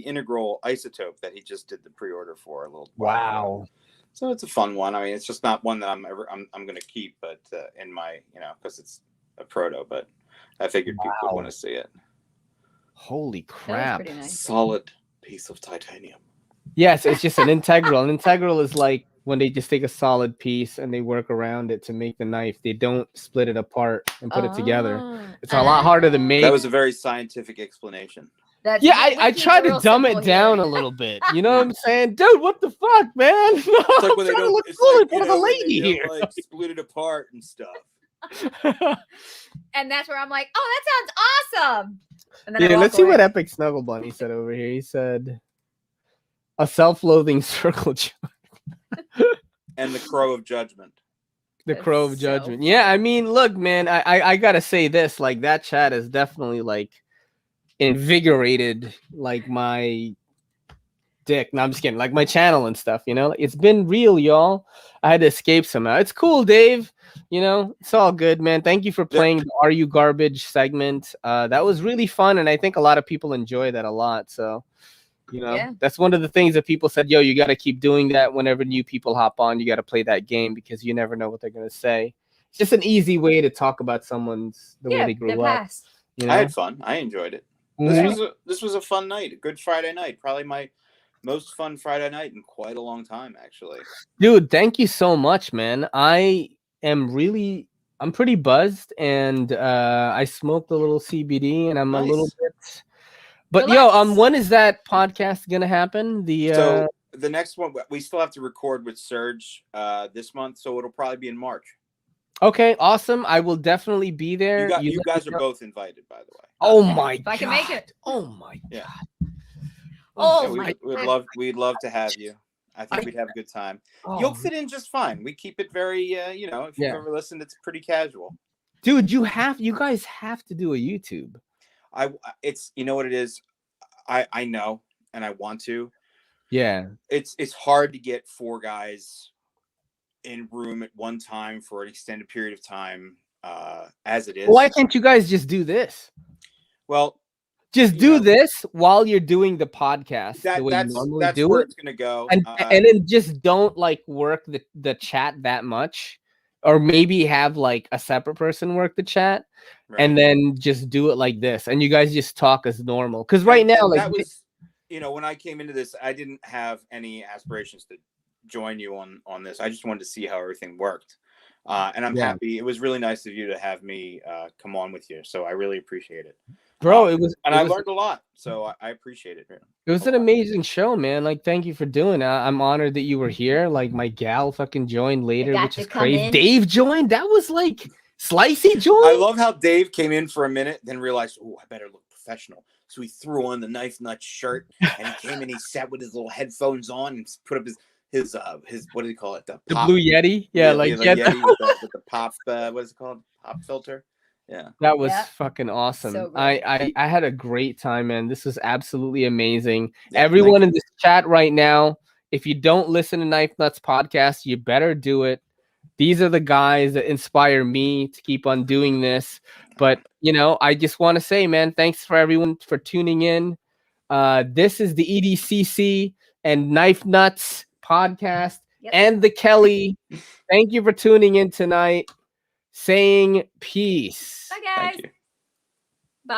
integral isotope that he just did the pre-order for a little while ago. Wow. So it's a fun one. I mean, it's just not one that I'm going to keep, but in my, you know, because it's a proto. But I figured people would Wow. want to see it. Holy That was crap. pretty nice. Solid piece of titanium. Yes, it's just an integral. An integral is like when they just take a solid piece and they work around it to make the knife. They don't split it apart and put it together. Ah. It's a lot harder to make. That was a very scientific explanation. That's Yeah, we I keep tried it to real dumb simple it down here. a little bit. You know what I'm saying? Dude, what the fuck, man? No, It's I'm like when they trying to don't, look it's cool in like, front you of the know, when they lady don't, here. like split it apart and stuff. And that's where I'm like, oh, that sounds awesome. And then I Yeah, walk let's see away. what Epic Snuggle Bunny said over here. He said, a self-loathing circle jerk. And the crow of judgment. The That's Crow of so Judgment. Yeah, I mean, look, man, I gotta say this. Like, that chat is definitely like invigorated like my dick. No, I'm just kidding. Like my channel and stuff, you know? Like, it's been real, y'all. I had to escape somehow. It's cool, Dave. You know, it's all good, man. Thank you for playing the Are You Garbage segment. That was really fun, and I think a lot of people enjoy that a lot. So, you know, Yeah. that's one of the things that people said, yo, you got to keep doing that whenever new people hop on. You got to play that game because you never know what they're going to say. It's just an easy way to talk about someone's the way they the grew up. past. You know? I had fun. I enjoyed it. This was a fun night. A good Friday night. Probably my most fun Friday night in quite a long time, actually. Dude, thank you so much, man. I'm pretty buzzed, and I smoked a little CBD, and I'm a little Nice. bit. But Relax. when is that podcast gonna happen? So the next one, we still have to record with Serge this month, so it'll probably be in March. Okay, awesome. I will definitely be there. You guys are both invited, by the way. Oh my If I can make it. Oh my Yeah. god. Oh Yeah, my we'd love to have you. I think we'd have a good time. You'll fit in just fine. We keep it very, you know, if you've ever listened, it's pretty casual. Dude, you guys have to do a YouTube. It's, you know what it is? I know, and I want to. Yeah. It's hard to get 4 guys in room at one time for an extended period of time, as it is. Why can't you guys just do this? Well, just do this while you're doing the podcast. That's do where it. it's gonna go. And then just don't like work the chat that much, or maybe have like a separate person work the chat, and then just do it like this, and you guys just talk as normal. Because now, like that was, you know, when I came into this, I didn't have any aspirations to join you on this. I just wanted to see how everything worked, and I'm happy. It was really nice of you to have me come on with you. So I really appreciate it. Bro, I learned a lot, so I appreciate it. It was an amazing show, man. Like, thank you for doing it. I'm honored that you were here. Like, my gal fucking joined later, which is crazy. Dave joined. That was like Slicey joined. I love how Dave came in for a minute, then realized, oh, I better look professional. So he threw on the Knifenuts shirt, and he came in. He sat with his little headphones on and put up his what do you call it? The Blue Yeti. Yeah, like the Yeti with the pop. What is it called? Pop filter. Yeah, that was fucking awesome. So I had a great time, man. This was absolutely amazing. Everyone in this chat right now, if you don't listen to Knifenuts podcast, you better do it. These are the guys that inspire me to keep on doing this. But you know, I just want to say, man, thanks for everyone for tuning in. This is the EDCC and Knifenuts podcast and the Kelly. Thank you for tuning in tonight. Saying peace. Bye, guys. Thank you.